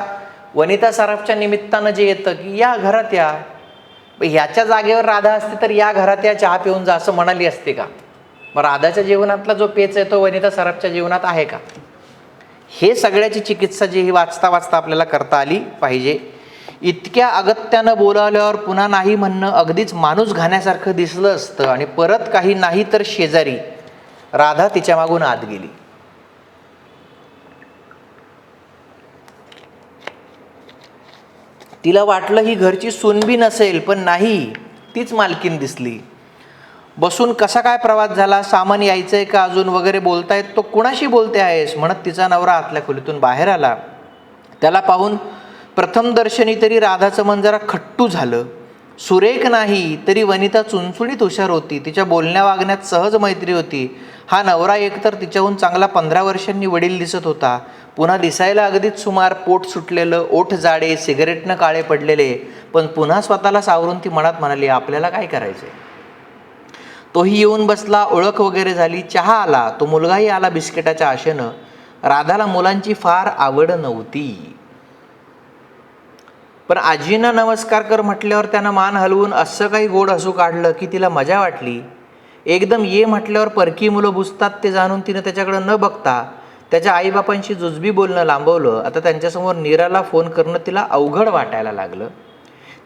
वनिता सराफच्या निमित्तानं जे येतं की या घरात या, ह्याच्या जागेवर राधा असते तर या घरात या, चहा पिऊन जा, असं म्हणाली असते का? मग राधाच्या जीवनातला जो पेच आहे तो वनिता सराफच्या जीवनात आहे का? हे सगळ्याची चिकित्सा जी ही वाचता वाचता आपल्याला करता आली पाहिजे. इतक्या अगत्यानं बोलावल्यावर पुन्हा नाही म्हणणं अगदीच माणूस घाण्यासारखं दिसलं असतं. आणि परत काही नाही तर शेजारी राधा तिच्या मागून आत गेली. तिला वाटलं ही घरची सूनबी नसेल, पण नाही, तीच मालकीन दिसली. बसून कसा काय प्रवास झाला, सामान यायचंय का अजून वगैरे बोलतायत, तो कुणाशी बोलते आहेस म्हणत तिचा नवरा आतल्या खोलीतून बाहेर आला. त्याला पाहून प्रथम दर्शनी तरी राधाचं मन जरा खट्टू झालं. सुरेख नाही तरी वनिता चुणचुणीत हुशार होती. तिच्या बोलण्या वागण्यात सहज मैत्री होती. हा नवरा एकतर तिच्याहून चांगला 15 वर्षांनी वडील दिसत होता. पुन्हा दिसायला अगदीच सुमार, पोट सुटलेलं, ओठ जाडे, सिगारेटनं काळे पडलेले. पण पुन्हा स्वतःला सावरून ती मनात म्हणाली, आपल्याला काय करायचंय. तोही येऊन बसला. ओळख वगैरे झाली. चहा आला. तो मुलगाही आला बिस्किटाच्या आशेनं. राधाला मुलांची फार आवड नव्हती, पण आजींना नमस्कार कर म्हटल्यावर त्यानं मान हलवून असं काही गोड हसू काढलं की तिला मजा वाटली. एकदम ये म्हटल्यावर परकी मुलं बुजतात ते जाणून तिनं त्याच्याकडं न बघता त्याच्या आईबापांशी जुजबी बोलणं लांबवलं. आता त्यांच्यासमोर नीराला फोन करणं तिला अवघड वाटायला लागलं.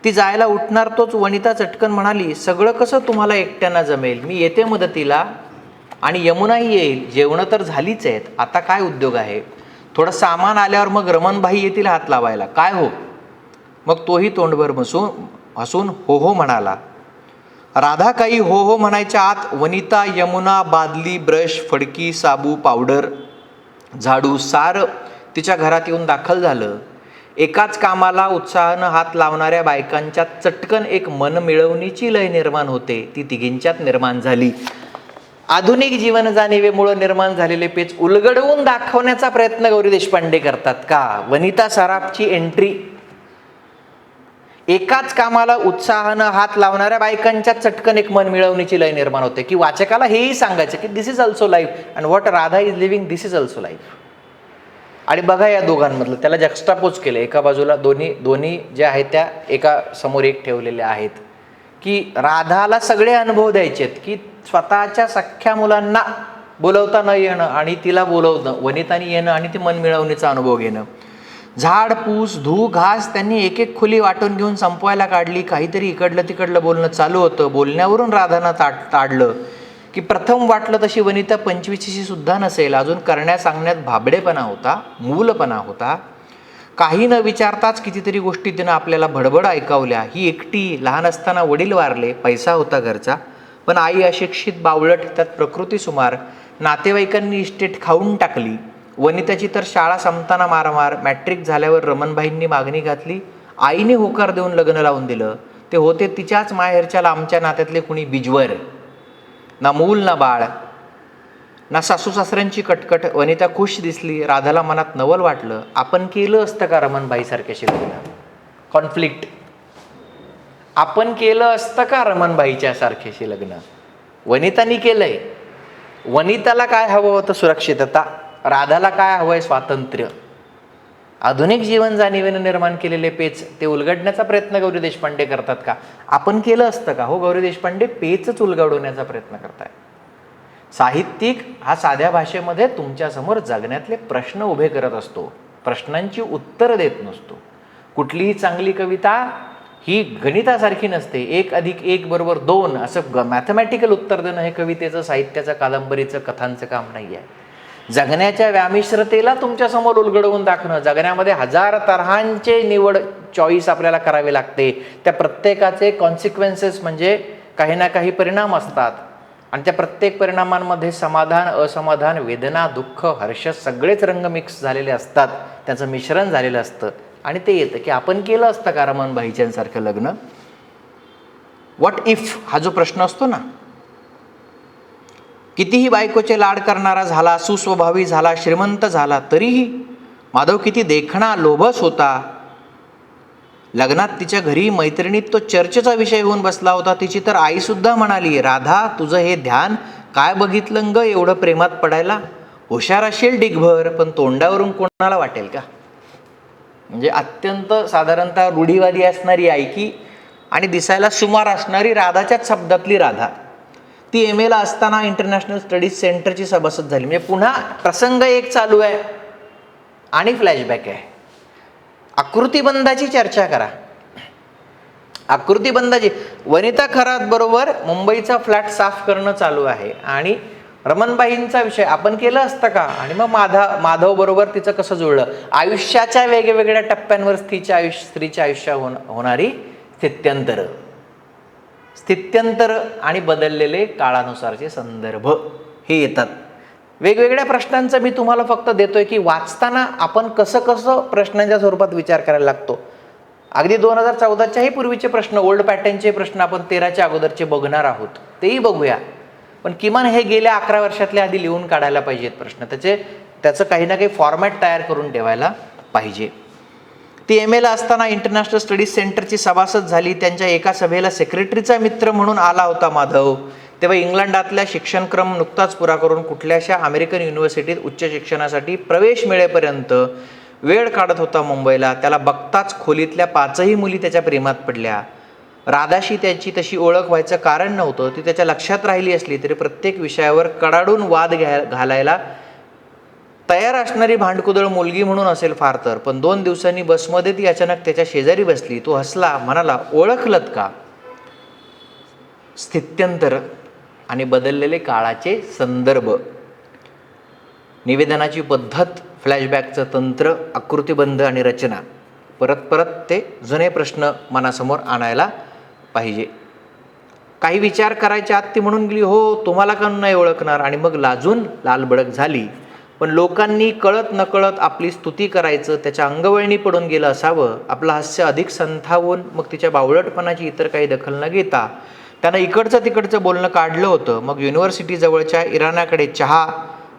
ती जायला उठणार तोच वनिता चटकन म्हणाली, सगळं कसं तुम्हाला एकट्यांना जमेल, मी येते मदतीला. आणि यमुनाही येईल. जेवणं तर झालीच आहेत, आता काय उद्योग आहे. थोडं सामान आल्यावर मग रमणबाई येतील हात लावायला. काय हो. मग तोही तोंडभर हसून हो हो म्हणाला. राधा काही हो हो म्हणायच्या आत वनिता, यमुना, बादली, ब्रश, फडकी, साबू, पावडर, झाडू सारं तिच्या घरात येऊन दाखल झालं. एकाच कामाला उत्साहानं हात लावणाऱ्या बायकांच्यात चटकन एक मनमिळवणीची लय निर्माण होते. ती तिघींच्यात निर्माण झाली. आधुनिक जीवन जाणीवेमुळे निर्माण झालेले पेच उलगडवून दाखवण्याचा प्रयत्न गौरी देशपांडे करतात का? वनिता सराफची एंट्री, एकाच कामाला उत्साहानं हात लावणाऱ्या बायकांच्यात चटकन एक मन मिळवणीची लय निर्माण होते. की वाचकाला हेही सांगायचं की this is also life and what Radha is living, this is also life. आणि बघा या दोघांमधलं त्याला जक्स्टापोज केलं. एका बाजूला दोन्ही ज्या आहेत त्या एका समोर एक ठेवलेल्या आहेत. की राधाला सगळे अनुभव द्यायचे आहेत, की स्वतःच्या सख्ख्या मुलांना बोलवता न येणं आणि तिला बोलवणं, वनितानी येणं आणि ती मन मिळवणीचा अनुभव घेणं. झाड, पूस, धू, घास त्यांनी एक एक खोली वाटून घेऊन संपवायला काढली. काहीतरी इकडलं तिकडलं बोलणं चालू होतं. बोलण्यावरून राधानं ताडलं की प्रथम वाटलं तशी वनिता 25शी सुद्धा नसेल. अजून करण्या सांगण्यात भाबडेपणा होता, मूलपणा होता. काही न विचारताच कितीतरी गोष्टी तिनं आपल्याला भडबड ऐकवल्या. ही एकटी. लहान असताना वडील वारले, पैसा होता घरचा, पण आई अशिक्षित, बावळट, त्यात प्रकृती सुमार. नातेवाईकांनी इस्टेट खाऊन टाकली. वनिताची तर शाळा संपताना मारामार. मॅट्रिक झाल्यावर रमणबाईंनी मागणी घातली. आईने होकार देऊन लग्न लावून दिलं. ते होते तिच्याच माहेरच्या लांबच्या नात्यातले कुणी बिजवर. ना मूल ना बाळ ना सासू सासऱ्यांची कटकट. वनिता खुश दिसली. राधाला मनात नवल वाटलं. आपण केलं असतं का रमणबाईसारख्याशी लग्न? कॉन्फ्लिक्ट. आपण केलं असतं का रमणबाईच्या सारख्याशी लग्न? वनितांनी केलंय. वनिताला काय हवं होतं? सुरक्षितता. राधाला काय हवंय? स्वातंत्र्य. आधुनिक जीवन जाणीवेनं निर्माण केलेले पेच ते उलगडण्याचा प्रयत्न गौरी देशपांडे करतात का? आपण केलं असतं का? हो, गौरी देशपांडे पेचच उलगडवण्याचा प्रयत्न करताय. साहित्यिक हा साध्या भाषेमध्ये तुमच्यासमोर जगण्यातले प्रश्न उभे करत असतो, प्रश्नांची उत्तरं देत नसतो. कुठलीही चांगली कविता ही गणितासारखी नसते. 1+1=2 असं मॅथमॅटिकल उत्तर देणं हे कवितेचं, साहित्याचं, कादंबरीचं, कथांचं काम नाही आहे. जगण्याच्या व्यामिश्रतेला तुमच्यासमोर उलगडवून दाखवणं. जगण्यामध्ये हजार तऱ्हांचे निवड चॉईस आपल्याला करावी लागते. त्या प्रत्येकाचे कॉन्सिक्वेन्सेस म्हणजे काही ना काही परिणाम असतात आणि त्या प्रत्येक परिणामांमध्ये समाधान, असमाधान, वेदना, दुःख, हर्ष सगळेच रंग मिक्स झालेले असतात. त्याचं मिश्रण झालेलं असतं आणि ते येतं की आपण केलं असतं का रमणबाईच्यांसारखं लग्न? व्हॉट इफ हा जो प्रश्न असतो ना, कितीही बायकोचे लाड करणारा झाला, सुस्वभावी झाला, श्रीमंत झाला, तरीही माधव किती देखणा, लोभस होता. लग्नात तिच्या घरी मैत्रिणीत तो चर्चेचा विषय होऊन बसला होता. तिची तर आईसुद्धा म्हणाली, राधा तुझं हे ध्यान काय बघितलं ग एवढं प्रेमात पडायला? हुशार असेल डिगभर, पण तोंडावरून कोणाला वाटेल का? म्हणजे अत्यंत साधारणतः रूढीवादी असणारी आई की आणि दिसायला सुमार असणारी राधाच्याच शब्दातली राधा. ती MA ला असताना इंटरनॅशनल स्टडीज सेंटरची सभासद झाली. म्हणजे पुन्हा प्रसंग एक चालू आहे आणि फ्लॅशबॅक आहे. आकृतिबंधाची चर्चा करा. आकृतिबंधाची वनिता खरात बरोबर मुंबईचा फ्लॅट साफ करणं चालू आहे आणि रमणबाईंचा विषय आपण केलं असतं का? आणि मग माधव बरोबर तिचं कसं जुळलं? आयुष्याच्या वेगवेगळ्या टप्प्यांवर स्त्रीच्या आयुष्यात होणारी स्थित्यंतर आणि बदललेले काळानुसारचे संदर्भ हे येतात. वेगवेगळ्या प्रश्नांचं मी तुम्हाला फक्त देतोय की वाचताना आपण कसं प्रश्नांच्या स्वरूपात विचार करायला लागतो. अगदी 2014च्याही पूर्वीचे प्रश्न, ओल्ड पॅटर्नचे प्रश्न आपण 13च्या अगोदरचे बघणार आहोत, तेही बघूया. पण किमान हे गेल्या 11 वर्षातल्या आधी लिहून काढायला पाहिजेत प्रश्न. त्याचं काही ना काही फॉर्मॅट तयार करून ठेवायला पाहिजे. ती MA ला असताना इंटरनॅशनल स्टडीज सेंटरची सभासद झाली. त्यांच्या एका सभेला सेक्रेटरीचा मित्र म्हणून आला होता माधव. तेव्हा इंग्लंडातल्या शिक्षणक्रम नुकताच पुरा करून कुठल्याशा अमेरिकन युनिव्हर्सिटीत उच्च शिक्षणासाठी प्रवेश मिळेपर्यंत वेळ काढत होता मुंबईला. त्याला बघताच खोलीतल्या 5ही मुली त्याच्या प्रेमात पडल्या. राधाशी त्याची तशी ओळख व्हायचं कारण नव्हतं. ती त्याच्या लक्षात राहिली असली तरी प्रत्येक विषयावर कडाडून वाद घालायला तयार असणारी भांडकुदळ मुलगी म्हणून असेल फार तर. पण 2 दिवसांनी बसमध्ये ती अचानक त्याच्या शेजारी बसली. तो हसला, म्हणाला, ओळखलत का? स्थित्यंतर आणि बदललेले काळाचे संदर्भ, निवेदनाची पद्धत, फ्लॅशबॅकचं तंत्र, आकृतिबंध आणि रचना, परत ते जुने प्रश्न मनासमोर आणायला पाहिजे. काही विचार करायच्या आत ती म्हणून गेली, हो तुम्हाला का नाही ओळखणार? आणि मग लाजून लालबडक झाली. पण लोकांनी कळत नकळत आपली स्तुती करायचं त्याच्या अंगवळणी पडून गेलं असावं. आपलं हास्य अधिक संथावून मग तिच्या बावळटपणाची इतर काही दखल न घेता त्यानं इकडचं तिकडचं बोलणं काढलं होतं. मग युनिव्हर्सिटी जवळच्या इराणाकडे चहा,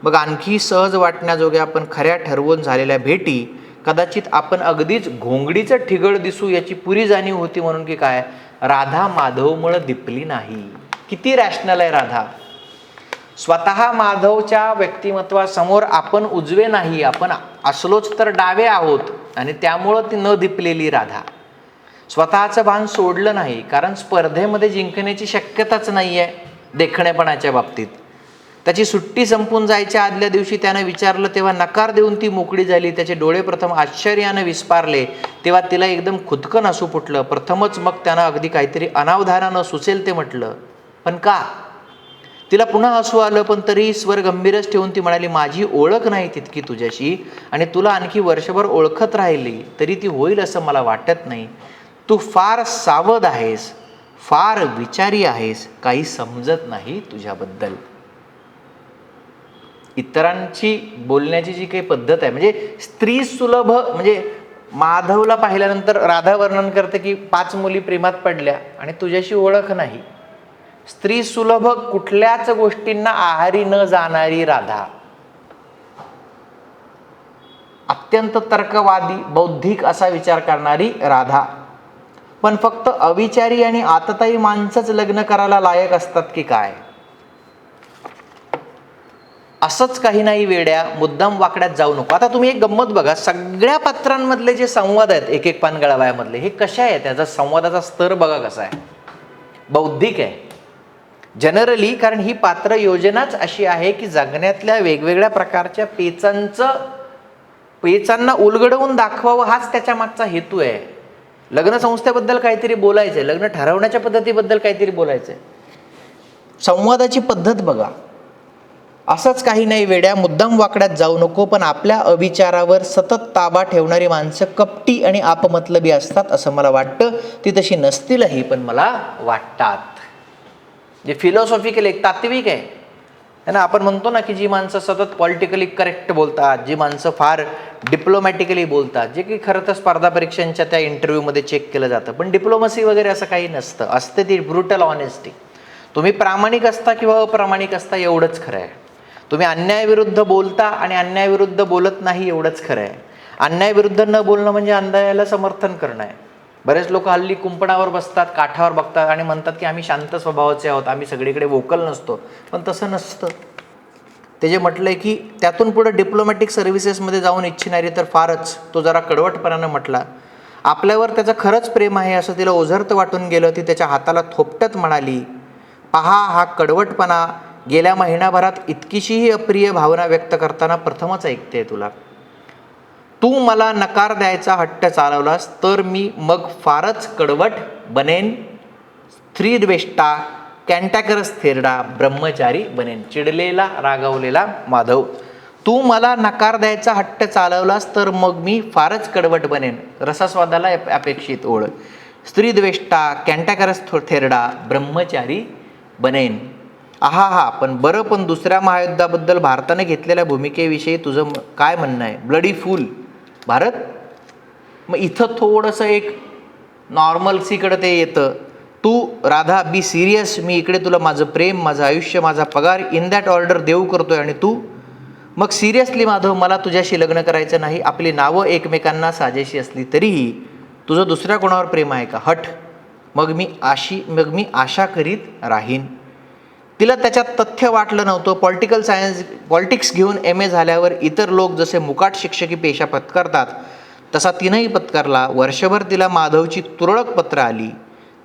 मग आणखी सहज वाटण्याजोग्या पण खऱ्या ठरवून झालेल्या भेटी, कदाचित आपण अगदीच घोंगडीचं ठिगळ दिसू याची पुरी जाणीव होती म्हणून की काय, राधा माधवमुळं दिपली नाही. किती रॅशनल आहे राधा. स्वतः माधवच्या व्यक्तिमत्वासमोर आपण उजवे नाही, आपण असलोच तर डावे आहोत आणि त्यामुळं ती न दिपलेली राधा. स्वतःचं भान सोडलं नाही कारण स्पर्धेमध्ये जिंकण्याची शक्यताच नाही आहे देखणेपणाच्या बाबतीत. त्याची सुट्टी संपून जायच्या आदल्या दिवशी त्यानं विचारलं तेव्हा नकार देऊन ती मोकळी झाली. त्याचे डोळे प्रथम आश्चर्यानं विस्पारले तेव्हा तिला एकदम खुदकन हसू फुटलं. प्रथमच मग त्यानं अगदी काहीतरी अनावधानानं सुचेल ते म्हटलं, पण का? तिला पुन्हा हसू आलं पण तरीही स्वर गंभीरच ठेवून ती म्हणाली, माझी ओळख नाही तितकी तुझ्याशी आणि तुला आणखी वर्षभर ओळखत राहिली तरी ती होईल असं मला वाटत नाही. तू फार सावध आहेस, फार विचारी आहेस, काही समजत नाही तुझ्याबद्दल. इतरांची बोलण्याची जी काही पद्धत आहे म्हणजे स्त्री सुलभ, म्हणजे माधवला पाहिल्यानंतर राधा वर्णन करते की 5 मुली प्रेमात पडल्या आणि तुझ्याशी ओळख नाही. स्त्री सुलभ कुठल्याच गोष्टींना आहारी न जाणारी राधा, अत्यंत तर्कवादी बौद्धिक असा विचार करणारी राधा. पण फक्त अविचारी आणि आतताई माणसंच लग्न करायला लायक असतात की काय? असंच काही नाही वेड्या, मुद्दाम वाकड्यात जाऊ नको. आता तुम्ही एक गंमत बघा, सगळ्या पात्रांमधले जे संवाद आहेत एक एक पान गळावयामधले, हे कशा आहेत? त्याचा संवादाचा स्तर बघा कसा आहे, बौद्धिक आहे जनरली. कारण ही पात्र योजनाच अशी आहे की जगण्यातल्या वेगवेगळ्या प्रकारच्या पेचांना उलगडवून दाखवावं, हाच त्याच्या मागचा हेतू आहे. लग्न संस्थेबद्दल काहीतरी बोलायचंय, लग्न ठरवण्याच्या पद्धतीबद्दल काहीतरी बोलायचंय. संवादाची पद्धत बघा. असंच काही नाही वेड्या, मुद्दाम वाकड्यात जाऊ नको, पण आपल्या अविचारावर सतत ताबा ठेवणारी माणसं कपटी आणि आपमतलबी असतात असं मला वाटतं. ती तशी नसतीलही, पण मला वाटतात. जे फिलॉसॉफिकल एक तात्विक आहे ना. आपण म्हणतो ना की जी माणसं सतत पॉलिटिकली करेक्ट बोलतात, जी माणसं फार डिप्लोमॅटिकली बोलतात, जे की खरं तर स्पर्धा परीक्षांच्या त्या इंटरव्ह्यूमध्ये चेक केलं जातं. पण डिप्लोमसी वगैरे असं काही नसतं, असते ती ब्रुटल ऑनेस्टी. तुम्ही प्रामाणिक असता किंवा अप्रामाणिक असता एवढंच खरं आहे. तुम्ही अन्यायाविरुद्ध बोलता आणि अन्यायाविरुद्ध बोलत नाही एवढंच खरं आहे. अन्यायाविरुद्ध न बोलणं म्हणजे अन्यायाला समर्थन करणं आहे. बरेच लोक हल्ली कुंपणावर बसतात, काठावर बघतात आणि म्हणतात की आम्ही शांत स्वभावाचे आहोत, आम्ही सगळीकडे वोकल नसतो. पण तसं नसतं. ते जे म्हटलंय की त्यातून पुढे डिप्लोमॅटिक सर्व्हिसेसमध्ये जाऊन इच्छिणारी तर फारच, तो जरा कडवटपणानं म्हटला. आपल्यावर त्याचं खरंच प्रेम आहे असं तिला ओझरत वाटून गेलं. ती त्याच्या हाताला थोपटत म्हणाली, पहा हा कडवटपणा. गेल्या महिनाभरात इतकीशीही अप्रिय भावना व्यक्त करताना प्रथमच ऐकते तुला. तू मला नकार द्यायचा हट्ट चालवलास तर मी मग फारच कडवट बनेन, स्त्रीद्वेष्टा, कॅन्टॅकरस थेरडा, ब्रह्मचारी बनेन. चिडलेला रागावलेला माधव. तू मला नकार द्यायचा हट्ट चालवलास तर मग मी फारच कडवट बनेन. रसास्वादाला अपेक्षित ओळ. स्त्रीद्वेष्टा, कॅन्टॅकरस थेरडा, ब्रह्मचारी बनेन. हा पण दुसऱ्या महायुद्धाबद्दल भारताने घेतलेल्या भूमिकेविषयी तुझं काय म्हणणं आहे? Bloody fool Bharat. मग इथं थोडंसं एक नॉर्मल्सीकडे ते येतं. तू राधा बी सिरियस, मी इकडे तुला माझं प्रेम, माझं आयुष्य, माझा पगार इन दॅट ऑर्डर देऊ करतोय आणि तू मग सिरियसली माधव मला तुझ्याशी लग्न करायचं नाही. आपली नावं एकमेकांना साजेशी असली तरीही तुझं दुसऱ्या कोणावर प्रेम आहे का? हट. मग मी आशा करीत राहीन. तिला त्याच्यात तथ्य वाटलं नव्हतं. पॉलिटिक्स घेऊन MA झाल्यावर इतर लोक जसे मुकाट शिक्षकी पेशा पत्करतात तसा तिनंही पत्करला. वर्षभर तिला माधवची तुरळक पत्र आली.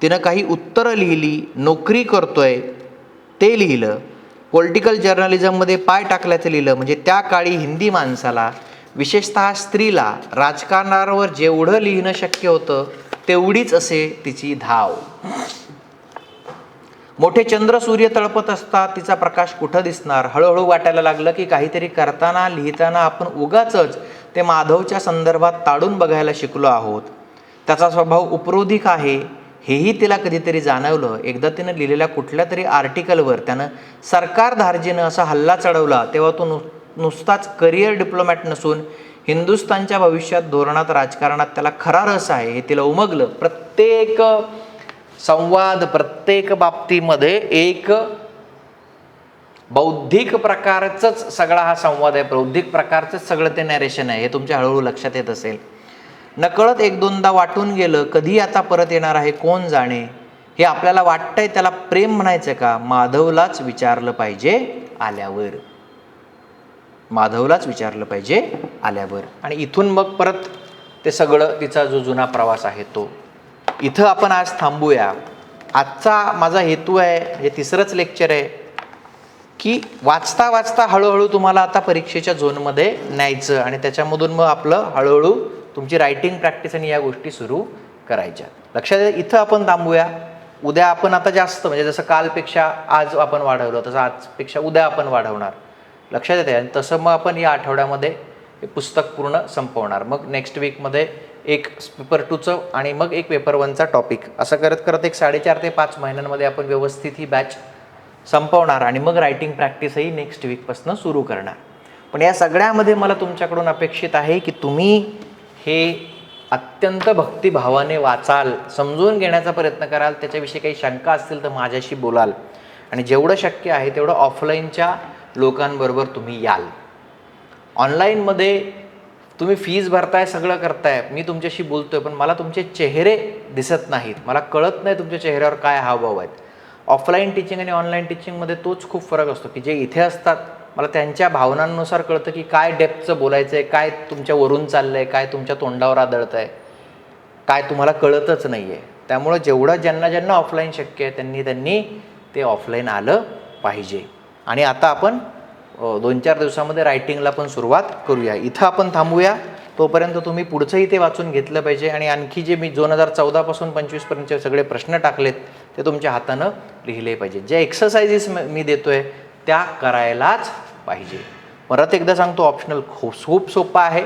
तिनं काही उत्तरं लिहिली. नोकरी करतोय ते लिहिलं. पॉलिटिकल जर्नलिझममध्ये पाय टाकल्याचं लिहिलं. म्हणजे त्या काळी हिंदी माणसाला, विशेषतः स्त्रीला, राजकारणावर जेवढं लिहिणं शक्य होतं तेवढीच असे तिची धाव. मोठे चंद्र सूर्य तळपत असतात, तिचा प्रकाश कुठं दिसणार. हळूहळू वाटायला लागलं की काहीतरी करताना लिहिताना आपण उगाचच ते माधवच्या संदर्भात ताडून बघायला शिकलो आहोत. त्याचा स्वभाव उपरोधिक आहे हेही तिला कधीतरी जाणवलं. एकदा तिनं लिहिलेल्या कुठल्या तरी आर्टिकलवर त्यानं सरकार धार्जिनं असा हल्ला चढवला तेव्हा तो नुसताच करिअर डिप्लोमॅट नसून हिंदुस्थानच्या भविष्यात, धोरणात, राजकारणात त्याला खरा रस आहे हे तिला उमगलं. प्रत्येक संवाद, प्रत्येक बाबतीमध्ये एक बौद्धिक प्रकारचंच सगळा हा संवाद आहे, बौद्धिक प्रकारचंच सगळं ते नॅरेशन आहे. हे तुमच्या हळूहळू लक्षात येत असेल. नकळत एक दोनदा वाटून गेलं, कधी आता परत येणार आहे कोण जाणे. हे आपल्याला वाटतंय त्याला प्रेम म्हणायचं का? माधवलाच विचारलं पाहिजे आल्यावर. माधवलाच विचारलं पाहिजे आल्यावर. आणि इथून मग परत ते सगळं तिचा जो जुना प्रवास आहे तो. इथं आपण आज थांबूया. आजचा माझा हेतू आहे, हे तिसरंच लेक्चर आहे, की वाचता वाचता हळूहळू तुम्हाला आता परीक्षेच्या झोनमध्ये न्यायचं आणि त्याच्यामधून मग आपलं हळूहळू तुमची रायटिंग प्रॅक्टिस आणि या गोष्टी सुरू करायच्या. लक्षात द्या, इथं आपण थांबूया. उद्या आपण आता जास्त, म्हणजे जसं कालपेक्षा आज आपण वाढवलं तसं आजपेक्षा उद्या आपण वाढवणार. लक्षात येते. आणि तसं मग आपण या आठवड्यामध्ये हे पुस्तक पूर्ण संपवणार. मग नेक्स्ट वीकमध्ये एक पेपर 2चं आणि मग एक पेपर 1चा टॉपिक, असं करत करत एक 4.5 ते 5 महिन्यांमध्ये आपण व्यवस्थित ही बॅच संपवणार आणि मग रायटिंग प्रॅक्टिसही नेक्स्ट वीकपासून सुरू करणार. पण या सगळ्यामध्ये मला तुमच्याकडून अपेक्षित आहे की तुम्ही हे अत्यंत भक्तिभावाने वाचाल, समजून घेण्याचा प्रयत्न कराल. त्याच्याविषयी काही शंका असतील तर माझ्याशी बोलाल आणि जेवढं शक्य आहे तेवढं ऑफलाईनच्या लोकांबरोबर तुम्ही याल. ऑनलाईनमध्ये तुम्ही फीज भरताय, सगळं करताय, मी तुमच्याशी बोलतोय, पण मला तुमचे चेहरे दिसत नाहीत, मला कळत नाही तुमच्या चेहऱ्यावर काय हावभाव आहेत. ऑफलाईन टीचिंग आणि ऑनलाईन टीचिंगमध्ये तोच खूप फरक असतो की जे इथे असतात मला त्यांच्या भावनांनुसार कळतं की काय डेप्थचं बोलायचं आहे, काय तुमच्या वरून चाललं आहे, काय तुमच्या तोंडावर आदळतं आहे, काय तुम्हाला कळतच नाही आहे. त्यामुळं जेवढं ज्यांना ऑफलाईन शक्य आहे त्यांनी ते ऑफलाईन आलं पाहिजे. आणि आता आपण 2-4 दिवसामध्ये रायटिंगला पण सुरुवात करूया. इथं आपण थांबूया. तोपर्यंत तुम्ही पुढचंही ते वाचून घेतलं पाहिजे. आणि आणखी जे मी 2014 पासून 25पर्यंतचे सगळे प्रश्न टाकलेत ते तुमच्या हातानं लिहिले पाहिजे. जे एक्सरसाइजेस मी देतोय त्या करायलाच पाहिजे. परत एकदा सांगतो, ऑप्शनल खूप सोपं आहे.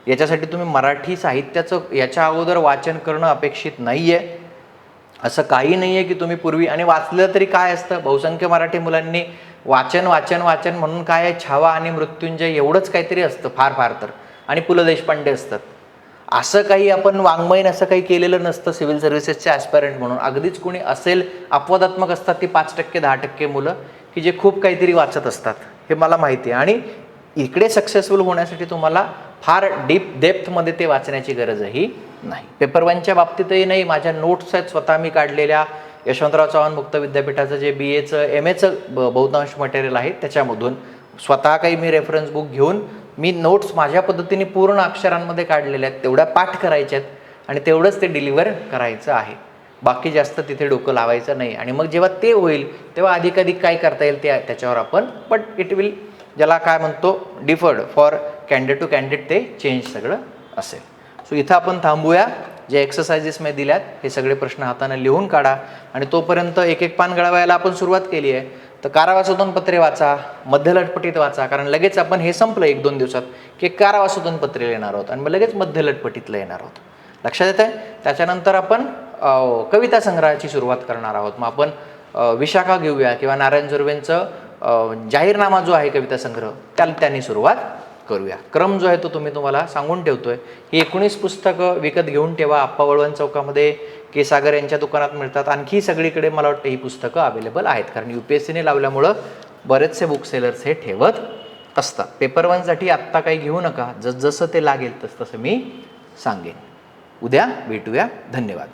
याच्यासाठी तुम्ही मराठी साहित्याचं याच्या अगोदर वाचन करणं अपेक्षित नाही आहे. असं काही नाही आहे की तुम्ही पूर्वी, आणि वाचलं तरी काय असतं, बहुसंख्य मराठी मुलांनी वाचन म्हणून काय आहे, छावा आणि मृत्युंजय एवढंच काहीतरी असतं फार तर, आणि पु ल देशपांडे असतात. असं काही आपण वाङ्मयीन असं काही केलेलं नसतं सिव्हिल सर्व्हिसेसचे ॲस्पायरंट म्हणून. अगदीच कोणी असेल, अपवादात्मक असतात ती 5%-10% मुलं की जे खूप काहीतरी वाचत असतात, हे मला माहिती आहे. आणि इकडे सक्सेसफुल होण्यासाठी तुम्हाला फार डेप्थमध्ये ते वाचण्याची गरजही नाही. पेपर 1च्या बाबतीतही नाही. माझ्या नोट्स आहेत स्वतः मी काढलेल्या, यशवंतराव चव्हाण मुक्त विद्यापीठाचं जे BAचं MAचं बहुतांश मटेरियल आहे त्याच्यामधून स्वतः काही मी रेफरन्स बुक घेऊन मी नोट्स माझ्या पद्धतीने पूर्ण अक्षरांमध्ये काढलेल्या आहेत. तेवढ्या पाठ करायच्या आहेत आणि तेवढंच ते डिलिव्हर करायचं आहे. बाकी जास्त तिथे डोकं लावायचं नाही. आणि मग जेव्हा ते होईल तेव्हा अधिकाधिक काय करता येईल त्याच्यावर आपण, बट इट विल, ज्याला काय म्हणतो, deferred for candidate to candidate ते चेंज सगळं असेल. सो इथं आपण थांबूया. जे एक्सरसाइजेस मी दिल्यात हे सगळे प्रश्न हाताने लिहून काढा. आणि तोपर्यंत एक पान गळवायला आपण सुरुवात केली आहे. तर कारावासोधन पत्रे वाचा, मध्यलटपटीत वाचा, कारण लगेच आपण हे संपलं 1-2 दिवसात की कारावासोधन पत्रे येणार आहोत आणि मग लगेच मध्यलटपटीतलं येणार आहोत. लक्षात येत आहे. त्याच्यानंतर आपण कविता संग्रहाची सुरुवात करणार आहोत. मग आपण विशाखा घेऊया किंवा नारायण सुर्वेंचं जाहीरनामा जो आहे कविता संग्रह त्यांनी सुरुवात करूया. क्रम जो आहे तो तुम्हाला सांगून ठेवतोय. ही 19 पुस्तकं विकत घेऊन ठेवा. आप्पा वळवण चौकामध्ये के सागर यांच्या दुकानात मिळतात. आणखी सगळीकडे मला वाटतं ही पुस्तकं अवेलेबल आहेत, कारण UPSCने लावल्यामुळं बरेचसे बुक सेलर्स हे ठेवत असतात. पेपर 1साठी आत्ता काही घेऊ नका, जसं ते लागेल तसं मी सांगेन. उद्या भेटूया. धन्यवाद.